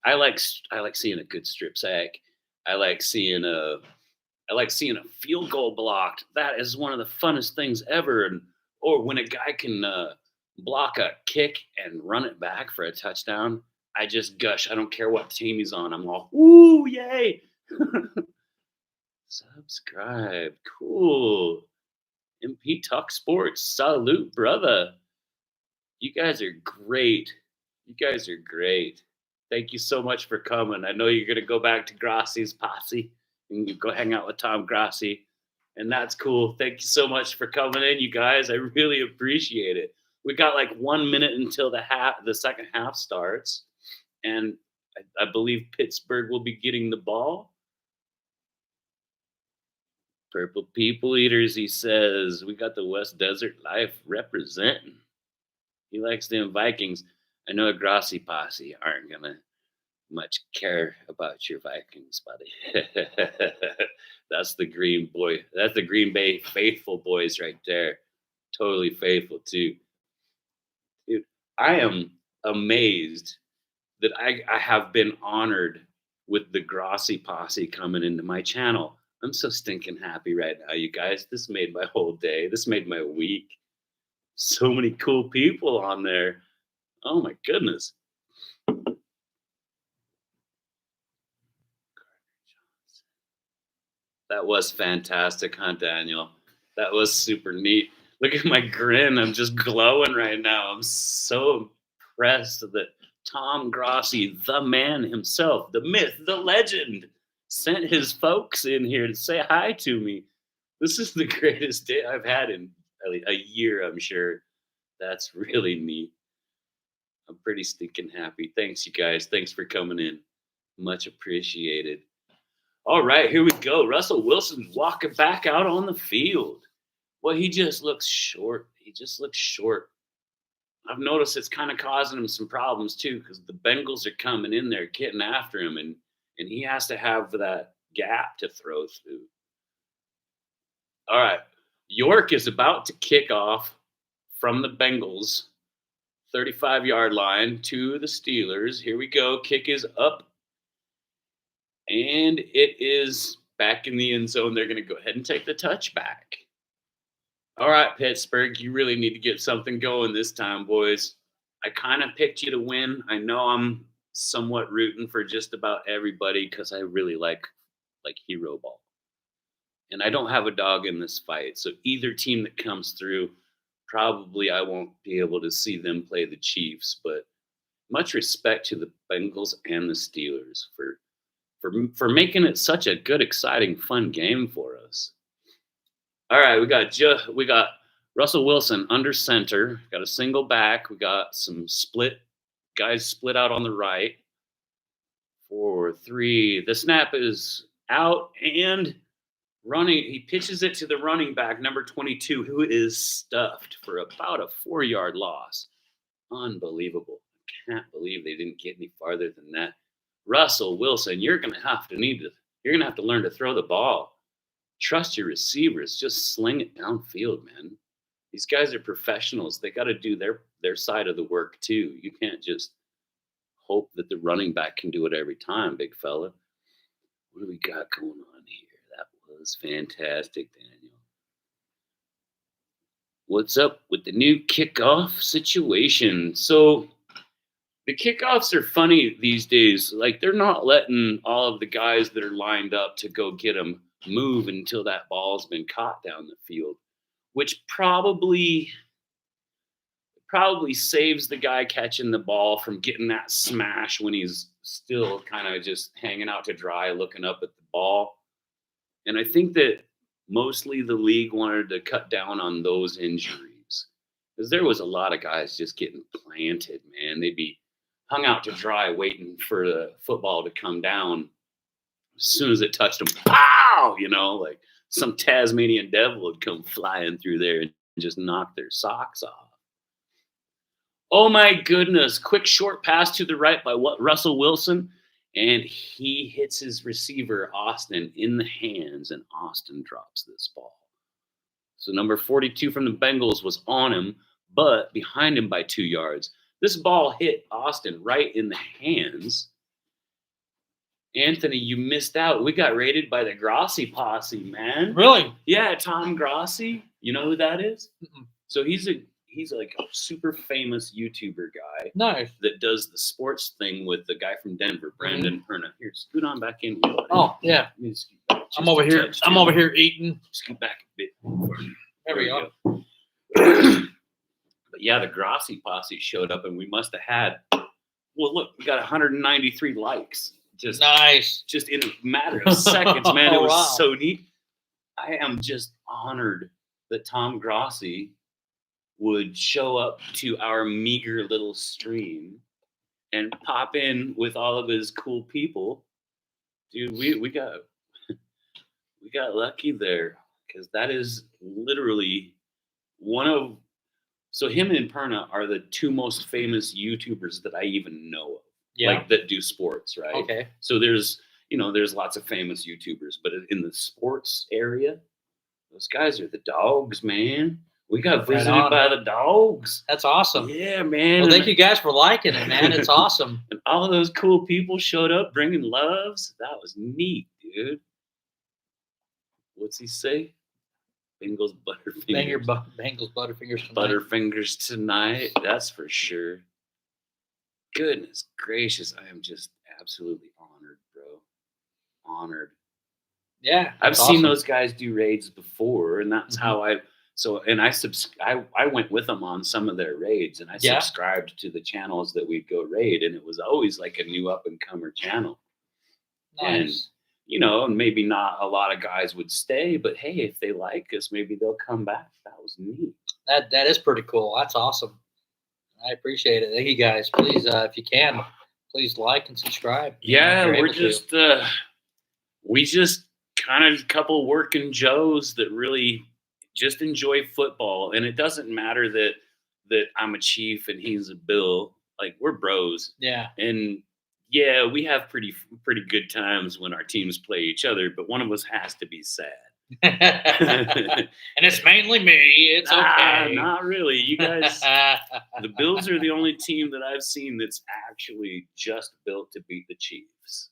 S1: I like seeing a good strip sack. I like seeing a field goal blocked. That is one of the funnest things ever. Or when a guy can block a kick and run it back for a touchdown, I just gush. I don't care what team he's on. I'm all, ooh, yay. Subscribe. Cool. MP Talk Sports. Salute, brother. You guys are great. You guys are great. Thank you so much for coming. I know you're going to go back to Grassi's posse and you go hang out with Tom Grassi. And that's cool. Thank you so much for coming in, you guys. I really appreciate it. We got like 1 minute until the second half starts, and I believe Pittsburgh will be getting the ball. Purple People Eaters, he says. We got the West Desert Life representing. He likes them Vikings. I know a Grossi posse aren't going to much care about your Vikings, buddy. That's the That's the Green Bay faithful boys right there. Totally faithful, too. Dude, I am amazed that I have been honored with the Grossi posse coming into my channel. I'm so stinking happy right now, you guys. This made my whole day. This made my week. So many cool people on there. Oh my goodness. That was fantastic, huh, Daniel? That was super neat. Look at my grin. I'm just glowing right now. I'm so impressed that Tom Grossi, the man himself, the myth, the legend, sent his folks in here to say hi to me. This is the greatest day I've had in a year, I'm sure. That's really neat. I'm pretty stinking happy. Thanks, you guys. Thanks for coming in. Much appreciated. All right, here we go. Russell Wilson's walking back out on the field. Well, he just looks short. I've noticed it's kind of causing him some problems too, because the Bengals are coming in there, getting after him, and he has to have that gap to throw through. All right, York is about to kick off from the Bengals 35-yard line to the Steelers. Here we go. Kick is up. And it is back in the end zone. They're going to go ahead and take the touchback. All right, Pittsburgh, you really need to get something going this time, boys. I kind of picked you to win. I know I'm somewhat rooting for just about everybody because I really like hero ball. And I don't have a dog in this fight. So either team that comes through, probably I won't be able to see them play the Chiefs. But much respect to the Bengals and the Steelers for making it such a good, exciting, fun game for us. All right, we got Russell Wilson under center. Got a single back. We got some guys split out on the right. 4, 3. The snap is out and running. He pitches it to the running back, number 22, who is stuffed for about a 4-yard loss. Unbelievable. I can't believe they didn't get any farther than that. Russell Wilson, you're gonna have to learn to throw the ball. Trust your receivers. Just sling it downfield, man. These guys are professionals. They got to do their side of the work too. You can't just hope that the running back can do it every time, big fella. What do we got going on here? That was fantastic, Daniel. What's up with the new kickoff situation? So the kickoffs are funny these days. Like, they're not letting all of the guys that are lined up to go get them move until that ball's been caught down the field, which probably saves the guy catching the ball from getting that smash when he's still kind of just hanging out to dry, looking up at the ball. And I think that mostly the league wanted to cut down on those injuries, because there was a lot of guys just getting planted, man. They'd be hung out to dry waiting for the football to come down. As soon as it touched them, pow! Like some Tasmanian devil would come flying through there and just knock their socks off. Oh my goodness. Quick short pass to the right by Russell Wilson. And he hits his receiver, Austin, in the hands, and Austin drops this ball. So number 42 from the Bengals was on him, but behind him by 2 yards. This ball hit Austin right in the hands. Anthony, you missed out. We got raided by the Grossi posse, man.
S2: Really?
S1: Yeah, Tom Grossi. You know who that is?
S2: Mm-mm.
S1: So he's like a super famous YouTuber guy.
S2: Nice.
S1: That does the sports thing with the guy from Denver, Brandon Perna. Here, scoot on back in here.
S2: Oh, yeah. I'm over here eating.
S1: Scoot back a bit.
S2: There we go.
S1: But yeah, the Grossi posse showed up, and we must have had. Well, look, we got 193 likes. Just
S2: nice.
S1: Just in a matter of seconds, man. It was
S2: Wow.
S1: so neat. I am just honored that Tom Grossi would show up to our meager little stream and pop in with all of his cool people. Dude, we got lucky there because that is literally one of so him and Perna are the two most famous YouTubers that I even know of.
S2: Yeah.
S1: Like that do sports, right?
S2: Okay.
S1: So there's lots of famous YouTubers, but in the sports area, those guys are the dogs, man. We got
S2: Right
S1: visited
S2: on.
S1: by the dogs.
S2: That's awesome.
S1: Yeah, man.
S2: Well, thank you guys for liking it, man. It's awesome.
S1: And all of those cool people showed up bringing loves. That was neat, dude. What's he say? Bengals Butterfingers.
S2: Bengals Butterfingers tonight.
S1: Butterfingers tonight. That's for sure. Goodness gracious, I am just absolutely honored, bro. Honored.
S2: Yeah,
S1: I've
S2: awesome.
S1: seen those guys do raids before, and that's how I went with them on some of their raids, and I subscribed to the channels that we'd go raid, and it was always like a new up and comer channel.
S2: Nice.
S1: And maybe not a lot of guys would stay, but hey, if they like us, maybe they'll come back. That was neat.
S2: That is pretty cool. That's awesome. I appreciate it. Thank you guys. Please, if you can, please like and subscribe.
S1: Yeah, we're just we just kind of a couple working Joes that really just enjoy football, and it doesn't matter that I'm a Chief and he's a Bill. Like, we're bros.
S2: Yeah.
S1: And yeah, we have pretty good times when our teams play each other, but one of us has to be sad.
S2: And it's mainly me. It's okay.
S1: Not really. You guys, the Bills are the only team that I've seen that's actually just built to beat the Chiefs.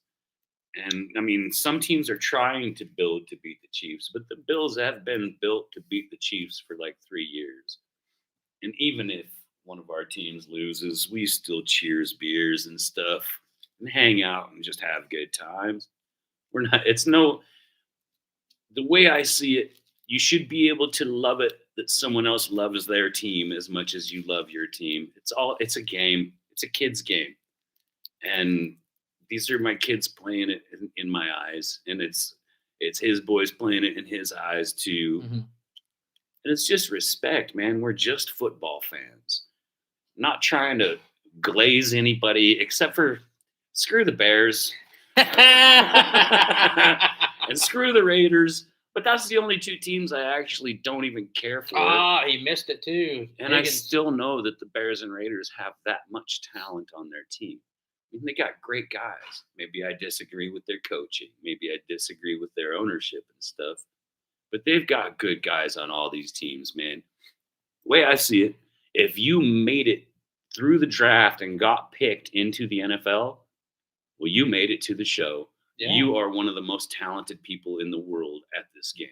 S1: And I mean, some teams are trying to build to beat the Chiefs, but the Bills have been built to beat the Chiefs for like 3 years. And even if one of our teams loses, we still cheers beers and stuff and hang out and just have good times. The way I see it, you should be able to love it that someone else loves their team as much as you love your team. It's a game. It's a kid's game. And these are my kids playing it in my eyes. And it's his boys playing it in his eyes too.
S2: Mm-hmm.
S1: And it's just respect, man. We're just football fans. Not trying to glaze anybody except for screw the Bears. And screw the Raiders. But that's the only two teams I actually don't even care for.
S2: He missed it too.
S1: And I still know that the Bears and Raiders have that much talent on their team. I mean, they got great guys. Maybe I disagree with their coaching. Maybe I disagree with their ownership and stuff. But they've got good guys on all these teams, man. The way I see it, if you made it through the draft and got picked into the NFL, well, you made it to the show. Yeah. You are one of the most talented people in the world at this game.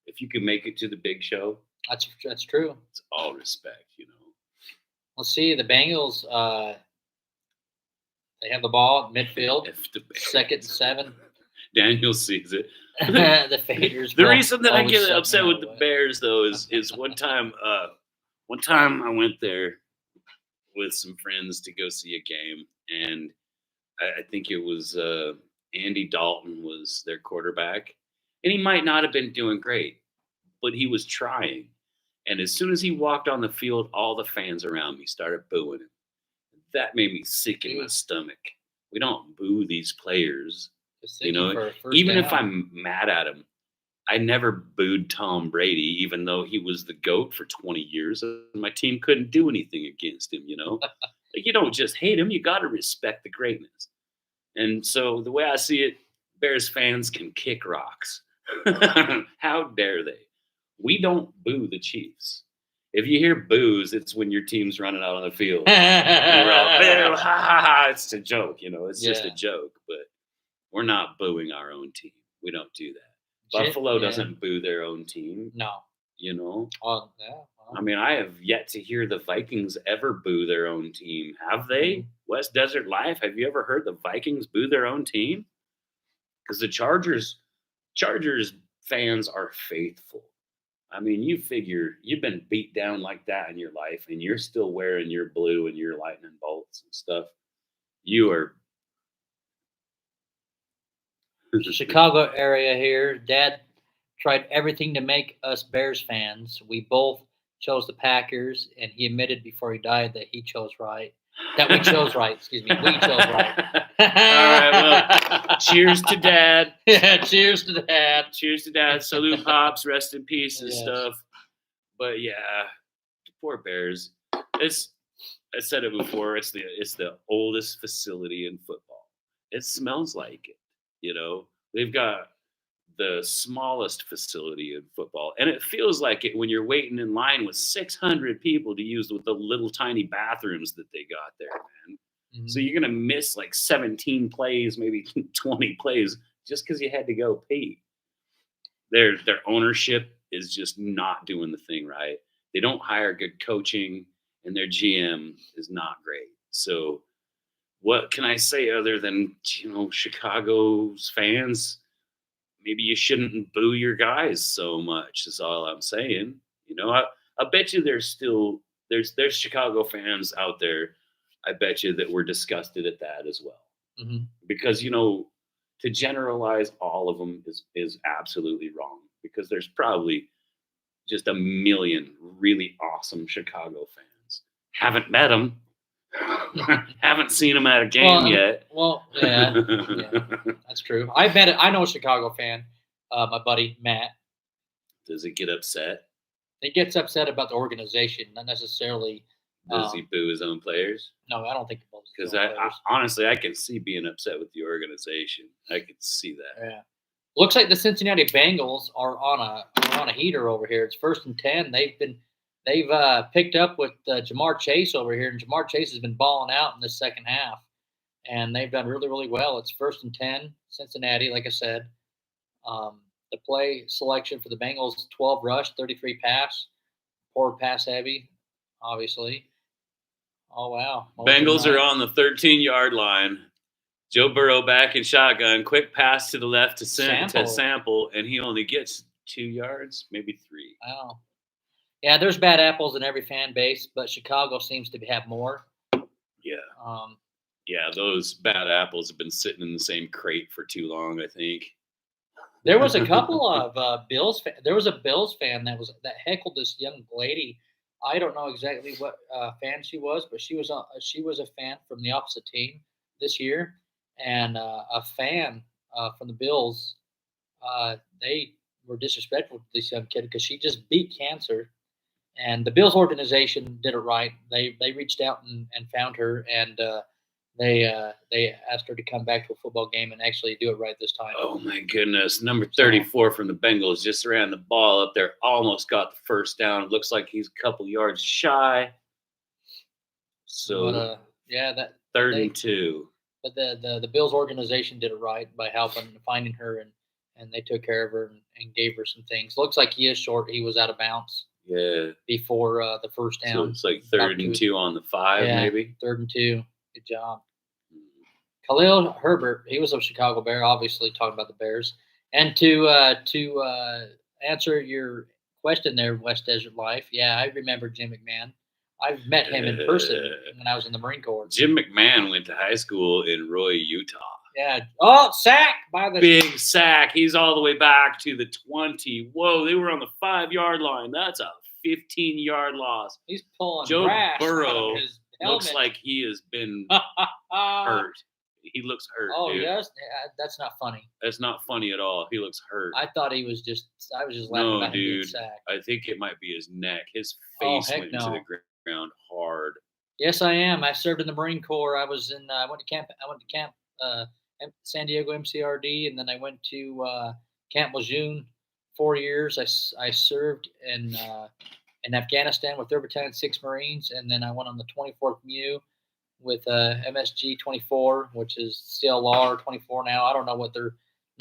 S1: If you can make it to the big show,
S2: that's true.
S1: It's all respect,
S2: Let's see, the Bengals. They have the ball at midfield. Second and 7.
S1: Daniel sees it.
S2: The Faders.
S1: The reason that I get upset with the Bears, though, is one time I went there with some friends to go see a game, and I think it was Andy Dalton was their quarterback, and he might not have been doing great, but he was trying. And as soon as he walked on the field, all the fans around me started booing him. That made me sick in my stomach. We don't boo these players, even if I'm mad at him. I never booed Tom Brady, even though he was the GOAT for 20 years, and my team couldn't do anything against him, Like, you don't just hate him, you got to respect the greatness. And so the way I see it, Bears fans can kick rocks. How dare they? We don't boo the Chiefs. If you hear boos, it's when your team's running out on the field. We're all, boo, ha, ha, ha. It's a joke, It's just a joke. But we're not booing our own team. We don't do that. Buffalo doesn't boo their own team.
S2: No.
S1: Oh, yeah. I mean, I have yet to hear the Vikings ever boo their own team. Have they? Mm-hmm. West Desert Life, have you ever heard the Vikings boo their own team? Because the Chargers fans are faithful. I mean, you figure you've been beat down like that in your life, and you're still wearing your blue and your lightning bolts and stuff. You are.
S2: Chicago area here. Dad tried everything to make us Bears fans. We both chose the Packers, and he admitted before he died that he chose right. That we chose right. Excuse me. We chose right.
S1: All right. Well, cheers to Dad.
S2: Yeah, cheers to Dad.
S1: Cheers to Dad. Salute, Pops. Rest in peace and
S2: Yes.
S1: stuff. But yeah, poor Bears. I said it before. It's the oldest facility in football. It smells like it. You know, they've got the smallest facility in football, and it feels like it when you're waiting in line with 600 people to use with the little tiny bathrooms that they got there, man.
S2: Mhm.
S1: So you're gonna miss like 17 plays, maybe 20 plays, just because you had to go pee. Their ownership is just not doing the thing right. They don't hire good coaching, and their GM is not great. So what can I say other than, Chicago's fans? Maybe you shouldn't boo your guys so much is all I'm saying. I bet you there's Chicago fans out there. I bet you that we're disgusted at that as well.
S2: Mhm.
S1: Because, to generalize all of them is absolutely wrong, because there's probably just a million really awesome Chicago fans. Haven't met them. Haven't seen them at a game yet.
S2: Well, yeah, that's true. I know a Chicago fan, my buddy Matt.
S1: Does he get upset?
S2: He gets upset about the organization, not necessarily.
S1: Does he boo his own players?
S2: No, I don't think he boos his
S1: Because
S2: own
S1: I
S2: players.
S1: honestly, I can see being upset with the organization. I can see that.
S2: Yeah. Looks like the Cincinnati Bengals are on a heater over here. It's 1st and 10. They've picked up with Jamar Chase over here, and Jamar Chase has been balling out in the second half, and they've done really, really well. It's 1st and 10, Cincinnati, like I said. The play selection for the Bengals: 12 rush, 33 pass, poor pass heavy, obviously. Oh wow!
S1: Bengals are on the 13-yard line. Joe Burrow back in shotgun. Quick pass to the left to Sample, and he only gets 2 yards, maybe 3.
S2: Wow. Yeah, there's bad apples in every fan base, but Chicago seems to have more.
S1: Yeah. Yeah, those bad apples have been sitting in the same crate for too long, I think.
S2: There was a couple of Bills. There was a Bills fan that heckled this young lady. I don't know exactly what fan she was, but she was a fan from the opposite team this year, and a fan from the Bills. They were disrespectful to this young kid because she just beat cancer, and the Bills organization did it right. They reached out and found her, and they asked her to come back to a football game and actually do it right this time.
S1: Oh my goodness. Number 34 from the Bengals just ran the ball up there, almost got the first down. It looks like he's a couple yards shy. So
S2: But, that
S1: 3rd and 2.
S2: But the Bills organization did it right by finding her, and they took care of her and gave her some things. Looks like he is short. He was out of bounds.
S1: Yeah.
S2: Before the first down.
S1: So it's like 3rd and 2 on the 5, maybe?
S2: 3rd and 2. Good job. Khalil Herbert, he was a Chicago Bear, obviously talking about the Bears. And to answer your question there, West Desert Life, yeah, I remember Jim McMahon. I've met him in person when I was in the Marine Corps.
S1: Jim McMahon went to high school in Roy, Utah.
S2: Yeah. Oh, sack by the
S1: big sack. He's all the way back to the 20. Whoa, they were on the 5-yard line. That's a 15-yard loss.
S2: He's pulling
S1: Joe
S2: grass
S1: Burrow
S2: out of his helmet.
S1: looks like he has been hurt. He looks hurt.
S2: Oh,
S1: dude.
S2: yes? That's not funny.
S1: That's not funny at all. He looks hurt.
S2: I thought I was just laughing about him getting sacked.
S1: I think it might be his neck. His face went into the ground hard.
S2: Yes, I am. I served in the Marine Corps. I was in. I went to camp. San Diego MCRD, and then I went to Camp Lejeune 4 years. I served in Afghanistan with 3rd Battalion 6 Marines, and then I went on the 24th MU with MSG 24, which is CLR 24 now. I don't know what the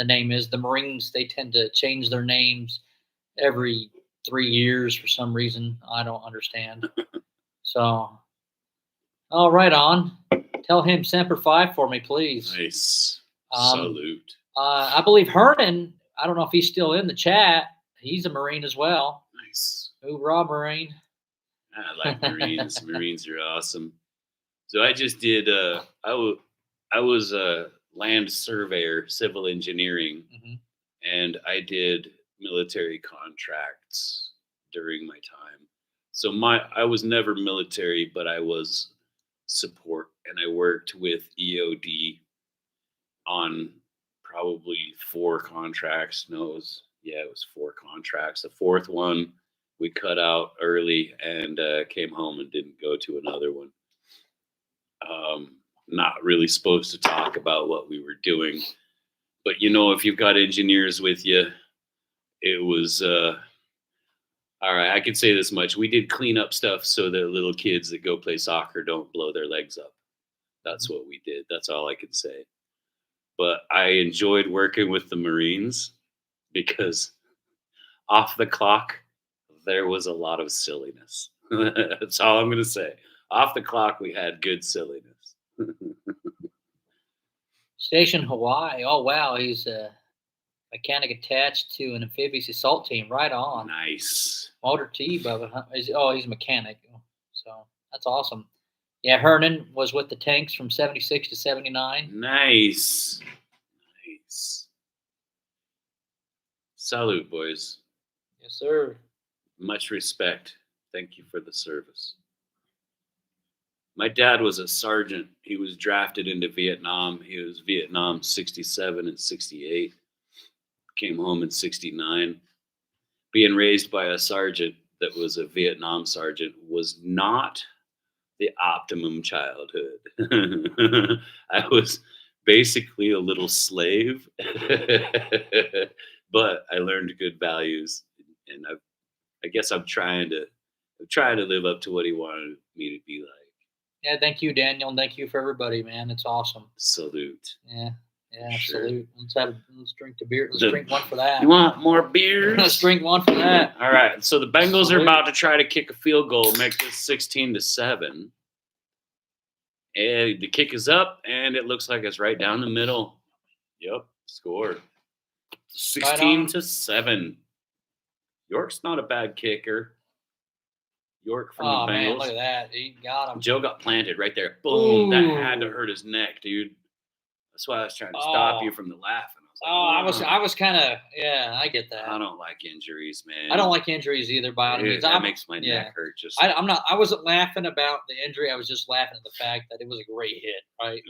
S2: name is. The Marines, they tend to change their names every 3 years for some reason. I don't understand. So, all right, on. Tell him Semper Fi for me, please.
S1: Nice. Salute.
S2: I believe Hernan, I don't know if he's still in the chat. He's a Marine as well.
S1: Nice.
S2: Hoorah, Marine.
S1: I like Marines. Marines are awesome. So I just did, I was a land surveyor, civil engineering, and I did military contracts during my time. So I was never military, but I was support, and I worked with EOD on probably 4 contracts. No, it was 4 contracts. The 4th one we cut out early and came home and didn't go to another one. Not really supposed to talk about what we were doing, but if you've got engineers with you, it was all right. I can say this much: we did clean up stuff so that little kids that go play soccer don't blow their legs up. That's what we did. That's all I can say. But I enjoyed working with the Marines because off the clock, there was a lot of silliness. That's all I'm going to say. Off the clock, we had good silliness.
S2: Station Hawaii. Oh, wow. He's a mechanic attached to an amphibious assault team. Right on.
S1: Nice.
S2: Motor T, Bubba. Huh? He's a mechanic. So that's awesome. Yeah, Hernan was with the tanks from 76 to 79.
S1: Nice. Nice. Salute, boys.
S2: Yes, sir.
S1: Much respect. Thank you for the service. My dad was a sergeant. He was drafted into Vietnam. He was Vietnam 67 and 68. Came home in 69. Being raised by a sergeant that was a Vietnam sergeant was not the optimum childhood. I was basically a little slave, but I learned good values, and I guess I'm trying to live up to what he wanted me to be like.
S2: Yeah, thank you, Daniel, and thank you for everybody, man. It's awesome.
S1: Salute.
S2: Yeah,
S1: Sure.
S2: salute. Let's drink the beer. Let's drink one for that.
S1: You want more beers?
S2: Let's drink one for that.
S1: All right. So the Bengals are about to try to kick a field goal, make this 16-7. And the kick is up, and it looks like it's right down the middle. Yep, score. 16-7. York's not a bad kicker. York from the Bengals.
S2: Man, look at that. He got him.
S1: Joe got planted right there. Boom. Ooh. That had to hurt his neck, dude. That's why I was trying to stop you from the laughing.
S2: I was kind of, I get that.
S1: I don't like injuries, man.
S2: I don't like injuries either, by any means.
S1: That makes my neck hurt.
S2: I wasn't laughing about the injury. I was just laughing at the fact that it was a great hit, right?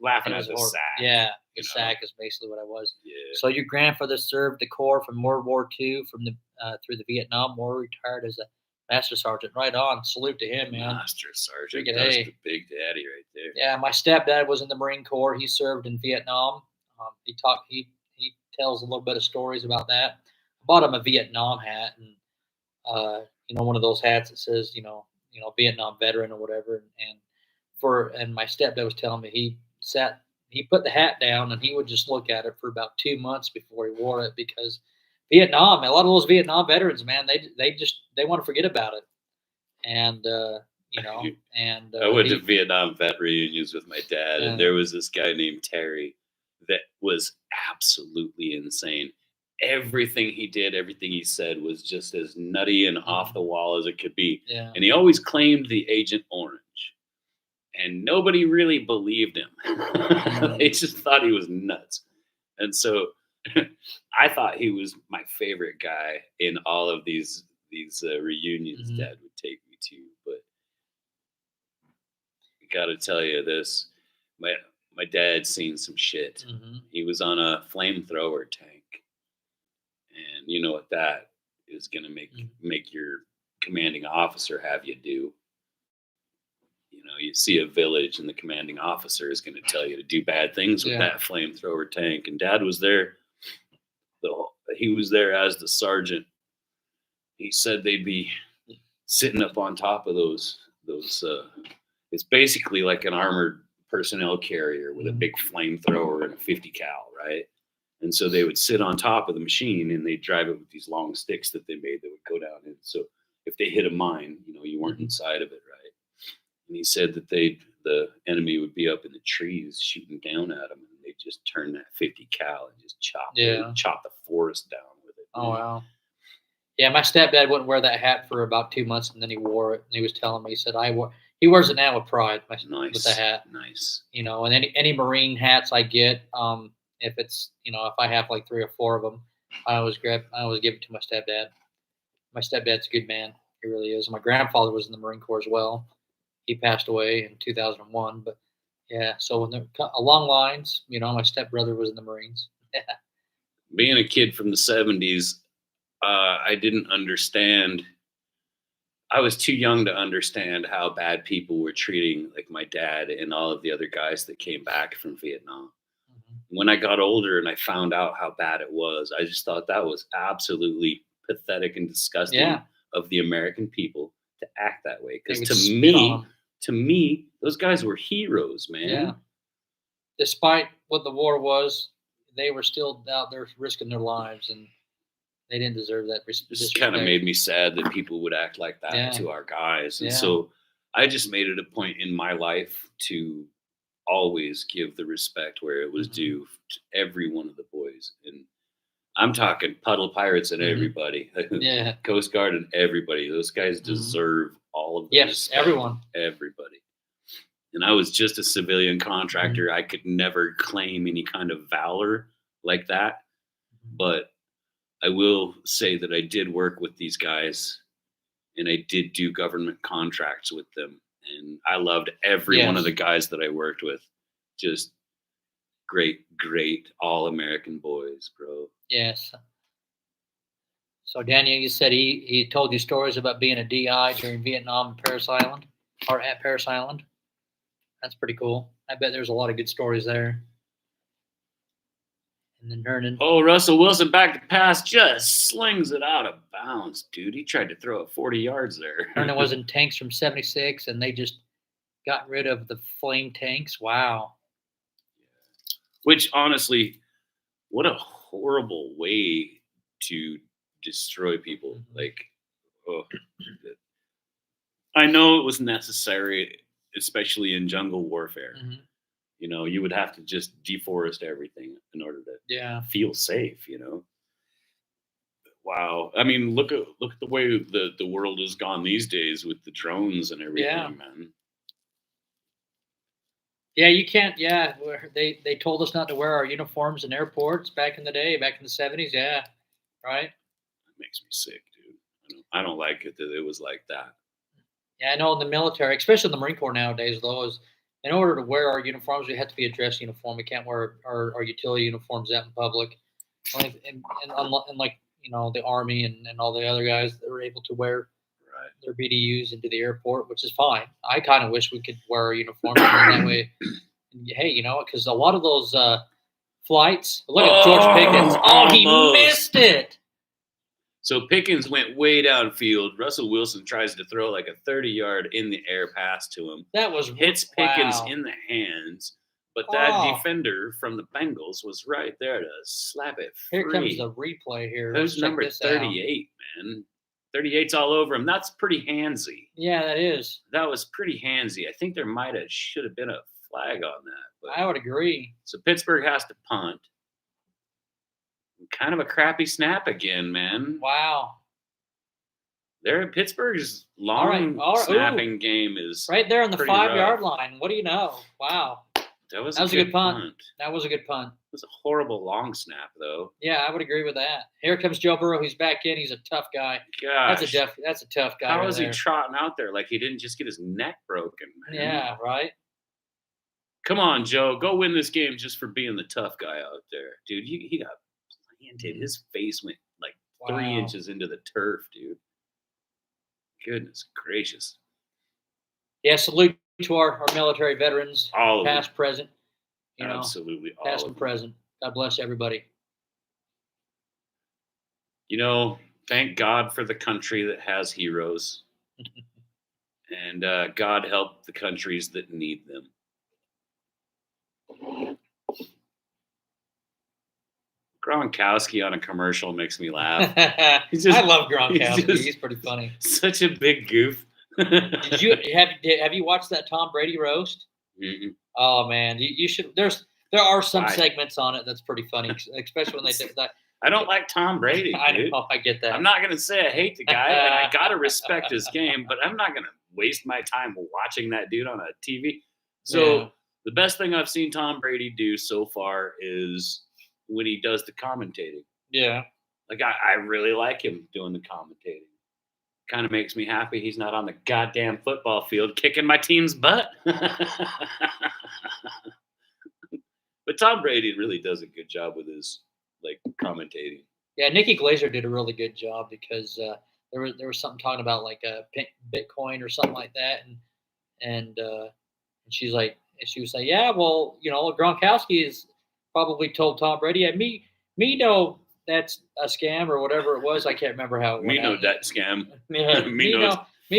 S1: Laughing at the sack.
S2: Yeah, the sack is basically what I was.
S1: Yeah.
S2: So your grandfather served the Corps from World War II through the Vietnam War, retired as a Master Sergeant. Right on. Salute to him, man.
S1: Master Sergeant. That's the big daddy right there.
S2: Yeah, my stepdad was in the Marine Corps. He served in Vietnam. He tells a little bit of stories about that. I bought him a Vietnam hat, and one of those hats that says Vietnam veteran or whatever. And my stepdad was telling me he put the hat down and he would just look at it for about 2 months before he wore it, because Vietnam, a lot of those Vietnam veterans, man, they want to forget about it. And
S1: I went to Vietnam vet reunions with my dad, and there was this guy named Terry that was absolutely insane. Everything he did, everything he said was just as nutty and off the wall as it could be.
S2: Yeah.
S1: And he always claimed the Agent Orange. And nobody really believed him. They just thought he was nuts. And so I thought he was my favorite guy in all of these reunions Dad would take me to. But I got to tell you this. My dad's seen some shit. He was on a flamethrower tank, and you know what that is going to make your commanding officer have you do. You see a village, and the commanding officer is going to tell you to do bad things with that flamethrower tank. And Dad was there. He was there as the sergeant. He said they'd be sitting up on top of those. It's basically like an armored personnel carrier with a big flamethrower and a 50 cal, right? And so they would sit on top of the machine, and they'd drive it with these long sticks that they made that would go down in. So if they hit a mine, you weren't inside of it, right? And he said that the enemy would be up in the trees shooting down at them, and they'd just turn that 50 cal and just chop the forest down with it.
S2: Oh, wow. Yeah, my stepdad wouldn't wear that hat for about 2 months, and then he wore it. And he was telling me, he said, he wears it now with pride.
S1: Nice.
S2: With the hat.
S1: Nice.
S2: And any Marine hats I get, if it's, if I have like 3 or 4 of them, I always give it to my stepdad. My stepdad's a good man. He really is. My grandfather was in the Marine Corps as well. He passed away in 2001. But yeah, so when they're along lines, my stepbrother was in the Marines. Yeah.
S1: Being a kid from the 70s, I didn't understand. I was too young to understand how bad people were treating like my dad and all of the other guys that came back from Vietnam.
S2: Mm-hmm.
S1: When I got older and I found out how bad it was, I just thought that was absolutely pathetic and disgusting of the American people to act that way. Because to me, those guys were heroes, man.
S2: Yeah. Despite what the war was, they were still out there risking their lives, and they didn't deserve that.
S1: This kind of made me sad that people would act like that to our guys. And so I just made it a point in my life to always give the respect where it was due to every one of the boys. And I'm talking Puddle Pirates and everybody. Coast Guard and everybody. Those guys deserve all of the respect.
S2: Everyone.
S1: Everybody. And I was just a civilian contractor. I could never claim any kind of valor like that. But I will say that I did work with these guys, and I did do government contracts with them. And I loved every one of the guys that I worked with. Just great all-American boys, bro.
S2: Yes. So, Daniel, you said he told you stories about being a DI during Vietnam and Parris Island, or at Parris Island. That's pretty cool. I bet there's a lot of good stories there. And then Hernan.
S1: Oh, Russell Wilson back to pass, just slings it out of bounds, dude. He tried to throw it 40 yards there.
S2: Hernan was in tanks from 76, and they just got rid of the flame tanks. Wow.
S1: Which, honestly, what a horrible way to destroy people. Like, I know it was necessary, especially in jungle warfare. You would have to just deforest everything in order to feel safe, Wow. I mean, look at the way the world has gone these days with the drones and everything, man.
S2: Yeah, you can't. Yeah, they told us not to wear our uniforms in airports back in the day, back in the 70s. Yeah, right.
S1: That makes me sick, dude. I don't like it that it was like that.
S2: Yeah, I know in the military, especially in the Marine Corps nowadays, though, is in order to wear our uniforms, we have to be a dress uniform. We can't wear our utility uniforms out in public. And like, the Army and all the other guys that were able to wear their BDUs into the airport, which is fine. I kind of wish we could wear our uniforms that way. Hey, because a lot of those flights, look at George Pickens. Oh, he missed it.
S1: So Pickens went way downfield. Russell Wilson tries to throw like a 30-yard in the air pass to him.
S2: That was
S1: hits Pickens in the hands, but that defender from the Bengals was right there to slap it free.
S2: Here comes the replay here.
S1: Who's number 38, man? 38's all over him. That's pretty handsy.
S2: Yeah, that is.
S1: That was pretty handsy. I think there should have been a flag on that. But,
S2: I would agree.
S1: So Pittsburgh has to punt. Kind of a crappy snap again, man.
S2: Wow.
S1: Pittsburgh's long snapping game is
S2: right there on the 5-yard line. What do you know? Wow.
S1: That was a good punt.
S2: That was a good punt.
S1: It was a horrible long snap, though.
S2: Yeah, I would agree with that. Here comes Joe Burrow. He's back in. He's a tough guy.
S1: Gosh.
S2: That's a tough guy.
S1: How is he trotting out there like he didn't just get his neck broken, man?
S2: Yeah, right.
S1: Come on, Joe. Go win this game just for being the tough guy out there. Dude, he got planted. His face went like 3 inches into the turf, dude. Goodness gracious.
S2: Yeah, salute to our military veterans,
S1: all
S2: past, present.
S1: Absolutely, all
S2: past and present. God bless everybody.
S1: Thank God for the country that has heroes. And God help the countries that need them. Gronkowski on a commercial makes me laugh.
S2: I love Gronkowski. He's pretty funny.
S1: Such a big goof.
S2: Have you watched that Tom Brady roast?
S1: Mm-mm.
S2: Oh man, you should. There are some segments on it that's pretty funny, especially when they do that.
S1: I don't like Tom Brady.
S2: I know. I get that.
S1: I'm not gonna say I hate the guy, and I gotta respect his game, but I'm not gonna waste my time watching that dude on a TV. So the best thing I've seen Tom Brady do so far is when he does the commentating.
S2: Yeah.
S1: Like I really like him doing the commentating. kind of makes me happy he's not on the goddamn football field kicking my team's butt. But Tom Brady really does a good job with his commentating.
S2: Yeah, Nikki Glazer did a really good job because there was something talking about like Bitcoin or something like that, and she was like, yeah, well, Gronkowski has probably told Tom Brady, yeah, me know that's a scam or whatever it was. I can't remember how it went.
S1: Me know that scam.
S2: Yeah, me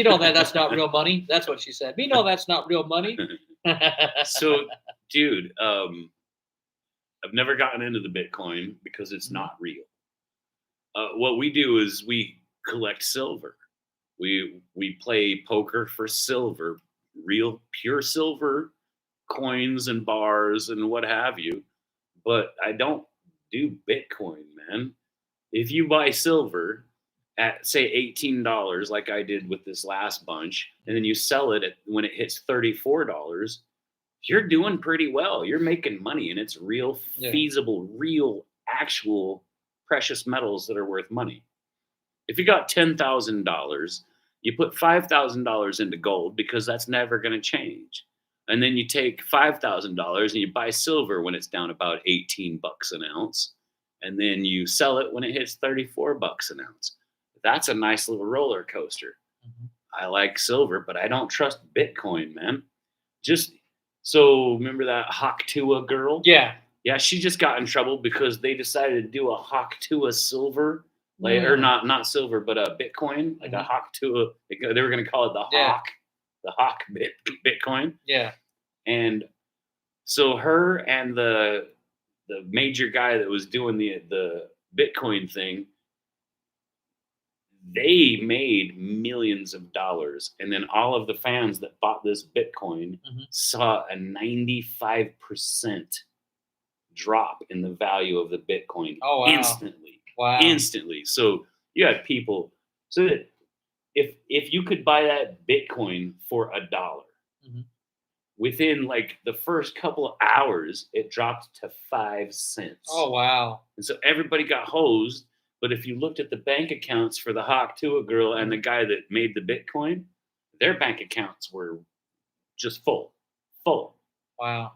S2: know that's not real money. That's what she said. Me know that's not real money.
S1: So, dude, I've never gotten into the Bitcoin because it's not real. What we do is we collect silver. We play poker for silver, real pure silver coins and bars and what have you. But I don't do Bitcoin, man. If you buy silver at say $18, like I did with this last bunch, and then you sell it when it hits $34, you're doing pretty well. You're making money, and it's real feasible, real actual precious metals that are worth money. If you got $10,000, you put $5,000 into gold because that's never going to change. And then you take $5,000 and you buy silver when it's down about $18 an ounce. And then you sell it when it hits $34 an ounce. That's a nice little roller coaster. Mm-hmm. I like silver, but I don't trust Bitcoin, man. So remember that Hawk-Tua girl?
S2: Yeah.
S1: Yeah, she just got in trouble because they decided to do a Hawk-Tua silver, or not silver, but a Bitcoin, like a Hawk-Tua. They were going to call it the Hawk Bitcoin.
S2: Yeah.
S1: And so her and the major guy that was doing the Bitcoin thing, they made millions of dollars. And then all of the fans that bought this Bitcoin saw a 95% drop in the value of the Bitcoin instantly. Wow. Instantly. So you had people, so that if you could buy that Bitcoin for $1, within like the first couple of hours, it dropped to 5 cents.
S2: Oh, wow.
S1: And so everybody got hosed. But if you looked at the bank accounts for the Hawk-Tua girl and the guy that made the Bitcoin, their bank accounts were just full.
S2: Wow.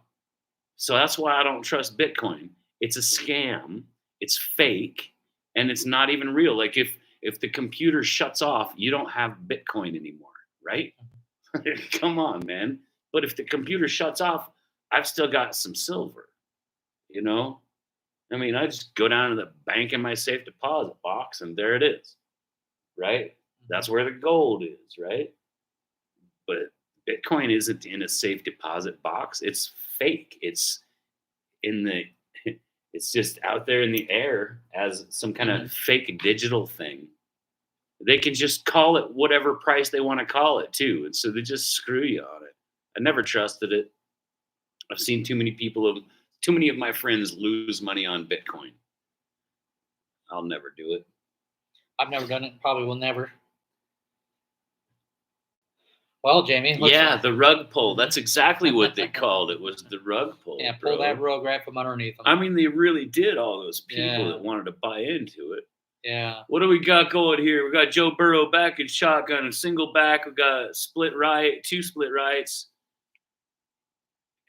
S1: So that's why I don't trust Bitcoin. It's a scam. It's fake. And it's not even real. Like if the computer shuts off, you don't have Bitcoin anymore, right? Come on, man. But if the computer shuts off, I've still got some silver, I mean, I just go down to the bank in my safe deposit box, and there it is, right? That's where the gold is, right? But Bitcoin isn't in a safe deposit box. It's fake. It's it's just out there in the air as some kind of fake digital thing. They can just call it whatever price they want to call it, too. And so they just screw you on it. I never trusted it. I've seen too many of my friends lose money on Bitcoin. I'll never do it.
S2: I've never done it. Probably will never. Well, Jamie.
S1: The rug pull. That's exactly what they called it. Was the rug pull.
S2: Yeah, pull that rug right from underneath them.
S1: I mean, they really did. All those people that wanted to buy into it.
S2: Yeah.
S1: What do we got going here? We got Joe Burrow back in shotgun, a single back. We got split right, 2 split rights.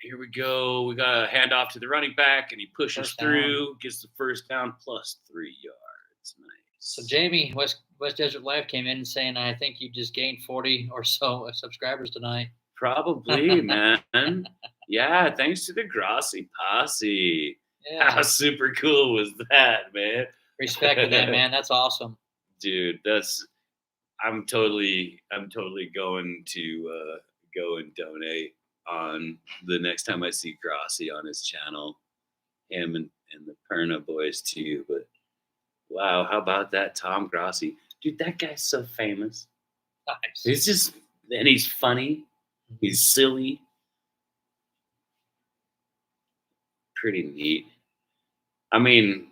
S1: Here we go. We got a handoff to the running back, and he pushes through, gets the first down, plus 3 yards. Nice.
S2: So Jamie, West Desert Live came in saying, I think you just gained 40 or so subscribers tonight.
S1: Probably, man. Yeah, thanks to the Grossi posse. Yeah. How super cool was that, man?
S2: Respect to that, man. That's awesome.
S1: Dude, I'm totally going to go and donate on the next time I see Grossi on his channel, him and the Perna boys too. But wow, how about that Tom Grossi? Dude, that guy's so famous. Nice. He's funny. He's silly. Pretty neat. I mean,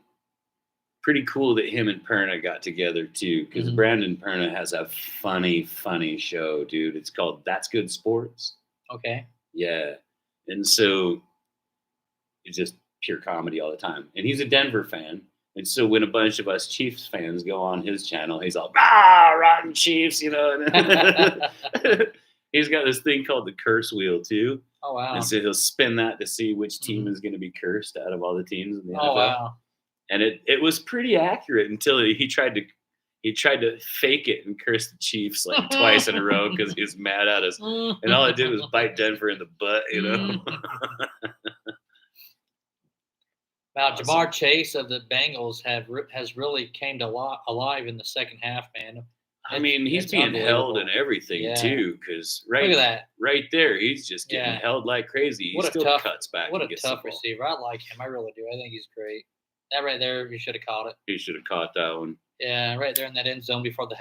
S1: pretty cool that him and Perna got together too, because Brandon Perna has a funny show, dude. It's called That's Good Sports.
S2: Okay.
S1: Yeah. And so it's just pure comedy all the time. And he's a Denver fan. And so when a bunch of us Chiefs fans go on his channel, he's all, "Ah, rotten Chiefs," you know. He's got this thing called the curse wheel too.
S2: Oh wow!
S1: And so he'll spin that to see which team is going to be cursed out of all the teams in the NFL.
S2: Oh wow!
S1: And it was pretty accurate until he tried to fake it and curse the Chiefs like twice in a row because he was mad at us. And all it did was bite Denver in the butt, you know.
S2: Wow, Jamar Chase of the Bengals has really came to alive in the second half, man.
S1: I mean, he's being held and everything too, because
S2: look at that.
S1: Right there, he's just getting held like crazy. He still cuts back.
S2: What a tough receiver! I like him. I really do. I think he's great. That right there, he should have caught it.
S1: He should have caught that one.
S2: Yeah, right there in that end zone before the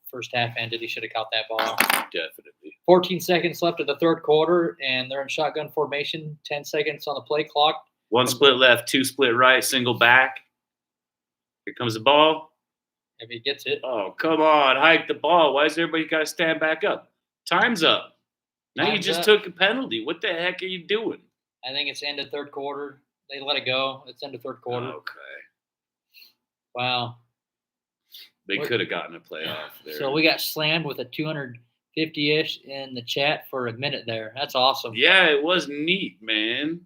S2: first half ended, he should have caught that ball.
S1: Definitely.
S2: 14 seconds left of the third quarter, and they're in shotgun formation. 10 seconds on the play clock.
S1: One split left, two split right, single back. Here comes the ball.
S2: If he gets it.
S1: Oh, come on. Hike the ball. Why does everybody got to stand back up? Time's up. Now you just took a penalty. What the heck are you doing?
S2: I think it's end of third quarter. They let it go. It's end of third quarter.
S1: Okay.
S2: Wow.
S1: They could have gotten a playoff there.
S2: So we got slammed with a 250-ish in the chat for a minute there. That's awesome.
S1: Yeah, it was neat, man.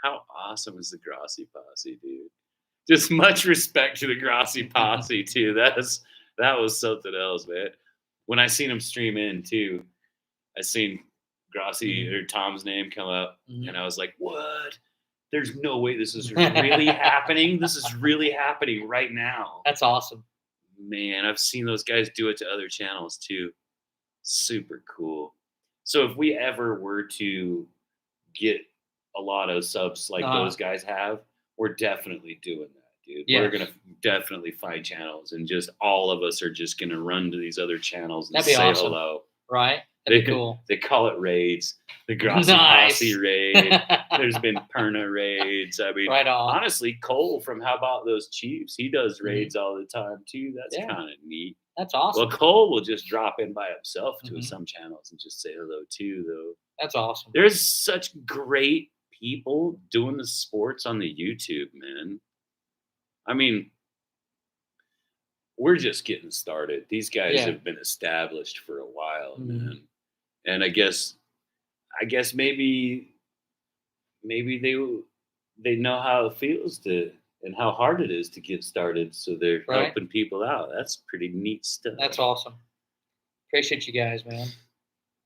S1: How awesome is the Grassi Posse, dude? Just much respect to the Grassi Posse, too. That was something else, man. When I seen him stream in, too, I seen Grassi or Tom's name come up, and I was like, what? There's no way this is really happening. This is really happening right now.
S2: That's awesome.
S1: Man, I've seen those guys do it to other channels, too. Super cool. So if we ever were to get a lot of subs like those guys have, we're definitely doing that, dude. Yes. We're going to definitely find channels, and just all of us are just going to run to these other channels and say awesome. Hello.
S2: Right? That'd be cool.
S1: They call it raids. The Grassi Posse raid. There's been Perna raids. I mean, honestly, Cole from How About Those Chiefs, he does raids all the time, too. That's kind of neat.
S2: That's awesome.
S1: Well, Cole will just drop in by himself to some channels and just say hello, too, though.
S2: That's awesome.
S1: There's such great people doing the sports on the YouTube, man. I mean, we're just getting started. These guys have been established for a while, man. And I guess maybe they know how it feels to and how hard it is to get started, so they're helping people out. That's pretty neat stuff.
S2: That's awesome. Appreciate you guys, man.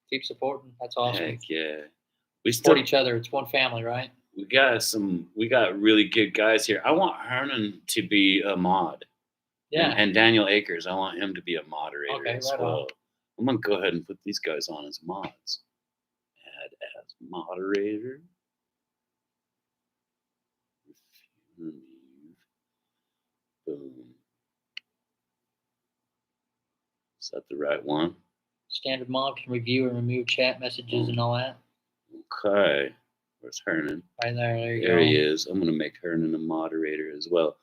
S2: Keep supporting. That's awesome.
S1: Heck yeah.
S2: We support each other. It's one family, right?
S1: We got really good guys here. I want Hernan to be a mod.
S2: Yeah.
S1: And Daniel Akers, I want him to be a moderator as well.
S2: On.
S1: I'm going to go ahead and put these guys on as mods. Add as moderator. Remove. Boom. Is that the right one?
S2: Standard mod can review and remove chat messages and all that.
S1: Okay. Where's Hernan?
S2: Right there. There you
S1: go. There he
S2: is.
S1: is. I'm going to make Hernan a moderator as well.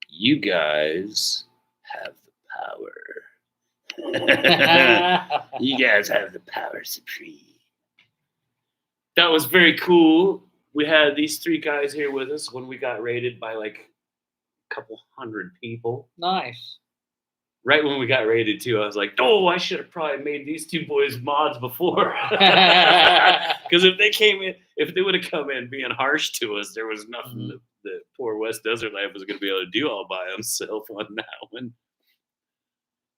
S1: You guys have the power. You guys have the power supreme. That was very cool. We had these three guys here with us when we got raided by like a couple hundred people.
S2: Nice.
S1: Right when we got raided too, I was like, oh, I should have probably made these two boys mods before. Because if they would have come in being harsh to us, there was nothing that poor West Desert Life was going to be able to do all by himself on that one.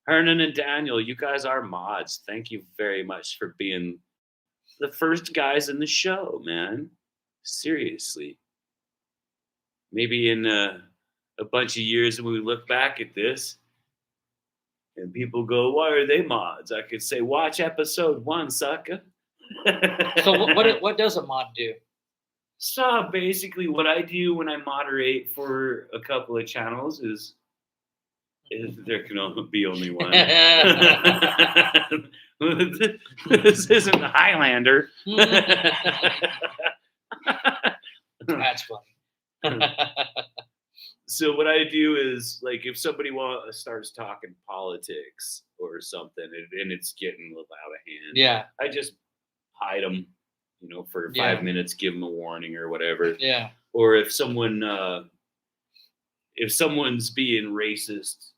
S1: Hernan and Daniel, you guys are mods. Thank you very much for being the first guys in the show, man. Seriously. Maybe in a bunch of years when we look back at this and people go, why are they mods? I could say, watch episode 1, sucker.
S2: So what does a mod do?
S1: So basically what I do when I moderate for a couple of channels is there can only be only one. This isn't the Highlander.
S2: That's funny.
S1: So what I do is, like, if somebody starts talking politics or something and it's getting out of hand, I just hide them, for 5 minutes, give them a warning or whatever.
S2: Yeah.
S1: Or if someone if someone's being racist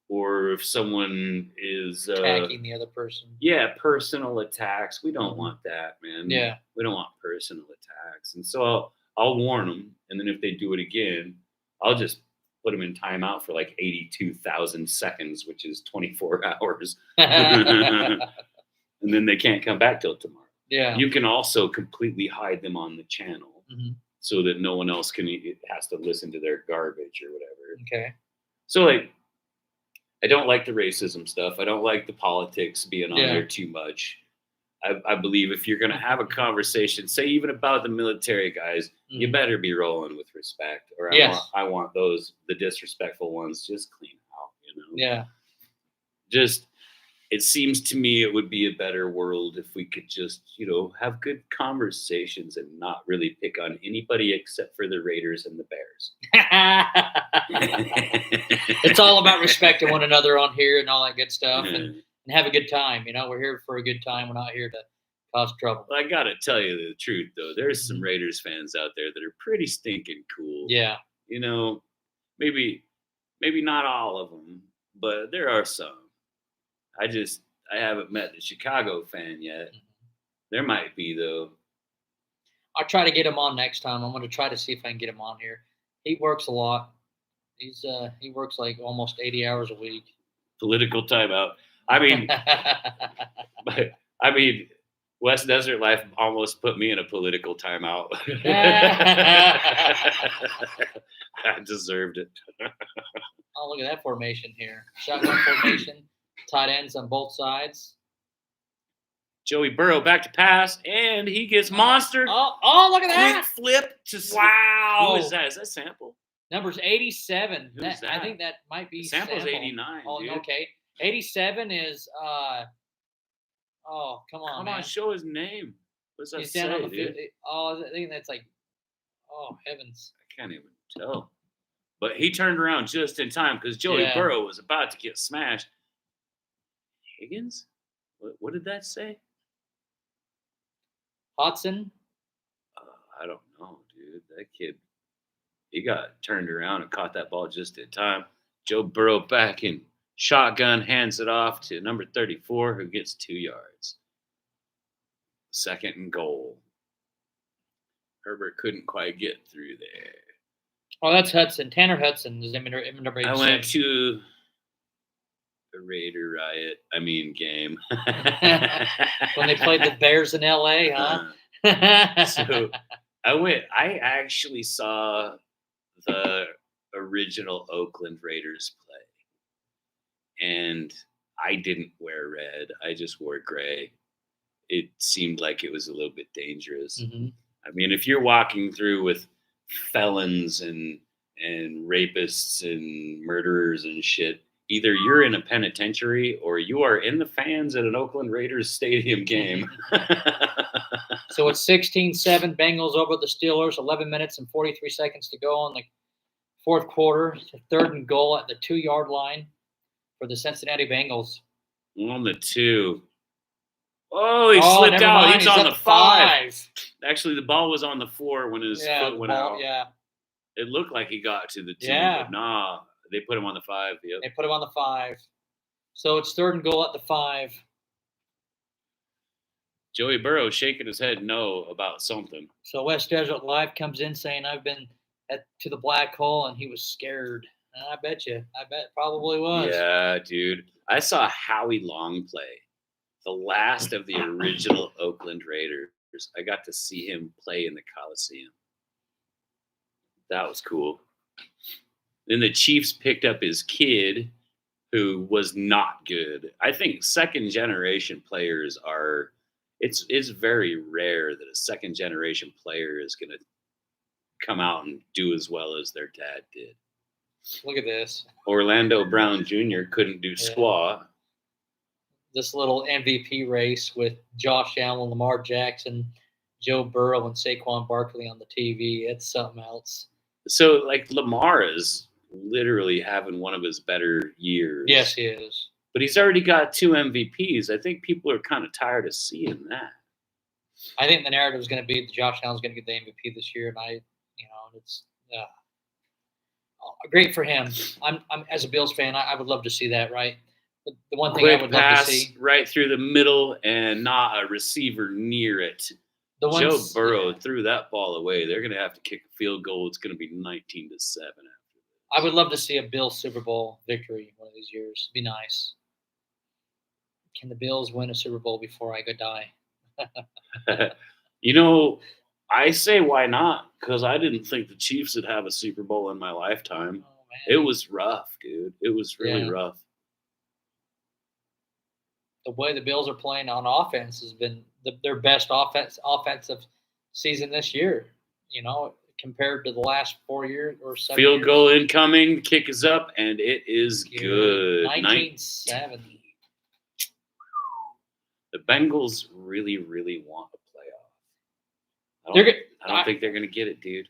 S1: or if someone is
S2: attacking the other person.
S1: Yeah, personal attacks. We don't want that, man.
S2: Yeah.
S1: We don't want personal attacks. And so I'll warn them. And then if they do it again, I'll just put them in timeout for like 82,000 seconds, which is 24 hours. And then they can't come back till tomorrow.
S2: Yeah.
S1: You can also completely hide them on the channel so that no one else has to listen to their garbage or whatever.
S2: Okay.
S1: So, like, I don't like the racism stuff. I don't like the politics being on there too much. I believe if you're going to have a conversation, say even about the military guys, you better be rolling with respect. Or I want the disrespectful ones, just clean out,
S2: Yeah.
S1: Just, it seems to me it would be a better world if we could just, have good conversations and not really pick on anybody except for the Raiders and the Bears.
S2: It's all about respecting one another on here and all that good stuff and have a good time. We're here for a good time. We're not here to cause trouble.
S1: Well, I got to tell you the truth, though. There's some Raiders fans out there that are pretty stinking cool.
S2: Yeah.
S1: Maybe not all of them, but there are some. I haven't met the Chicago fan yet. There might be, though.
S2: I'll try to get him on next time. I'm going to try to see if I can get him on here. He works a lot. He works like almost 80 hours a week.
S1: Political timeout. West Desert Life almost put me in a political timeout. I deserved it.
S2: Oh, look at that formation here. Shotgun formation. Tight ends on both sides.
S1: Joey Burrow back to pass, and he gets monstered.
S2: Oh, look at that.
S1: Flip to
S2: wow.
S1: Who is that? Is that Sample?
S2: Number's 87.
S1: Who's that?
S2: I think that might be
S1: Sample's
S2: Sample.
S1: 89.
S2: Oh,
S1: dude.
S2: okay. 87 is come on, man.
S1: Show his name. What's that
S2: He's down on the
S1: dude?
S2: I think that's like, oh heavens.
S1: I can't even tell. But he turned around just in time because Joey Burrow was about to get smashed. Higgins? What did that say?
S2: Hodson?
S1: I don't know, dude. That kid, he got turned around and caught that ball just in time. Joe Burrow back in shotgun, hands it off to number 34, who gets 2 yards. 2nd and goal. Herbert couldn't quite get through there.
S2: Oh, that's Hudson. Tanner Hudson is number 87.
S1: I went to the Raider game.
S2: When they played the Bears in L.A., huh?
S1: So I actually saw the original Oakland Raiders play. And I didn't wear red. I just wore gray. It seemed like it was a little bit dangerous. If you're walking through with felons and rapists and murderers and shit, either you're in a penitentiary or you are in the fans at an Oakland Raiders stadium game.
S2: So it's 16-7 Bengals over the Steelers, 11 minutes and 43 seconds to go in the fourth quarter. 3rd and goal at the 2-yard line for the Cincinnati Bengals.
S1: On the 2. Oh, he slipped out.
S2: Mind.
S1: He's on the 5. Actually, the ball was on the 4 when his foot went out.
S2: Yeah.
S1: It looked like he got to the 2, but nah, they put him on the 5. Yep.
S2: They put him on the 5. So it's 3rd and goal at the 5.
S1: Joey Burrow shaking his head no about something.
S2: So West Desert Live comes in saying, I've been to the black hole, and he was scared. And I bet probably was.
S1: Yeah, dude. I saw Howie Long play. The last of the original Oakland Raiders. I got to see him play in the Coliseum. That was cool. Then the Chiefs picked up his kid, who was not good. I think second-generation players are – it's very rare that a second-generation player is going to come out and do as well as their dad did.
S2: Look at this.
S1: Orlando Brown Jr. couldn't do squat.
S2: This little MVP race with Josh Allen, Lamar Jackson, Joe Burrow, and Saquon Barkley on the TV. It's something else.
S1: So, Lamar is literally having one of his better years.
S2: Yes, he is.
S1: But he's already got 2 MVPs. I think people are kind of tired of seeing that.
S2: I think the narrative is going to be that Josh Allen's going to get the MVP this year, and it's great for him. I'm as a Bills fan, I would love to see that. Right. But the one thing
S1: Quick
S2: I would love to
S1: pass
S2: see.
S1: right through the middle and not a receiver near it. Joe Burrow threw that ball away. They're going to have to kick a field goal. It's going to be 19-7.
S2: I would love to see a Bills Super Bowl victory one of these years. It'd be nice. Can the Bills win a Super Bowl before I go die?
S1: I say why not? Because I didn't think the Chiefs would have a Super Bowl in my lifetime.
S2: Oh, man.
S1: It was rough, dude. It was really rough.
S2: The way the Bills are playing on offense has been their best offensive season this year. Compared to the last 4 years or 7 years.
S1: Field goal incoming. Kick is up, and it is good.
S2: 19-7.
S1: The Bengals really, really want a playoff. I don't think they're going to get it, dude.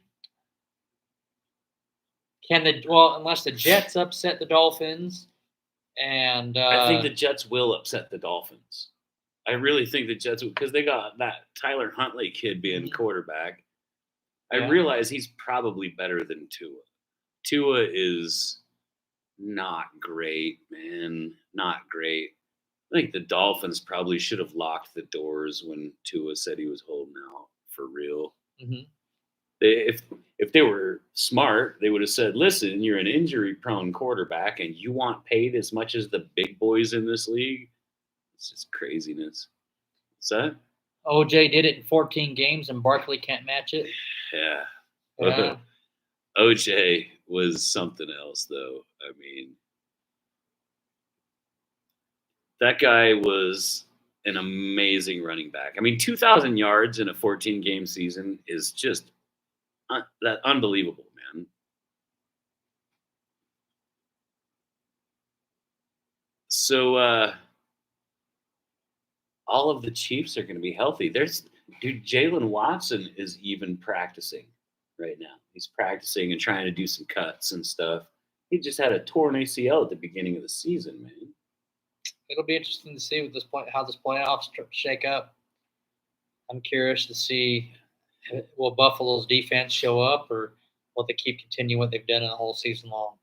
S2: Unless the Jets upset the Dolphins, and
S1: I think the Jets will upset the Dolphins. I really think the Jets, because they got that Tyler Huntley kid being quarterback. I realize he's probably better than Tua. Tua is not great, man. Not great. I think the Dolphins probably should have locked the doors when Tua said he was holding out for real.
S2: Mm-hmm.
S1: If they were smart, they would have said, listen, you're an injury-prone quarterback and you want paid as much as the big boys in this league? It's just craziness. What's that?
S2: OJ did it in 14 games and Barkley can't match it.
S1: Yeah. OJ was something else, though. I mean, that guy was an amazing running back. I mean, 2,000 yards in a 14-game season is just that unbelievable, man. So all of the Chiefs are going to be healthy. Jalen Watson is even practicing right now. He's practicing and trying to do some cuts and stuff. He just had a torn ACL at the beginning of the season, man.
S2: It'll be interesting to see how this playoffs shake up. I'm curious to see, will Buffalo's defense show up, or will they keep continuing what they've done in the whole season long?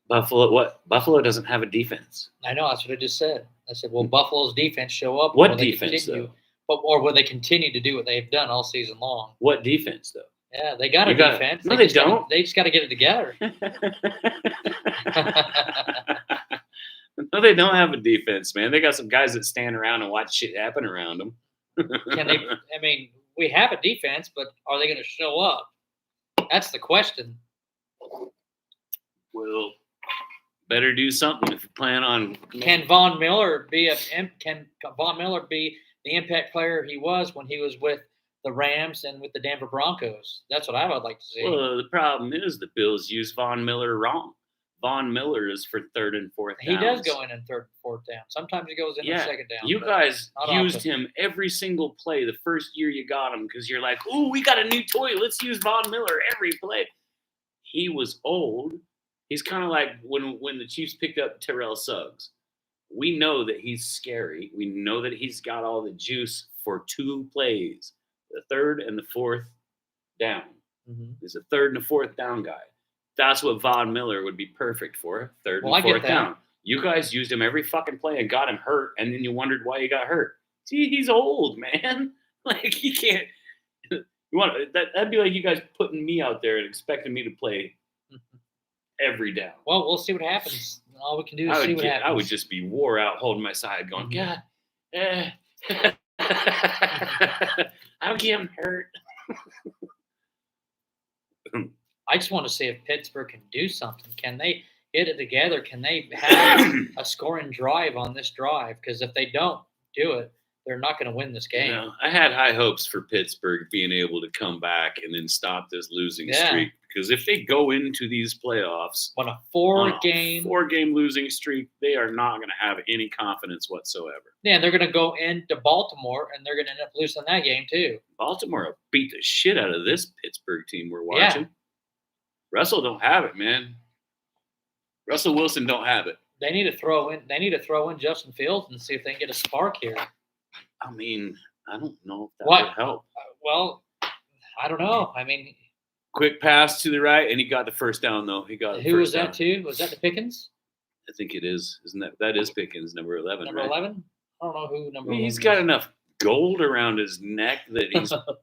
S1: Buffalo doesn't have a defense.
S2: I know, that's what I just said. I said, will Buffalo's defense show up?
S1: What defense, though?
S2: Or will they continue to do what they've done all season long?
S1: What defense, though?
S2: Yeah, they got a defense.
S1: No, they don't.
S2: They just got to get it together.
S1: No, they don't have a defense, man. They got some guys that stand around and watch shit happen around them.
S2: We have a defense, but are they going to show up? That's the question.
S1: Well, better do something if you plan on.
S2: Can Von Miller be the impact player he was when he was with the Rams and with the Denver Broncos? That's what I would like to see.
S1: Well, the problem is the Bills use Von Miller wrong. Von Miller is for third and fourth downs.
S2: He does go in third and fourth down. Sometimes he goes in the second down.
S1: You guys used him every single play the first year you got him because you're like, ooh, we got a new toy. Let's use Von Miller every play. He was old. He's kind of like when the Chiefs picked up Terrell Suggs. We know that he's scary. We know that he's got all the juice for two plays, the third and the fourth down. Mm-hmm. He's a third and a fourth down guy. That's what Von Miller would be perfect for, third and fourth down. You guys used him every fucking play and got him hurt, and then you wondered why he got hurt. See, he's old, man. Like, he can't. That'd be like you guys putting me out there and expecting me to play every down.
S2: Well, we'll see what happens. All we can do is see what happens.
S1: I would just be wore out holding my side going, God, I'll get him hurt.
S2: I just want to see if Pittsburgh can do something. Can they get it together? Can they have a scoring drive on this drive? Because if they don't do it, they're not going to win this game.
S1: I had high hopes for Pittsburgh being able to come back and then stop this losing streak. Because if they go into these playoffs
S2: on a four-game
S1: losing streak, they are not going to have any confidence whatsoever.
S2: Yeah, they're going to go into Baltimore, and they're going to end up losing that game too.
S1: Baltimore beat the shit out of this Pittsburgh team we're watching. Yeah. Russell don't have it, man. Russell Wilson don't have it.
S2: They need to throw in Justin Fields and see if they can get a spark here.
S1: I mean, I don't know if that would help.
S2: Well, I don't know. I mean,
S1: Quick pass to the right, and he got the first down, though. He got the
S2: Who was
S1: first
S2: that to? Was that the Pickens?
S1: I think it is. Isn't that is Pickens, number 11,
S2: Number
S1: right?
S2: 11? I don't know who number 11
S1: He's got enough gold around his neck that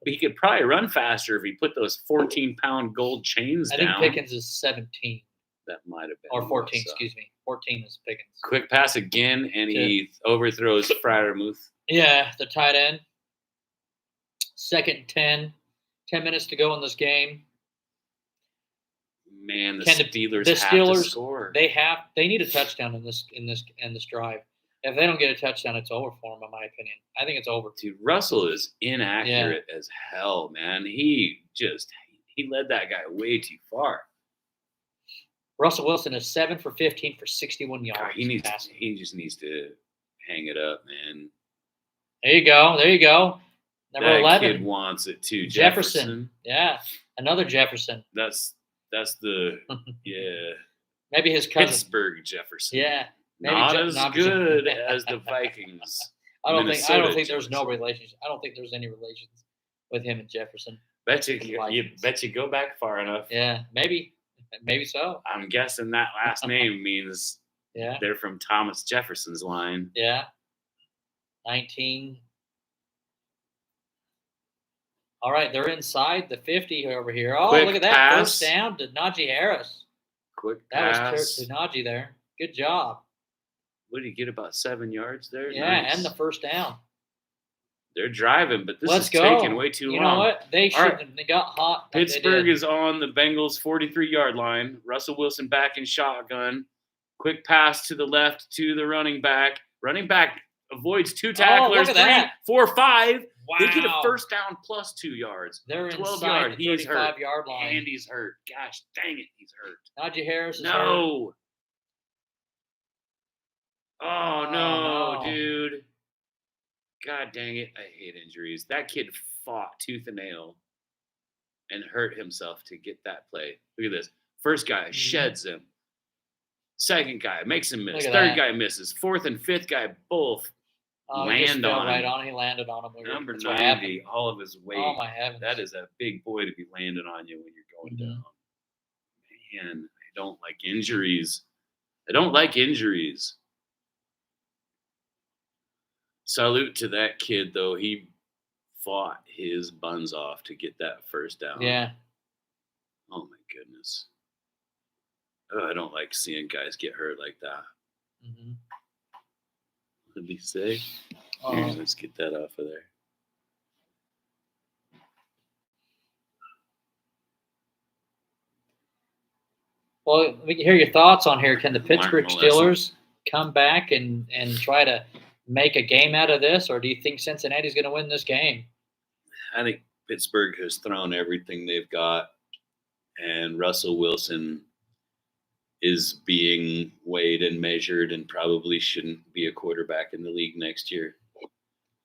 S1: he could probably run faster if he put those 14-pound gold chains
S2: I
S1: down.
S2: think Pickens is 17.
S1: That might have been.
S2: Or 14, excuse me. 14 is Pickens.
S1: Quick pass again, and he overthrows Fryermuth.
S2: Yeah, the tight end. 2nd and 10. 10 minutes to go in this game.
S1: Man, the Steelers have to score.
S2: They need a touchdown in this drive. If they don't get a touchdown, it's over for them, in my opinion. I think it's over.
S1: Dude, Russell is inaccurate as hell, man. He led that guy way too far.
S2: Russell Wilson is 7 for 15 for 61 yards.
S1: God, he just needs to hang it up, man.
S2: There you go. Number 11.
S1: Kid wants it too.
S2: Jefferson. Yeah, another Jefferson.
S1: That's the
S2: Maybe his cousin.
S1: Pittsburgh Jefferson.
S2: Yeah.
S1: Not as good as the Vikings.
S2: I don't think there's no relationship. I don't think there's any relations with him and Jefferson.
S1: Bet you go back far enough.
S2: Yeah, maybe so.
S1: I'm guessing that last name means they're from Thomas Jefferson's line.
S2: Yeah. 19. All right, they're inside the 50 over here. Oh, look at that.
S1: Pass.
S2: First down to Najee Harris.
S1: Quick pass.
S2: That was to Najee there. Good job.
S1: What did he get, about 7 yards there?
S2: Yeah,
S1: nice.
S2: And the first down.
S1: They're driving, but this is taking way too long.
S2: You know what? They shouldn't. They got hot.
S1: Pittsburgh is on the Bengals' 43-yard line. Russell Wilson back in shotgun. Quick pass to the left to the running back. Running back avoids 2 tacklers.
S2: Look at
S1: 3, 4, 5.
S2: Wow.
S1: They get a first down plus 2 yards.
S2: They're
S1: 12
S2: inside
S1: yard.
S2: the
S1: He's hurt.
S2: 35-yard line.
S1: And he's hurt. Gosh dang it, he's hurt.
S2: Najee Harris is hurt.
S1: No. Oh, no, dude. God dang it. I hate injuries. That kid fought tooth and nail and hurt himself to get that play. Look at this. First guy sheds him. Second guy makes him miss. Third guy misses. Fourth and fifth guy both land on him.
S2: Right on. He landed on him.
S1: Number 90, all of his weight.
S2: Oh, my heavens.
S1: That is a big boy to be landing on you when you're going down. Man, I don't like injuries. Salute to that kid, though. He fought his buns off to get that first down.
S2: Yeah.
S1: Oh, my goodness. Oh, I don't like seeing guys get hurt like that.
S2: Mm-hmm.
S1: What did he say? Here, let's get that off of there.
S2: Well, we can hear your thoughts on here. Can the Pittsburgh Steelers come back and try to make a game out of this, or do you think Cincinnati's going to win this game?
S1: I think Pittsburgh has thrown everything they've got, and Russell Wilson is being weighed and measured and probably shouldn't be a quarterback in the league next year.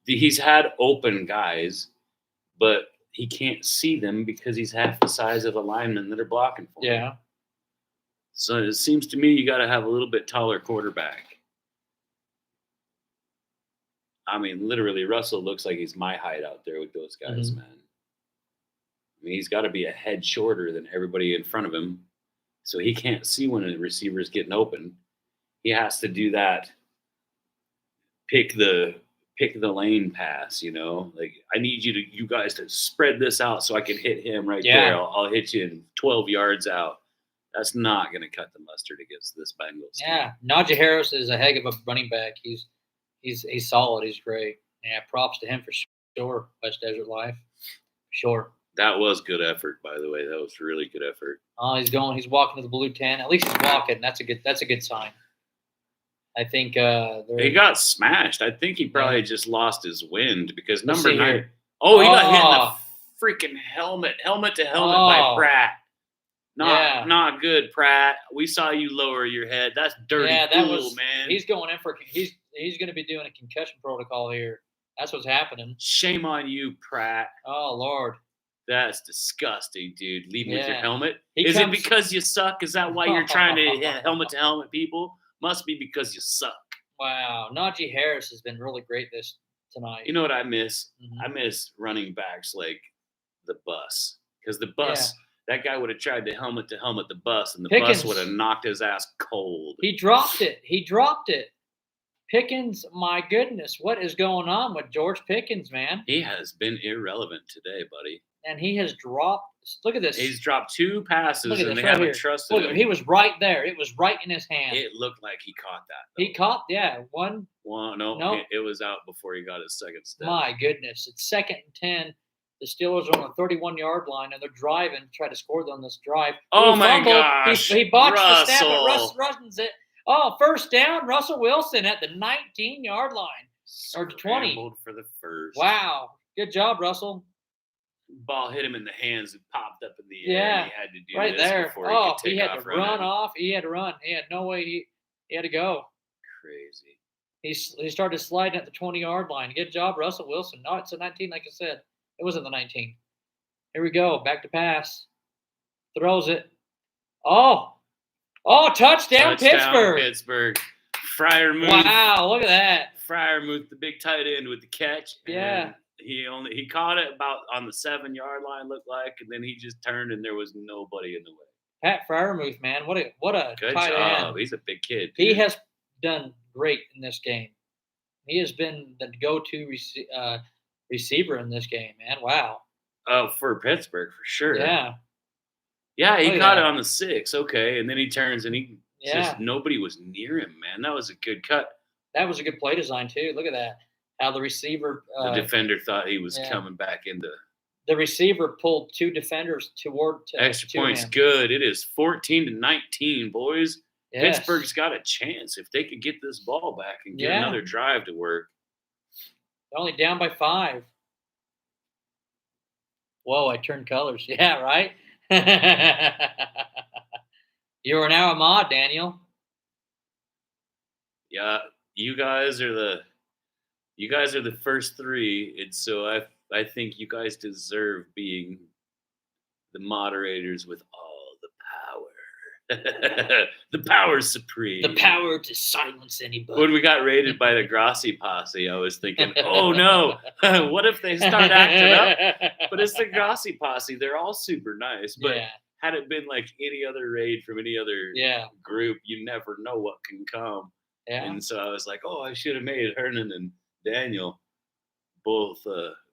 S1: He's had open guys, but he can't see them because he's half the size of the linemen that are blocking for him.
S2: Yeah.
S1: So it seems to me you got to have a little bit taller quarterback. I mean, literally, Russell looks like he's my height out there with those guys, man. I mean, he's got to be a head shorter than everybody in front of him, so he can't see when a receiver's getting open. He has to do that, pick the lane pass, you know? Like, I need you guys to spread this out so I can hit him right there. I'll hit you in 12 yards out. That's not going to cut the mustard against this Bengals team.
S2: Yeah, Najee Harris is a heck of a running back. He's solid. He's great. Yeah, props to him for sure. West Desert Life, sure.
S1: That was good effort, by the way. That was really good effort.
S2: Oh, he's walking to the blue tent. At least he's walking. That's a good sign. I think
S1: he got smashed. I think he probably just lost his wind because number 9.
S2: Here.
S1: Oh, he got hit in the freaking helmet to helmet by Pratt. Not good, Pratt. We saw you lower your head. That's dirty pool, man.
S2: He's going in for he's going to be doing a concussion protocol here. That's what's happening.
S1: Shame on you, Pratt.
S2: Oh, Lord.
S1: That's disgusting, dude. Leaving with your helmet. Is it because you suck? Is that why you're trying to hit helmet to helmet people? Must be because you suck.
S2: Wow. Najee Harris has been really great tonight.
S1: You know what I miss? I miss running backs like the bus. Because the bus That guy would have tried to helmet the bus, and the
S2: Pickens.
S1: bus would have knocked his ass cold.
S2: He dropped it. Pickens, my goodness, what is going on with George Pickens, man?
S1: He has been irrelevant today, buddy.
S2: And he has dropped. Look at this.
S1: He's dropped 2 passes, and they
S2: right
S1: haven't
S2: here.
S1: trusted him.
S2: He was right there. It was right in his hand.
S1: It looked like he caught that. Though.
S2: He caught, one.
S1: Well, no, it was out before he got his second step.
S2: My goodness. It's 2nd and 10. The Steelers are on the 31-yard line, and they're driving to try to score on this drive.
S1: Oh, my gosh.
S2: He botched the snap, but
S1: Russell.
S2: Russell's it. Oh, first down, Russell Wilson at the 19-yard line. Or 20.
S1: Scrambled for the first.
S2: Wow. Good job, Russell.
S1: Ball hit him in the hands and popped up in the air.
S2: Yeah,
S1: and he had to do
S2: right
S1: this
S2: there.
S1: before he could take
S2: he had
S1: off
S2: to
S1: running.
S2: run off. He had to run. He had no way. He had to go.
S1: Crazy.
S2: He started sliding at the 20-yard line. Good job, Russell Wilson. No, it's a 19, like I said. It wasn't the 19. Here we go. Back to pass. Throws it. Oh, touchdown,
S1: Pittsburgh. Freiermuth.
S2: Wow, look at that.
S1: Freiermuth, the big tight end with the catch.
S2: Yeah.
S1: He caught it about on the 7-yard line, looked like, and then he just turned and there was nobody in the way.
S2: Pat Freiermuth, man, what a
S1: Good
S2: tight
S1: job.
S2: end.
S1: He's a big kid.
S2: He
S1: dude.
S2: has done great in this game. He has been the go-to receiver in this game, man. Wow.
S1: Oh, for Pittsburgh, for sure.
S2: Yeah.
S1: Yeah, he
S2: Look at
S1: caught
S2: that.
S1: it on the 6, okay, and then he turns and he just nobody was near him, man. That was a good cut.
S2: That was a good play design too. Look at that. How the receiver
S1: The defender thought he was coming back into
S2: the receiver pulled 2 defenders toward
S1: extra points.
S2: him.
S1: Good. It is 14-19, boys.
S2: Yes.
S1: Pittsburgh's got a chance if they could get this ball back and get another drive to work.
S2: They're only down by 5. Whoa, I turned colors. Yeah, right? You are now a mod, Daniel.
S1: Yeah, you guys are the first 3, and so I think you guys deserve being the moderators with all the power. The power supreme.
S2: The power to silence anybody.
S1: When we got raided by the Grossi posse, I was thinking, oh no, what if they start acting up? But it's the Grossi posse. They're all super nice. But had it been like any other raid from any other group, you never know what can come.
S2: Yeah.
S1: And so I was like, oh, I should have made Hernan and Daniel both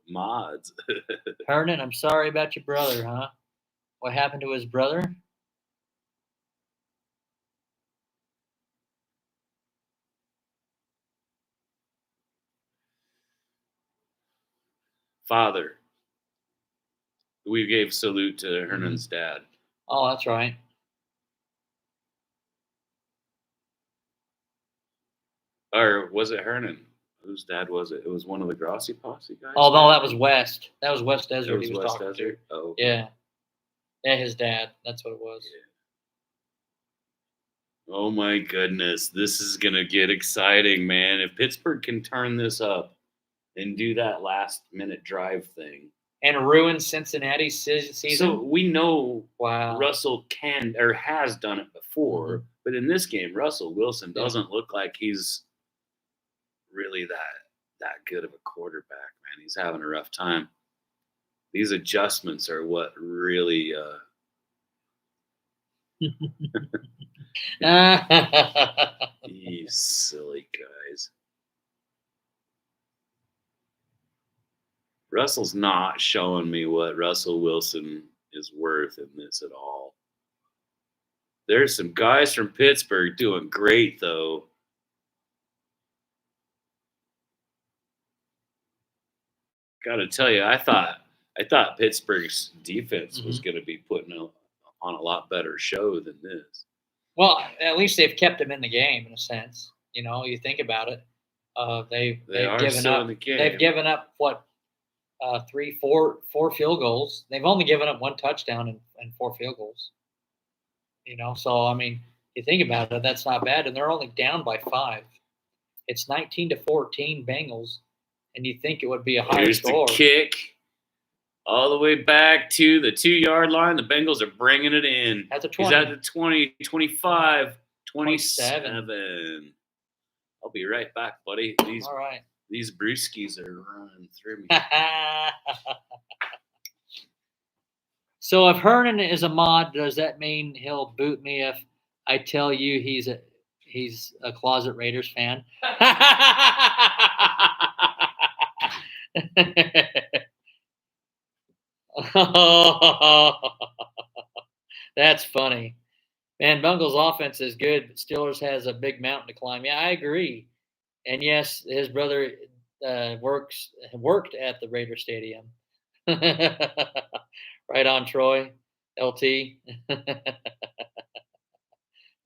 S1: mods.
S2: Hernan, I'm sorry about your brother, huh? What happened to his brother?
S1: Father. We gave salute to Hernan's dad.
S2: Oh, that's right.
S1: Or was it Hernan? Whose dad was it? It was one of the Grossi posse guys?
S2: Oh, no, that was West. That was West Desert he was
S1: West
S2: talking
S1: Desert?
S2: to.
S1: Oh.
S2: Yeah. Yeah, his dad. That's what it was.
S1: Yeah. Oh, my goodness. This is going to get exciting, man. If Pittsburgh can turn this up and do that last-minute drive thing.
S2: And ruin Cincinnati's season.
S1: So we know
S2: wow.
S1: Russell can or has done it before, but in this game, Russell Wilson doesn't look like he's really that good of a quarterback, man. He's having a rough time. These adjustments are what really you silly guys. Russell's not showing me what Russell Wilson is worth in this at all. There's some guys from Pittsburgh doing great, though. Got to tell you, I thought Pittsburgh's defense was going to be putting on a lot better show than this.
S2: Well, at least they've kept him in the game in a sense. You know, you think about it. They've given up. They've given up what? 4 field goals. They've only given up 1 touchdown and 4 field goals. You know, so I mean, you think about it, that's not bad, and they're only down by 5. It's 19-14 Bengals, and you think it would be a higher score.
S1: Here's the kick, all the way back to the 2-yard line. The Bengals are bringing it in.
S2: At the 20.
S1: He's at the 20, 25, 27. I'll be right back, buddy.
S2: All right.
S1: These brewskis are running through me.
S2: So if Hernan is a mod, does that mean he'll boot me if I tell you he's a closet Raiders fan? That's funny. Man, Bungle's offense is good, but Steelers has a big mountain to climb. Yeah, I agree. And yes, his brother worked at the Raider Stadium. Right on, Troy. LT.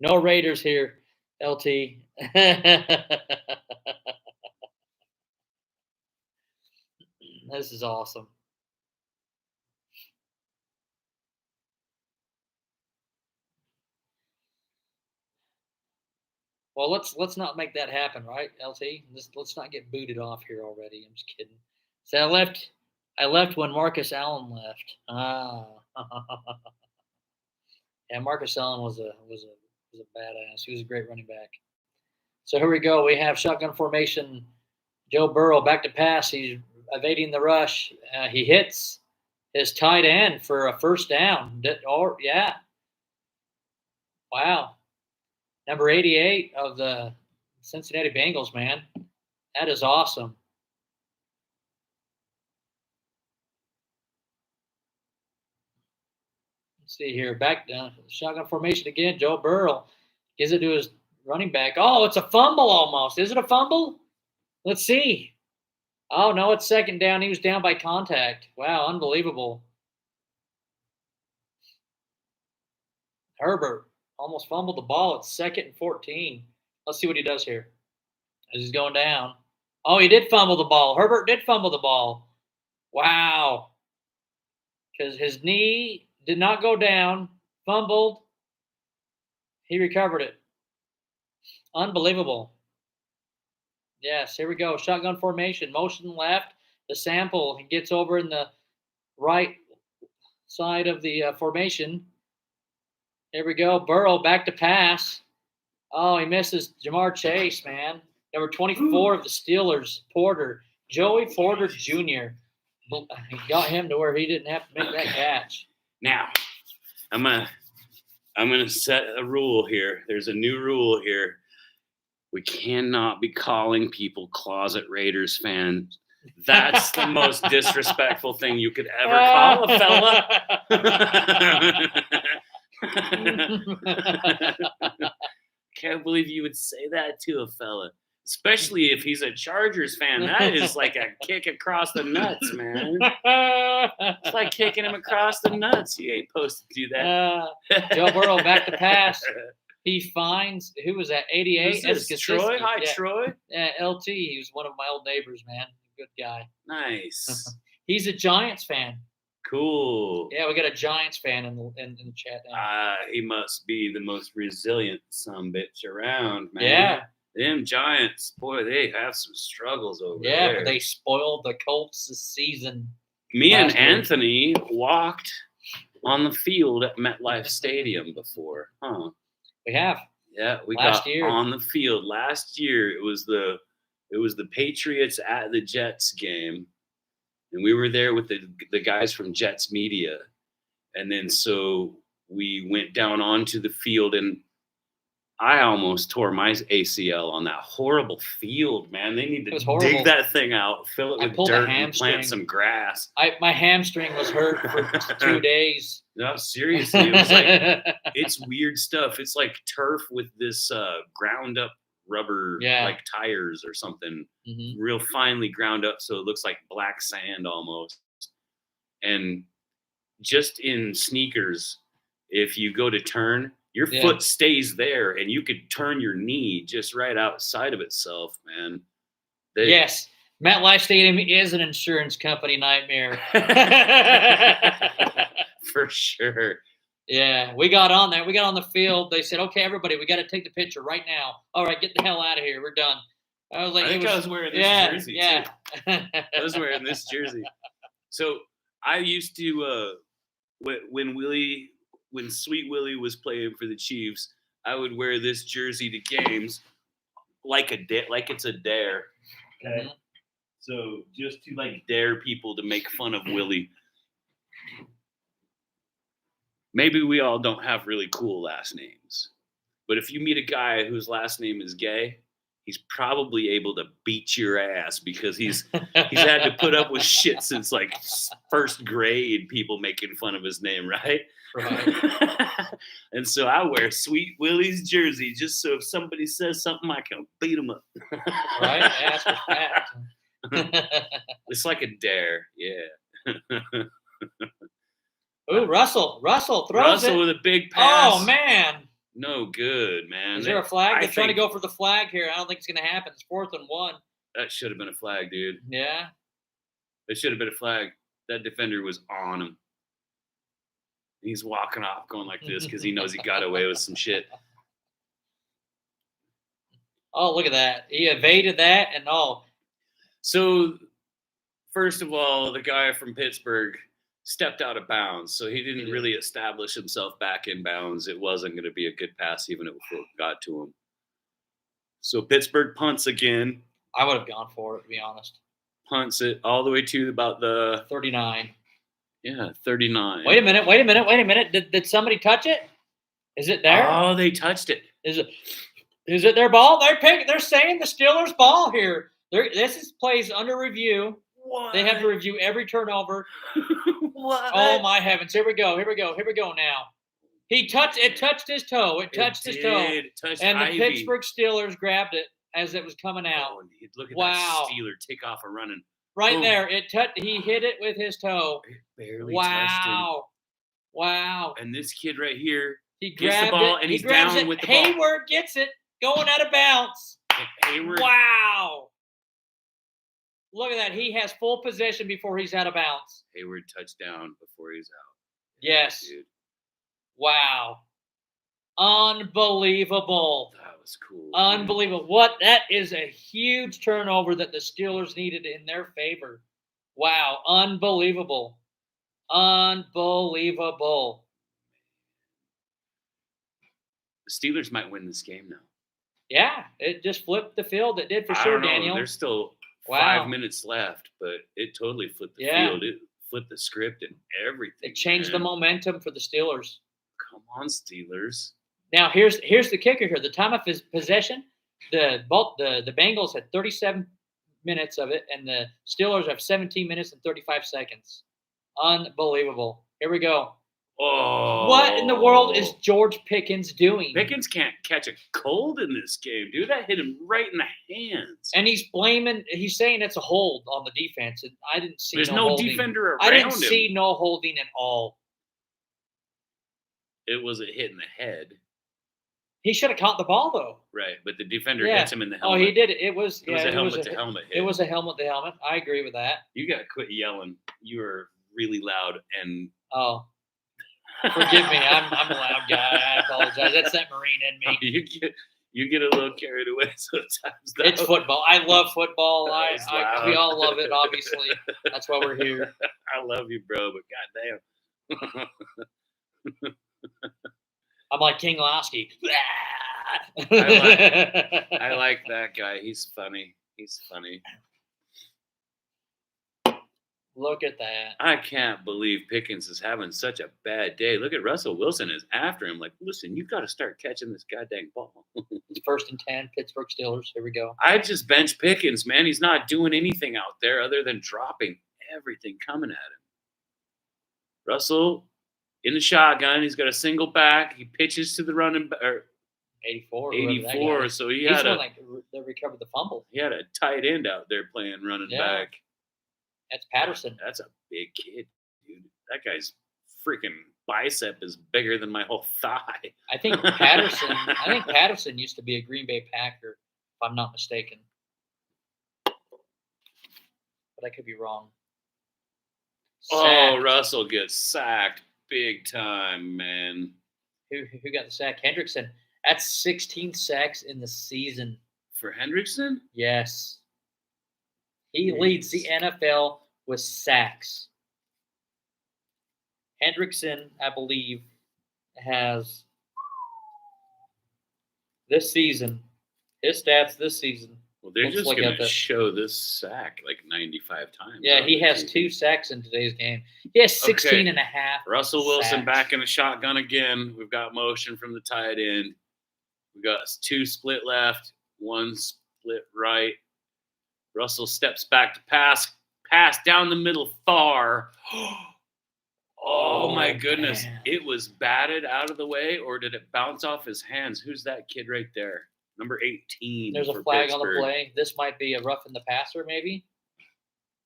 S2: No Raiders here, LT. This is awesome. Well, let's not make that happen, right, LT? Let's not get booted off here already. I'm just kidding. So I left when Marcus Allen left. Yeah, Marcus Allen was a badass. He was a great running back. So here we go. We have shotgun formation. Joe Burrow back to pass. He's evading the rush. He hits his tight end for a first down. Yeah. Wow. Number 88 of the Cincinnati Bengals, man. That is awesome. Let's see here. Back down. Shotgun formation again. Joe Burrow gives it to his running back. Oh, it's a fumble almost. Is it a fumble? Let's see. Oh, no, it's second down. He was down by contact. Wow, unbelievable. Herbert almost fumbled the ball. It's 2nd and 14. Let's see what he does here as he's going down. Oh, he did fumble the ball. Herbert did fumble the ball. Wow. Because his knee did not go down, fumbled. He recovered it. Unbelievable. Yes, here we go. Shotgun formation. Motion left. The sample. He gets over in the right side of the formation. Here we go. Burrow back to pass. Oh, he misses Jamar Chase, man. Number 24 of the Steelers, Porter. Joey Porter Jr. He got him to where he didn't have to make that catch.
S1: Now, I'm gonna set a rule here. There's a new rule here. We cannot be calling people closet Raiders fans. That's the most disrespectful thing you could ever call a fella. Can't believe you would say that to a fella, especially if he's a Chargers fan. That is like a kick across the nuts, man. It's like kicking him across the nuts. You ain't supposed to do that.
S2: Joe Burrow back to pass. He finds, who was that, 88?
S1: This is Troy. Hi,
S2: yeah.
S1: Troy.
S2: Yeah, LT. He was one of my old neighbors, man. Good guy.
S1: Nice.
S2: He's a Giants fan.
S1: Cool.
S2: Yeah, we got a Giants fan in the chat now.
S1: He must be the most resilient sumbitch around, man.
S2: Yeah.
S1: Them Giants, boy, they have some struggles over there.
S2: Yeah, but they spoiled the Colts this season.
S1: Me and Anthony walked on the field at MetLife Stadium before, huh?
S2: We have.
S1: Yeah, we
S2: last
S1: got
S2: year.
S1: on the field last year. It was the Patriots at the Jets game, and we were there with the guys from Jets Media, and then so we went down onto the field, and I almost tore my ACL on that horrible field, man. They need to dig that thing out, fill it with dirt, and plant some grass.
S2: My hamstring was hurt for 2 days.
S1: No, seriously, it was like it's weird stuff. It's like turf with this ground up rubber, like tires or something, real finely ground up, so it looks like black sand almost. And just in sneakers, if you go to turn, your foot stays there, and you could turn your knee just right outside of itself, man.
S2: Yes, MetLife Stadium is an insurance company nightmare.
S1: For sure.
S2: Yeah, we got on there. We got on the field. They said, "Okay, everybody, we got to take the picture right now." All right, get the hell out of here. We're done. I was like,
S1: I was wearing this jersey. Yeah, too. I was wearing this jersey. So I used to when Sweet Willie was playing for the Chiefs, I would wear this jersey to games like it's a dare. Okay. Mm-hmm. So just to like dare people to make fun of Willie. maybe we all don't have really cool last names. But if you meet a guy whose last name is Gay, he's probably able to beat your ass because he's had to put up with shit since like first grade, people making fun of his name, right?
S2: Right.
S1: And so I wear Sweet Willie's jersey just so if somebody says something, I can beat them up.
S2: Right? Ass respect.
S1: It's like a dare, yeah.
S2: Ooh, Russell throws
S1: Russell
S2: it.
S1: with a big pass.
S2: Oh, man.
S1: No good, man.
S2: Is there a flag? They're trying to
S1: think
S2: go for the flag here. I don't think it's going to happen. It's 4th and 1.
S1: that should have been a flag, dude.
S2: Yeah.
S1: It should have been a flag. That defender was on him. He's walking off going like this because he knows he got away with some shit.
S2: Oh, look at that. He evaded that and all.
S1: So, first of all, the guy from Pittsburgh stepped out of bounds, so he didn't really establish himself back in bounds. It wasn't going to be a good pass even if it got to him. So Pittsburgh punts again.
S2: I would have gone for it, to be honest.
S1: Punts it all the way to about the
S2: 39.
S1: Yeah, 39.
S2: Wait a minute. Did somebody touch it? Is it there?
S1: Oh, they touched it.
S2: Is it their ball? They're saying the Steelers' ball here. This plays under review.
S1: What?
S2: They have to review every turnover.
S1: What?
S2: Oh my heavens! Here we go now. It touched his toe. It touched his toe.
S1: It touched
S2: And
S1: Ivy.
S2: the Pittsburgh Steelers grabbed it as it was coming out.
S1: Oh, and look at
S2: Wow.
S1: that Steeler take off a running.
S2: Right
S1: Boom.
S2: there. He hit it with his toe.
S1: It barely touched him.
S2: Wow.
S1: And this kid right here
S2: He
S1: gets
S2: grabbed
S1: the ball
S2: it.
S1: and
S2: He
S1: he's
S2: grabs
S1: down
S2: it.
S1: with the ball.
S2: Hayward gets it going out of bounds.
S1: Hayward.
S2: Wow. Look at that. He has full possession before he's out of bounds.
S1: Hayward touchdown before he's out.
S2: Yes.
S1: Dude,
S2: Wow. Unbelievable.
S1: that was cool.
S2: Unbelievable. That is a huge turnover that the Steelers needed in their favor. Wow. Unbelievable. Unbelievable.
S1: The Steelers might win this game now.
S2: Yeah, it just flipped the field. It did for
S1: I
S2: sure,
S1: don't know.
S2: Daniel.
S1: There's still
S2: Wow.
S1: 5 minutes left, but it totally flipped the
S2: Yeah.
S1: field. It flipped the script and everything.
S2: It changed the
S1: man.
S2: momentum for the Steelers.
S1: Come on, Steelers.
S2: Now here's the kicker here. The time of his possession, the Bengals had 37 minutes of it, and the Steelers have 17 minutes and 35 seconds. Unbelievable. Here we go.
S1: Oh.
S2: What in the world is George Pickens doing?
S1: Pickens can't catch a cold in this game, dude. That hit him right in the hands.
S2: And he's saying it's a hold on the defense. And I didn't see
S1: There's
S2: no
S1: no
S2: holding.
S1: defender around
S2: I didn't
S1: him.
S2: see no holding at all.
S1: It was a hit in the head.
S2: He should have caught the ball though.
S1: Right, but the defender
S2: Yeah.
S1: hits him in the
S2: Oh,
S1: helmet.
S2: he did it. It was
S1: It was a helmet-to-helmet hit.
S2: It was a helmet to helmet. I agree with that.
S1: You got to quit yelling. You are really loud and
S2: Oh, forgive me. I'm a loud guy. I apologize. That's that Marine in me.
S1: you get a little carried away sometimes. Though.
S2: It's football. I love football.
S1: That was loud.
S2: We all love it, obviously. That's why we're here.
S1: I love you, bro, but goddamn.
S2: I'm like King Lasky.
S1: I like that guy. He's funny.
S2: Look at that.
S1: I can't believe Pickens is having such a bad day. Look at Russell Wilson is after him. Like, listen, you've got to start catching this goddamn ball.
S2: It's 1st and 10, Pittsburgh Steelers. Here we go.
S1: I just bench Pickens, man. He's not doing anything out there other than dropping everything coming at him. Russell in the shotgun. He's got a single back. He pitches to the running back.
S2: 84.
S1: 84. So he
S2: He's
S1: had
S2: the one that recovered the fumble.
S1: he had a tight end out there playing running back.
S2: That's Patterson.
S1: That's a big kid, dude. That guy's freaking bicep is bigger than my whole thigh.
S2: I think Patterson used to be a Green Bay Packer, if I'm not mistaken. But I could be wrong.
S1: Oh,
S2: Sacked.
S1: Russell gets sacked big time, man.
S2: Who got the sack? Hendrickson. That's 16 sacks in the season.
S1: For Hendrickson?
S2: Yes. He leads the NFL with sacks. Hendrickson, I believe, has this season, his stats this season.
S1: Well, they're
S2: Looks
S1: just
S2: like
S1: going
S2: at
S1: to
S2: the-
S1: show this sack like 95 times.
S2: Yeah,
S1: on
S2: he
S1: the
S2: has
S1: TV.
S2: 2 sacks in today's game. He has 16 and a half.
S1: Russell Wilson
S2: sacks.
S1: back in the shotgun again. We've got motion from the tight end. We've got 2 split left, 1 split right. Russell steps back to pass down the middle far. Oh my goodness.
S2: man.
S1: It was batted out of the way, or did it bounce off his hands? Who's that kid right there? Number 18.
S2: There's a
S1: for
S2: flag on the
S1: Pittsburgh.
S2: play. This might be a rough in the passer, maybe.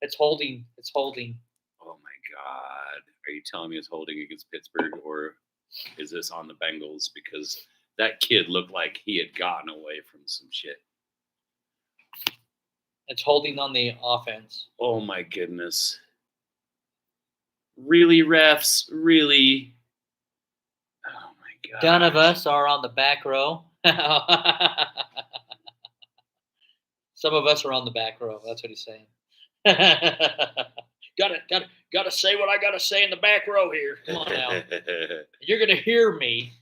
S2: It's holding. It's holding.
S1: Oh my God. Are you telling me it's holding against Pittsburgh, or is this on the Bengals? Because that kid looked like he had gotten away from some shit.
S2: It's holding on the offense.
S1: Oh my goodness. Really, refs? Really? Oh my God.
S2: None of us are on the back row. Some of us are on the back row. That's what he's saying. Gotta say what I gotta say in the back row here. Come on now. You're gonna hear me.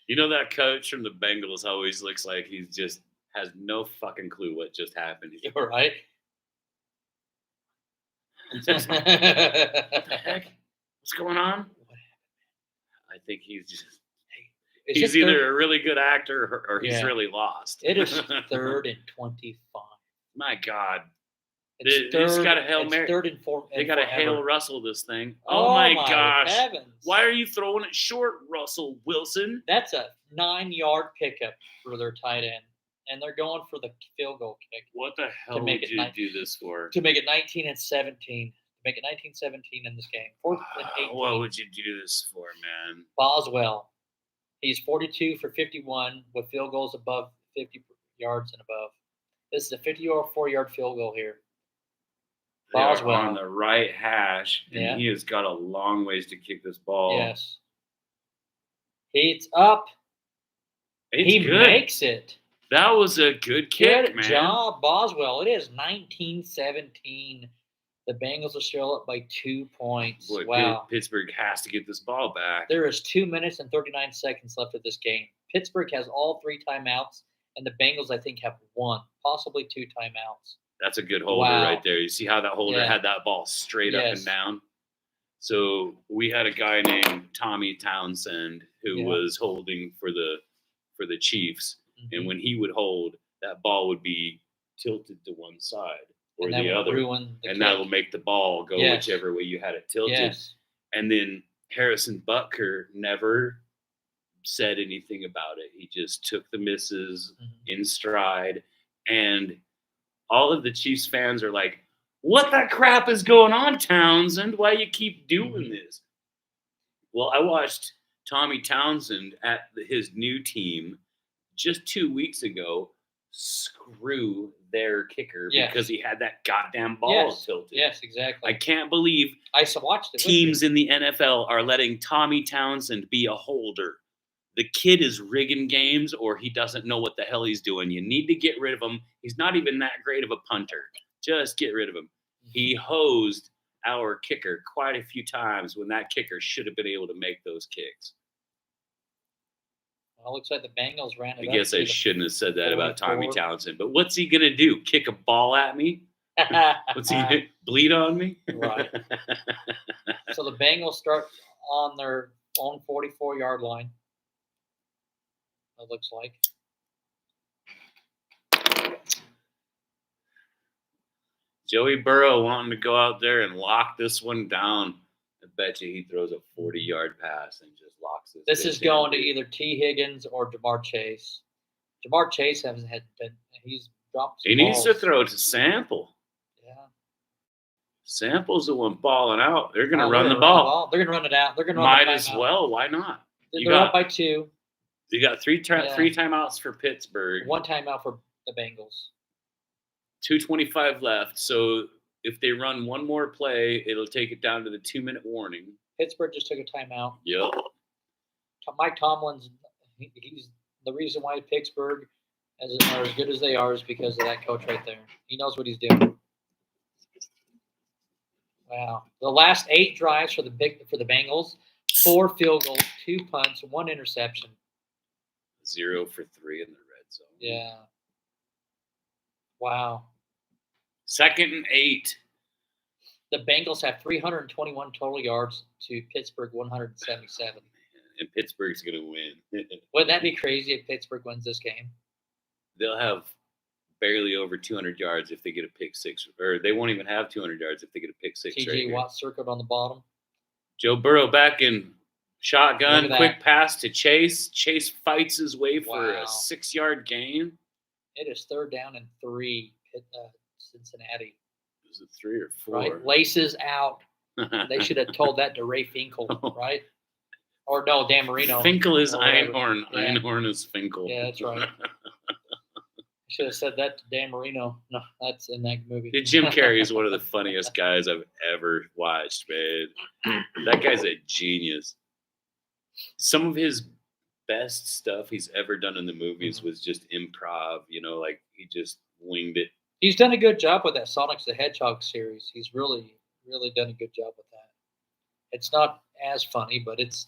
S1: You know that coach from the Bengals always looks like he just has no fucking clue what just happened. He's like,
S2: You're right.
S1: what the heck? What's going on? I think he's just he's either a really good actor or he's really lost.
S2: It is 3rd and 25.
S1: My God.
S2: It's
S1: They just got a Hail Mary.
S2: 3rd and 4.
S1: They got to Hail Russell this thing.
S2: Oh
S1: my gosh.
S2: Heavens.
S1: Why are you throwing it short, Russell Wilson?
S2: That's a 9-yard pickup for their tight end. And they're going for the field goal kick.
S1: What the hell
S2: make
S1: would
S2: it
S1: you do this for?
S2: To make it 19 and 17. Make it 19-17 in this game. 4th and 18.
S1: What would you do this for, man?
S2: Boswell. He's 42 for 51 with field goals above 50 yards and above. This is a 54-yard field goal here.
S1: They are
S2: Boswell.
S1: on the right hash, and he has got a long ways to kick this ball.
S2: Yes. It's up.
S1: He
S2: makes it.
S1: That was a good kick,
S2: Good
S1: man.
S2: job, Boswell. It is 19-17. The Bengals are still up by 2 points.
S1: Boy,
S2: Wow.
S1: Pittsburgh has to get this ball back.
S2: There is 2 minutes and 39 seconds left of this game. Pittsburgh has all 3 timeouts, and the Bengals, I think, have 1, possibly 2 timeouts.
S1: That's a good holder right there. You see how that holder had that ball straight up and down? So we had a guy named Tommy Townsend who was holding for the Chiefs. Mm-hmm. And when he would hold, that ball would be tilted to one side or the other. And that will make the ball go whichever way you had it tilted. Yes. And then Harrison Butker never said anything about it. He just took the misses in stride. And all of the Chiefs fans are like, what the crap is going on, Townsend? Why you keep doing this? Well, I watched Tommy Townsend at his new team just 2 weeks ago screw their kicker because he had that goddamn ball tilted.
S2: Yes, exactly.
S1: I can't believe
S2: I watched it.
S1: Teams in the NFL are letting Tommy Townsend be a holder. The kid is rigging games or he doesn't know what the hell he's doing. You need to get rid of him. He's not even that great of a punter. Just get rid of him. He hosed our kicker quite a few times when that kicker should have been able to make those kicks.
S2: Well, it looks like the Bengals ran it
S1: I guess I shouldn't have said that about Tommy Townsend. But what's he going to do? Kick a ball at me? What's he bleed on me?
S2: Right. So the Bengals start on their own 44-yard line. It looks like.
S1: Joey Burrow wanting to go out there and lock this one down. I bet you he throws a 40-yard pass and just locks it.
S2: This is going to either T. Higgins or Jamar Chase. Jamar Chase hasn't had he's dropped some
S1: He needs to throw to Sample.
S2: Yeah.
S1: Sample's the one balling out. They're going to run the ball.
S2: They're going to run it out. They're going to
S1: Might as well. Why not?
S2: They're up by 2.
S1: You got three timeouts for Pittsburgh.
S2: 1 timeout for the Bengals.
S1: 2:25 left. So if they run one more play, it'll take it down to the 2-minute warning.
S2: Pittsburgh just took a timeout.
S1: Yep.
S2: Mike Tomlin's he's the reason why Pittsburgh are as good as they are is because of that coach right there. He knows what he's doing. Wow. The last 8 drives for the Bengals, 4 field goals, 2 punts, 1 interception.
S1: 0 for 3 in the red zone.
S2: Yeah. Wow.
S1: 2nd and 8.
S2: The Bengals have 321 total yards to Pittsburgh 177.
S1: And Pittsburgh's going to win.
S2: Wouldn't that be crazy if Pittsburgh wins this game?
S1: They'll have barely over 200 yards if they get a pick six. Or they won't even have 200 yards if they get a pick six.
S2: TJ Watt circled on the bottom.
S1: Joe Burrow back in shotgun. Quick pass to Chase. Chase fights his way for a 6-yard gain.
S2: It is 3rd down and 3, Cincinnati.
S1: Is it 3 or 4?
S2: Right. Laces out. They should have told that to Ray Finkel, right? Or no, Dan Marino.
S1: Finkel is Einhorn. Yeah. Einhorn is Finkel.
S2: Yeah, that's right. I should have said that to Dan Marino. No, that's in that movie.
S1: Dude, Jim Carrey is one of the funniest guys I've ever watched, man. That guy's a genius. Some of his best stuff he's ever done in the movies was just improv, like he just winged it.
S2: He's done a good job with that Sonic the Hedgehog series. He's really, really done a good job with that. It's not as funny, but it's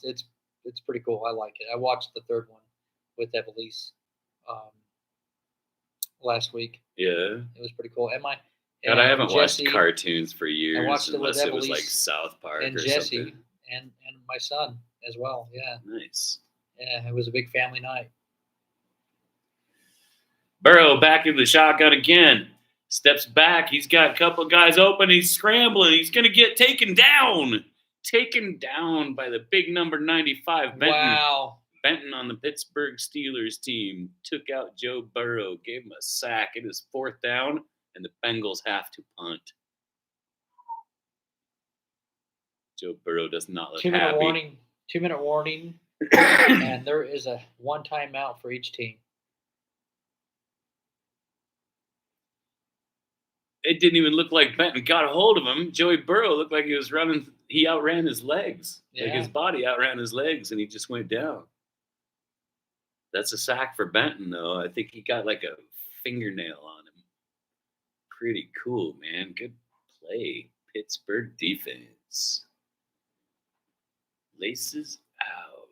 S2: pretty cool. I like it. I watched the 3rd one with Evelise last week.
S1: Yeah.
S2: It was pretty cool.
S1: God, I haven't watched cartoons for years.
S2: I watched it
S1: unless it was like
S2: Evelise
S1: South Park
S2: and
S1: or
S2: Jesse
S1: something.
S2: and my son as well. Yeah.
S1: Nice.
S2: Yeah, it was a big family night.
S1: Burrow back in the shotgun again. Steps back. He's got a couple guys open. He's scrambling. He's going to get taken down. Taken down by the big number 95. Benton.
S2: Wow.
S1: Benton on the Pittsburgh Steelers team took out Joe Burrow, gave him a sack. It is 4th down, and the Bengals have to punt. Joe Burrow does not look happy.
S2: 2-minute warning, and there is a 1 timeout for each team.
S1: It didn't even look like Benton got a hold of him. Joey Burrow looked like he was running. He outran his legs.
S2: Yeah.
S1: Like his body outran his legs, and he just went down. That's a sack for Benton, though. I think he got like a fingernail on him. Pretty cool, man. Good play. Pittsburgh defense. Laces out.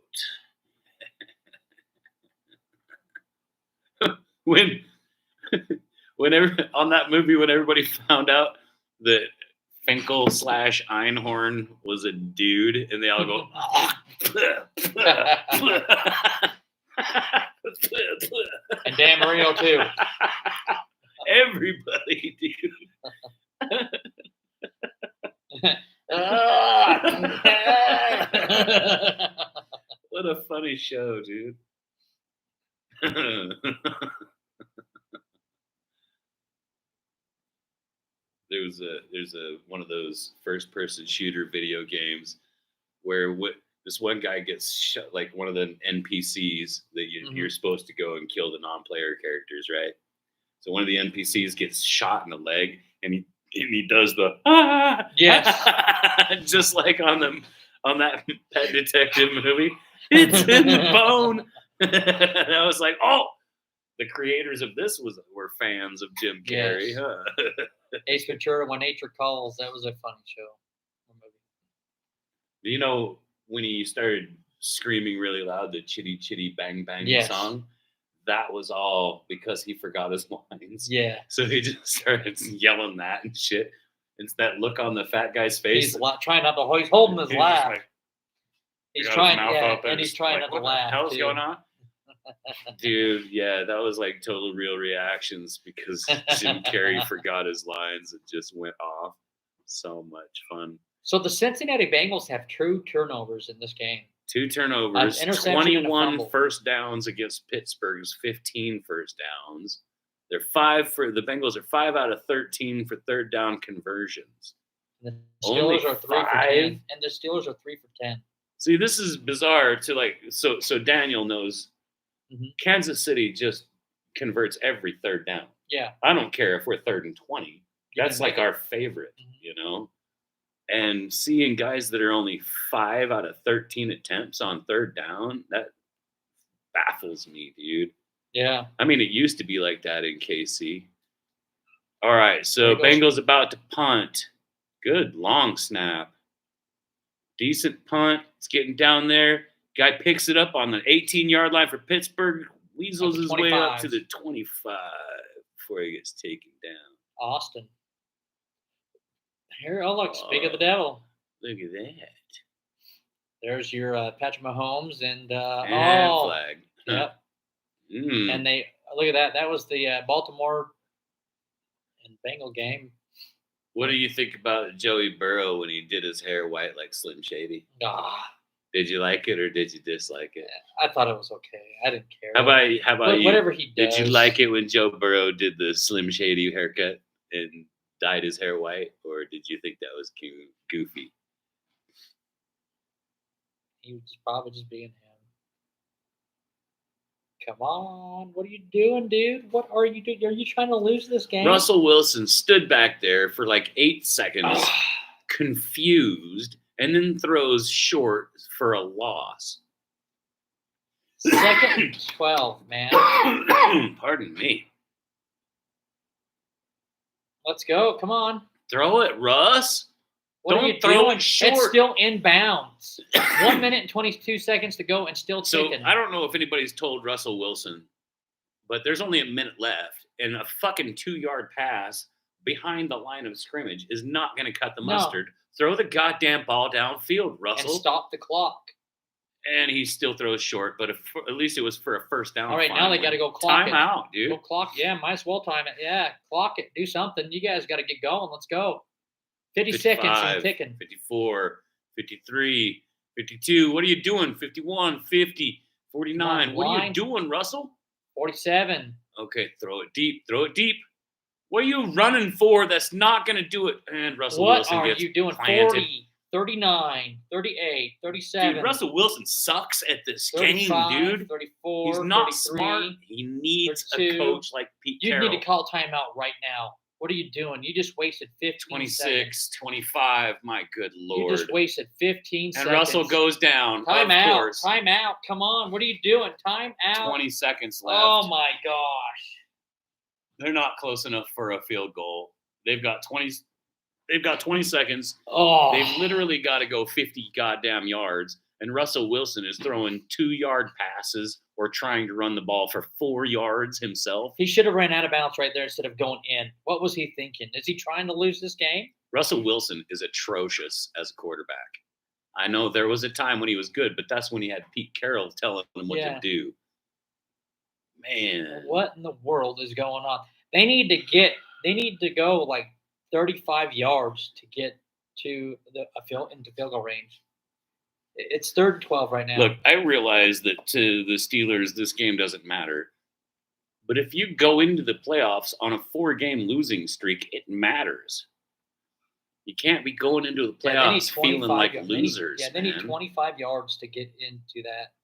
S1: Whenever on that movie, when everybody found out that Finkel / Einhorn was a dude, and they all go,
S2: and Dan Marino too.
S1: Everybody, dude. What a funny show, dude. There's one of those first-person shooter video games where this one guy gets shot, like one of the NPCs that you're supposed to go and kill the non-player characters, right? So one of the NPCs gets shot in the leg, and he does the
S2: yes,
S1: just like on that Pet Detective movie. It's in the bone. And I was like, oh, the creators of this were fans of Jim Carrey, huh?
S2: Ace Ventura, When Nature Calls. That was a funny show.
S1: You know, when he started screaming really loud, the Chitty Chitty Bang Bang song, that was all because he forgot his lines.
S2: Yeah.
S1: So he just started yelling that and shit. It's that look on the fat guy's face.
S2: He's trying not to. He's holding his laugh.
S1: Like,
S2: he's trying, and he's trying not to laugh.
S1: What the hell's going on? Dude, yeah, that was like total real reactions because Jim Carrey forgot his lines and just went off. So much fun.
S2: So the Cincinnati Bengals have 2 turnovers in this game.
S1: 2 turnovers, 21 first downs against Pittsburgh's 15 first downs. The Bengals are 5 out of 13 for third down conversions.
S2: The Steelers are 3 for 10, and the Steelers are 3 for 10.
S1: See, this is bizarre to like. So Daniel knows. Kansas City just converts every third down.
S2: Yeah.
S1: I don't care if we're 3rd and 20. That's like our favorite, you know? And seeing guys that are only 5 out of 13 attempts on third down, that baffles me, dude.
S2: Yeah.
S1: I mean, it used to be like that in KC. All right, so Bengals about to punt. Good long snap. Decent punt. It's getting down there. Guy picks it up on the 18-yard line for Pittsburgh. Weasels his way up to the 25 before he gets taken down.
S2: Austin. Here, oh look, speak of the devil.
S1: Look at that.
S2: There's your Patrick Mahomes and
S1: flag.
S2: Yep. And they look at that. That was the Baltimore and Bengal game.
S1: What do you think about Joey Burrow when he did his hair white like Slim Shady? Did you like it or did you dislike it?
S2: I thought it was okay. I didn't care.
S1: How about you?
S2: Whatever he does.
S1: Did you like it when Joe Burrow did the Slim Shady haircut and dyed his hair white, or did you think that was goofy?
S2: He was probably just being him. Come on. What are you doing, dude? What are you doing? Are you trying to lose this game?
S1: Russell Wilson stood back there for like 8 seconds, confused, and then throws short for a loss.
S2: 2nd and 12, man.
S1: Pardon me.
S2: Let's go. Come on.
S1: Throw it, Russ.
S2: Don't throw it short. It's still inbounds. 1 minute and 22 seconds to go and still ticking.
S1: So I don't know if anybody's told Russell Wilson, but there's only a minute left, and a fucking 2-yard pass behind the line of scrimmage is not going to cut the mustard. Throw the goddamn ball downfield, Russell.
S2: And stop the clock.
S1: And he still throws short, but at least it was for a first down.
S2: All right, now they got to go clock it.
S1: Time out, dude.
S2: Go clock. Yeah, might as well time it. Yeah, clock it. Do something. You guys got to get going. Let's go. 50 seconds and ticking.
S1: 54, 53, 52. What are you doing? 51, 50, 49. What are you doing, Russell?
S2: 47.
S1: Okay, throw it deep. Throw it deep. What are you running for? That's not going to do it. And Russell Wilson gets
S2: What are you doing?
S1: planted.
S2: 40, 39, 38, 37.
S1: Dude, Russell Wilson sucks at this game, dude.
S2: 34,
S1: He's not
S2: 33,
S1: smart. He needs
S2: 32.
S1: a coach like Pete Carroll.
S2: You need to call timeout right now. What are you doing? You just wasted 15
S1: 26,
S2: seconds.
S1: 25. My good Lord.
S2: You just wasted 15 seconds.
S1: And Russell goes down.
S2: Timeout. Timeout. Come on. What are you doing? Timeout.
S1: 20 seconds left.
S2: Oh, my gosh.
S1: They're not close enough for a field goal. They've got 20 seconds.
S2: Oh.
S1: They've literally got to go 50 goddamn yards. And Russell Wilson is throwing 2-yard passes or trying to run the ball for 4 yards himself.
S2: He should have ran out of bounds right there instead of going in. What was he thinking? Is he trying to lose this game?
S1: Russell Wilson is atrocious as a quarterback. I know there was a time when he was good, but that's when he had Pete Carroll telling him what to do. Man.
S2: What in the world is going on? They need to go like 35 yards to get to into field goal range. It's 3rd and 12 right now.
S1: Look, I realize that to the Steelers, this game doesn't matter. But if you go into the playoffs on a 4-game losing streak, it matters. You can't be going into the playoffs feeling like losers.
S2: They need 25 yards to get into that.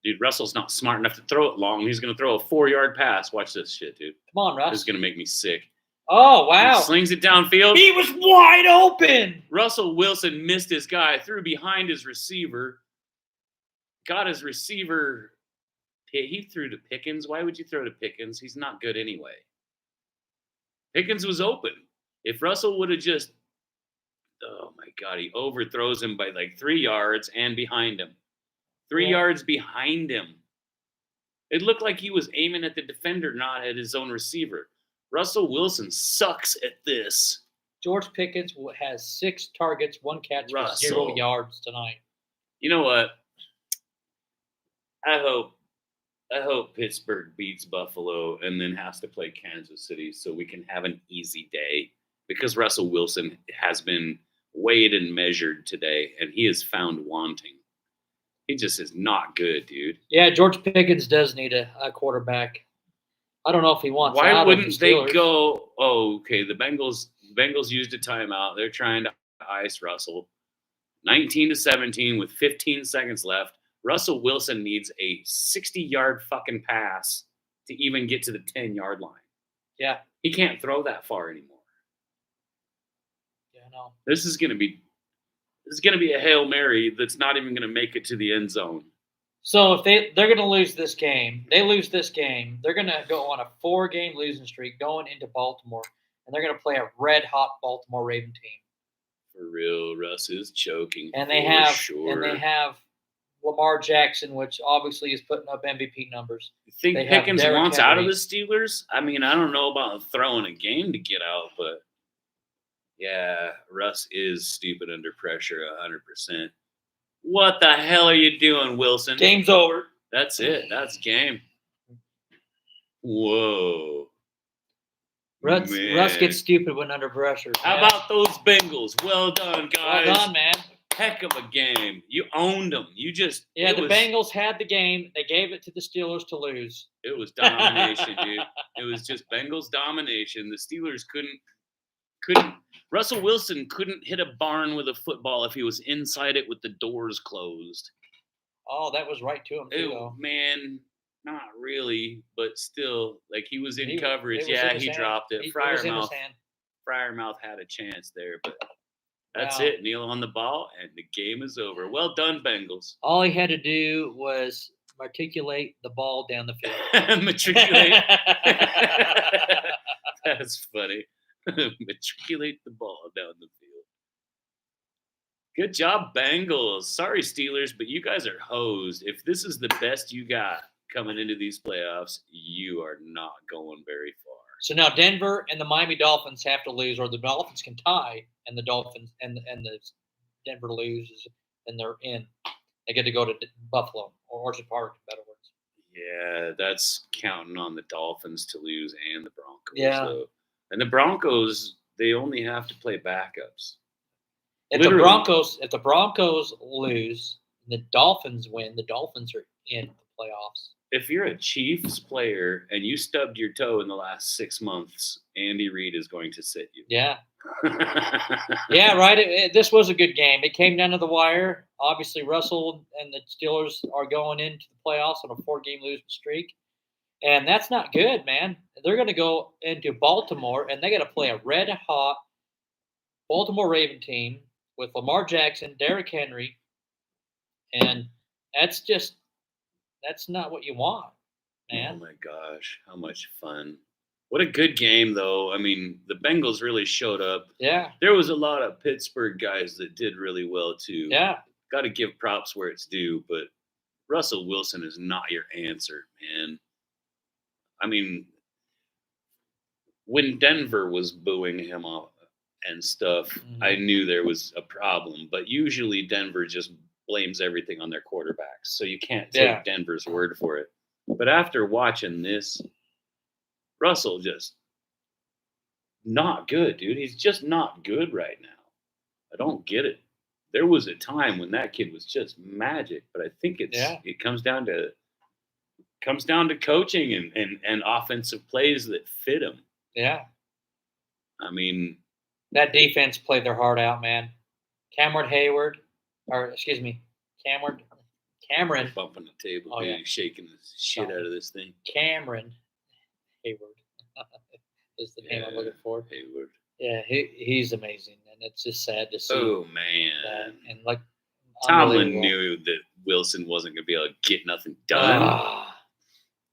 S1: Dude, Russell's not smart enough to throw it long. He's going to throw a 4-yard pass. Watch this shit, dude.
S2: Come on, Russ.
S1: This is going to make me sick.
S2: Oh, wow.
S1: He slings it downfield.
S2: He was wide open.
S1: Russell Wilson missed his guy, threw behind his receiver, got his receiver. He threw to Pickens. Why would you throw to Pickens? He's not good anyway. Pickens was open. If Russell would have just, oh my God, he overthrows him by like 3 yards and behind him. 3 yards behind him. It looked like he was aiming at the defender, not at his own receiver. Russell Wilson sucks at this.
S2: George Pickens has 6 targets, 1 catch for 0 yards tonight.
S1: You know what? I hope Pittsburgh beats Buffalo and then has to play Kansas City so we can have an easy day, because Russell Wilson has been weighed and measured today, and he is found wanting. He just is not good, dude.
S2: Yeah, George Pickens does need a quarterback. I don't know if he wants.
S1: Why wouldn't they go? Oh, okay. The Bengals used a timeout. They're trying to ice Russell. 19-17 with 15 seconds left. Russell Wilson needs a 60-yard fucking pass to even get to the 10-yard line.
S2: Yeah,
S1: he can't throw that far anymore.
S2: Yeah, no.
S1: This is gonna be a Hail Mary that's not even gonna make it to the end zone.
S2: So if they're going to lose this game, they're going to go on a 4-game losing streak going into Baltimore, and they're going to play a red-hot Baltimore Raven team.
S1: For real, Russ is choking.
S2: And they have Lamar Jackson, which obviously is putting up MVP numbers.
S1: You think
S2: They have
S1: Pickens
S2: Derrick
S1: wants out of
S2: Henry.
S1: the Steelers? I mean, I don't know about throwing a game to get out, but yeah, Russ is stupid under pressure 100%. What the hell are you doing, Wilson?
S2: Game's over.
S1: That's it. That's game. Whoa.
S2: Russ
S1: Man.
S2: gets stupid when under pressure.
S1: How about those Bengals? Well done, guys.
S2: Well done, man.
S1: Heck of a game. You owned them. You just
S2: Bengals had the game. They gave it to the Steelers to lose.
S1: It was domination, dude. It was just Bengals domination. The Steelers couldn't. Russell Wilson couldn't hit a barn with a football if he was inside it with the doors closed.
S2: Oh, that was right to him too.
S1: Though. Man, not really, but still, like he was in coverage. He
S2: hand.
S1: Dropped it.
S2: It was in his hand.
S1: Fryermouth had a chance there, but that's it. Kneel on the ball, and the game is over. Well done, Bengals.
S2: All he had to do was matriculate the ball down the field.
S1: Matriculate. That's funny. Matriculate the ball down the field. Good job, Bengals. Sorry, Steelers, but you guys are hosed. If this is the best you got coming into these playoffs, you are not going very far.
S2: So now Denver and the Miami Dolphins have to lose, or the Dolphins can tie, and the Dolphins and the Denver loses, and they're in. They get to go to Buffalo or Orchard Park, in better words.
S1: Yeah, that's counting on the Dolphins to lose and the Broncos.
S2: Yeah.
S1: So. And the Broncos, they only have to play backups.
S2: If the Broncos lose, and the Dolphins win, the Dolphins are in the playoffs.
S1: If you're a Chiefs player and you stubbed your toe in the last 6 months, Andy Reid is going to sit you.
S2: Yeah. Yeah, right. This was a good game. It came down to the wire. Obviously, Russell and the Steelers are going into the playoffs on a 4-game losing streak. And that's not good, man. They're going to go into Baltimore, and they got to play a red-hot Baltimore Raven team with Lamar Jackson, Derrick Henry, and that's not what you want, man.
S1: Oh, my gosh. How much fun. What a good game, though. I mean, the Bengals really showed up.
S2: Yeah.
S1: There was a lot of Pittsburgh guys that did really well, too.
S2: Yeah.
S1: Got to give props where it's due, but Russell Wilson is not your answer, man. I mean, when Denver was booing him off and stuff, I knew there was a problem. But usually Denver just blames everything on their quarterbacks, so you can't take Denver's word for it. But after watching this, Russell just not good, dude. He's just not good right now. I don't get it. There was a time when that kid was just magic, but I think it comes down to coaching and offensive plays that fit him.
S2: Yeah.
S1: I mean,
S2: that defense played their heart out, man. Cameron.
S1: Bumping the table, shaking the shit out of this thing.
S2: Cameron Hayward is the name I'm looking for.
S1: Hayward.
S2: Yeah, he's amazing, and it's just sad to see.
S1: Oh man!
S2: And like
S1: Tomlin knew that Wilson wasn't going to be able to get nothing done.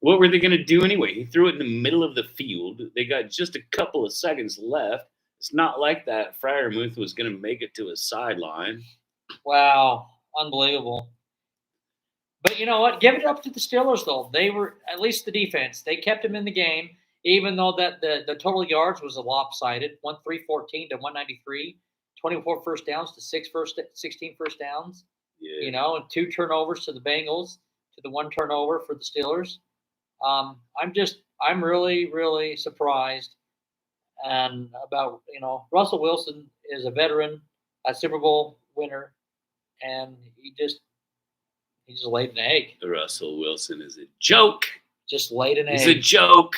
S1: What were they going to do anyway? He threw it in the middle of the field. They got just a couple of seconds left. It's not like that Fryermuth was going to make it to a sideline.
S2: Wow, unbelievable. But you know what? Give it up to the Steelers, though. They were, at least the defense, they kept him in the game, even though that the total yards was a lopsided, 314 to 193, 24 first downs to 16 first downs.
S1: Yeah.
S2: You know, and 2 turnovers to the Bengals, to the 1 turnover for the Steelers. I'm really, really surprised and about, Russell Wilson is a veteran, a Super Bowl winner, and he just laid an egg.
S1: Russell Wilson is a joke.
S2: Just laid an egg.
S1: He's a joke.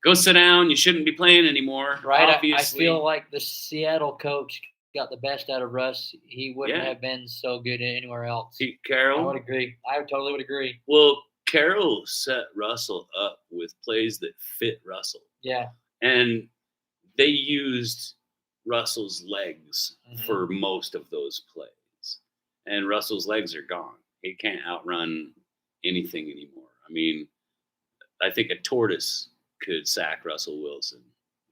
S1: Go sit down. You shouldn't be playing anymore.
S2: Right.
S1: Obviously.
S2: I feel like the Seattle coach got the best out of Russ. He wouldn't have been so good anywhere else.
S1: Pete Carroll.
S2: I would agree. I totally would agree.
S1: Well, Carroll set Russell up with plays that fit Russell.
S2: Yeah.
S1: And they used Russell's legs for most of those plays. And Russell's legs are gone. He can't outrun anything anymore. I mean, I think a tortoise could sack Russell Wilson.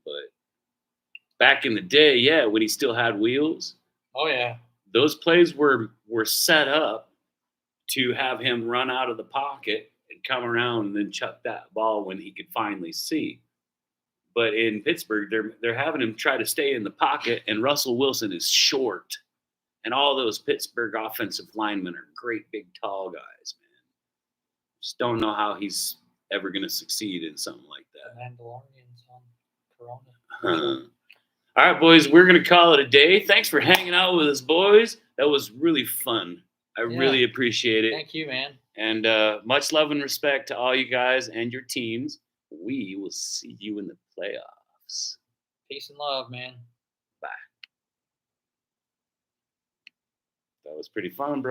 S1: But back in the day, when he still had wheels.
S2: Oh, yeah.
S1: Those plays were set up to have him run out of the pocket and come around and then chuck that ball when he could finally see. But in Pittsburgh, they're having him try to stay in the pocket, and Russell Wilson is short. And all those Pittsburgh offensive linemen are great, big, tall guys, man. Just don't know how he's ever going to succeed in something like that.
S2: Mandalorians on Corona.
S1: All right, boys, we're going to call it a day. Thanks for hanging out with us, boys. That was really fun. I really appreciate it.
S2: Thank you, man.
S1: And much love and respect to all you guys and your teams. We will see you in the playoffs.
S2: Peace and love, man.
S1: Bye. That was pretty fun, bro.